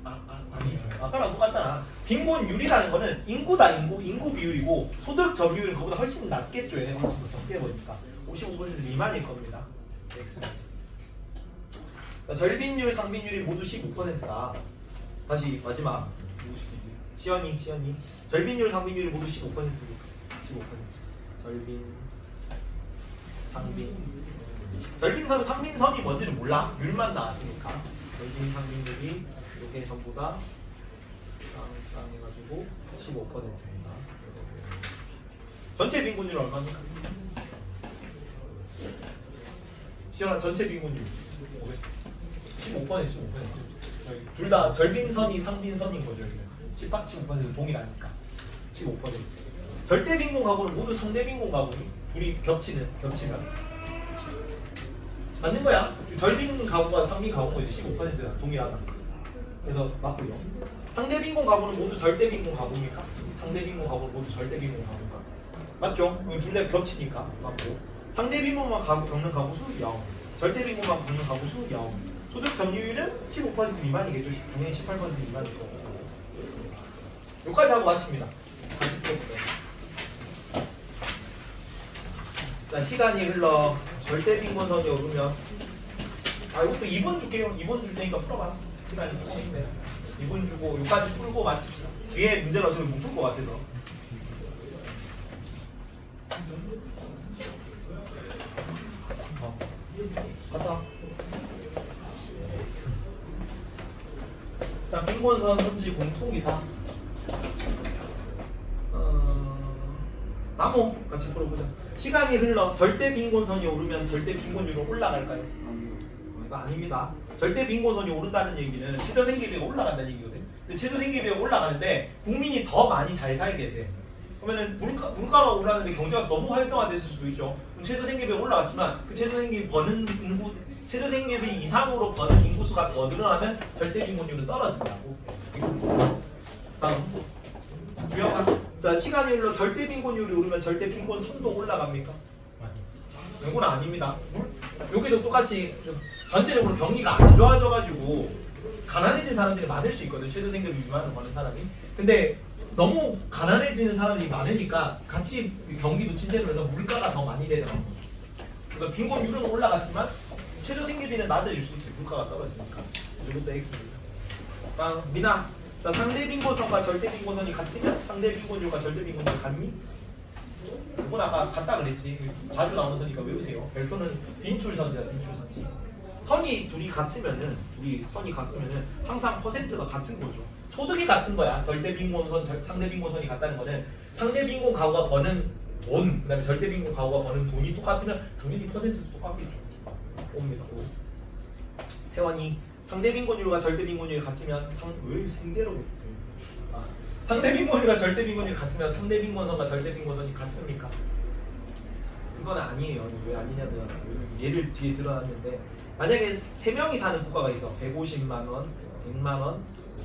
아니죠. 아까랑 똑같잖아. 빈곤율이라는 거는 인구다. 인구 비율이고 소득 점유율은 그보다 훨씬 낮겠죠. 얘네가 훨씬 더 적게 보니까 55% 미만일 겁니다. X. 절빈율, 상빈율이 모두 15%다. 다시 마지막 시연이 절빈율, 상빈율이 모두 15%입니까? 15%. 절빈, 상빈. 절빈선, 상빈선이 뭔지는 몰라. 율만 나왔으니까. 절빈, 상빈율이 이게 전부 다 땅 해가지고 15%입니다. 전체 빈곤율 얼마입니까? 시연아 전체 빈곤율 15%. 둘 다 절빈선이 상빈선인 거죠. 15% 동일하니까 15%. 절대 빈곤 가구는 모두 상대 빈곤 가구니? 둘이 겹치면 맞는 거야. 절빈 가구가 상빈 가구가 이제 15%야. 동일하다. 그래서 맞고요. 상대 빈곤 가구는 모두 절대 빈곤 가구입니까? 상대 빈곤 가구는 모두 절대 빈곤 가구가 맞죠? 둘 다 겹치니까 맞고. 상대 빈곤만 겪는 가구 수 0. 절대 빈곤만 겪는 가구 수 0. 소득 점유율은 15% 미만이겠죠. 당연히 18% 미만일 거고. 여기까지 하고 마칩니다. 자, 시간이 흘러 절대 빈곤선이 오르면 이것도 2분 줄게요. 2분 줄 테니까 풀어봐. 시간이 조금 있네. 2분 주고 여기까지 풀고 마칩시다. 뒤에 문제는 어차피 못 풀 것 같아서. 갔다. 자, 빈곤선 선지 공통이다. 나무 같이 풀어보자. 시간이 흘러 절대 빈곤선이 오르면 절대 빈곤율은 올라갈까요? 이거 아닙니다. 절대 빈곤선이 오른다는 얘기는 최저 생계비가 올라간다는 얘기거든. 근데 최저 생계비가 올라가는데 국민이 더 많이 잘 살게 돼. 그러면은 물가가 올라가는데 경제가 너무 활성화됐을 수도 있죠. 그럼 최저 생계비가 올라갔지만 그 최저 생계비 버는 인구, 최저 생계비 이상으로 버는 인구수가 더 늘어나면 절대 빈곤율은 떨어진다고. 다음 주영아. 자, 시간이 흘러 절대 빈곤율이 오르면 절대 빈곤선도 올라갑니까? 이건 아닙니다. 여기도 똑같이 좀 전체적으로 경기가 안 좋아져가지고 가난해진 사람들이 많을 수 있거든. 최저 생계비 미만을 버는 사람이. 근데 너무 가난해지는 사람이 많으니까 같이 경기도 침체를 해서 물가가 더 많이 되더라고. 그래서 빈곤율은 올라갔지만 최저 생계비는 낮아질 수 있어요. 물가가 떨어지니까. 이것도 X입니다. 다음 미나. 자, 상대 빈곤선과 절대 빈곤선이 같으면 상대 빈곤율과 절대 빈곤율이 같니? 이건 아까 같다 그랬지. 자주 나오는 선이니까 외우세요. 별표는 빈출선이야, 빈출선지. 선이 둘이 같으면은 항상 퍼센트가 같은 거죠. 소득이 같은 거야. 절대 빈곤선, 상대 빈곤선이 같다는 거는 상대 빈곤 가구가 버는 돈, 그다음에 절대 빈곤 가구가 버는 돈이 똑같으면 당연히 퍼센트도 똑같겠죠. 옵니다. 채원이 상대 빈곤율과 절대 빈곤율이 같으면 왜 생대로 상대 빈곤율과 절대 빈곤율이 같으면 상대 빈곤선과 절대 빈곤선이 같습니까? 이건 아니에요. 왜 아니냐면 예를 뒤에 들어놨는데 만약에 3명이 사는 국가가 있어. 150만 원, 100만 원,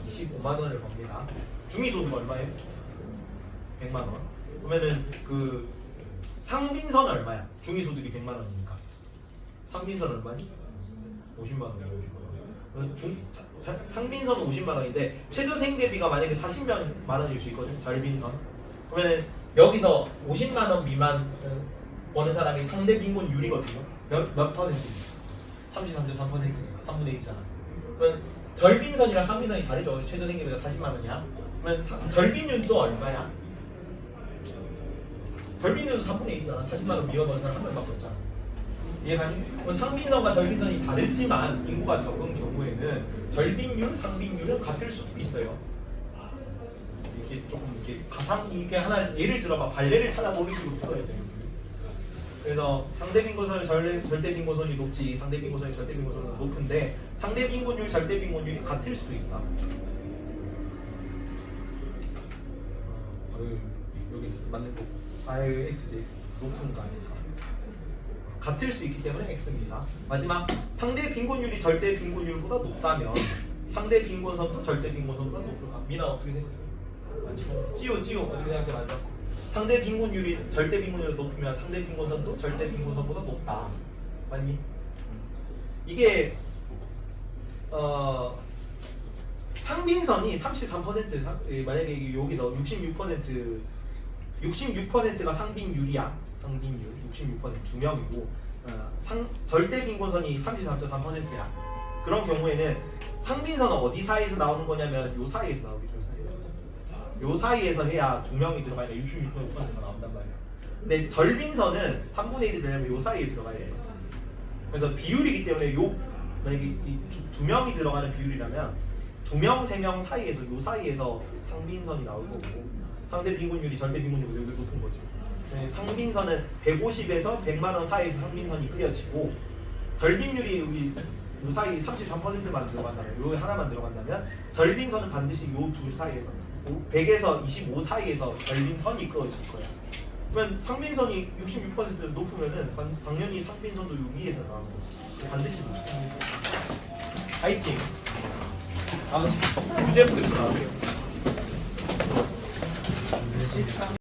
25만 원을 법니다. 중위소득 얼마예요? 100만 원. 그러면은 그 상빈선 얼마야? 중위소득이 100만 원이니까. 상빈선 얼마니? 50만 원이야. 50만 원. 상빈선은 50만 원인데 최저 생계비가 만약에 40만 원일 수 있거든. 절빈선. 그러면은 여기서 50만 원 미만 버는 사람이 상대 빈곤율이거든요. 몇 퍼센트지? 33.3%지. 3분의 1이잖아. 그러면 절빈선이랑 상빈선이 다르죠. 최저 생계비가 40만 원이야. 그러면 절빈율도 얼마야? 절빈율도 3분의 1이잖아. 40만 원 미만 버는 사람 한 명밖에 없잖아. 이해가니? 그럼 상빈선과 절빈선이 다르지만 인구가 적은 경우에는 절빈율, 상빈율은 같을 수도 있어요. 이렇게 조금 이렇게 가상 이게 하나 예를 들어봐. 발레를 찾아보는 식으로 풀어야 돼요. 그래서 상대 빈곤선, 절대 빈곤선이 높지 상대 빈곤선이 절대 빈곤선은 높은데 상대 빈곤율, 절대 빈곤율이 같을 수도 있다. 여기 맞는 거. 아유 X지 X. 높은 거 아닐까. 같을 수 있기 때문에 X입니다. 마지막 상대 빈곤율이 절대 빈곤율보다 높다면 상대 빈곤선도 절대 빈곤선보다 높을까? 미나 어떻게 생각해? 찌우 어떻게 생각해? 맞아. 상대 빈곤율이 절대 빈곤율이 높으면 상대 빈곤선도 절대 빈곤선보다 높다. 맞니? 이게 상빈선이 33% 만약에 여기서 66%가 상빈율이야. 상빈율 66% 2명이고 절대 빈곤선이 33.3%야. 그런 경우에는 상빈선은 어디 사이에서 나오는 거냐면 요 사이에서 나오겠죠. 요 사이에서 해야 2명이 들어가야 66.5%가 나온단 말이야. 근데 절빈선은 3분의 1이 되려면 요 사이에 들어가야 돼. 그래서 비율이기 때문에 요 만약에 이 2명이 들어가는 비율이라면 2명, 3명 사이에서 요 사이에서 상빈선이 나올 거고 상대 빈곤율이 절대 빈곤율보다 여기 높은 거지. 상빈선은 150에서 100만 원 사이에서 상빈선이 그려지고 절빈율이 여기 요 사이 33%만 들어간다면 요 하나만 들어간다면 절빈선은 반드시 요 둘 사이에서 100에서 25 사이에서 절빈선이 그어질 거야. 그러면 상빈선이 66% 높으면은 당연히 상빈선도 요 위에서 나오는 거지. 반드시 높습니다. 파이팅. 다음 문제 보겠습니다.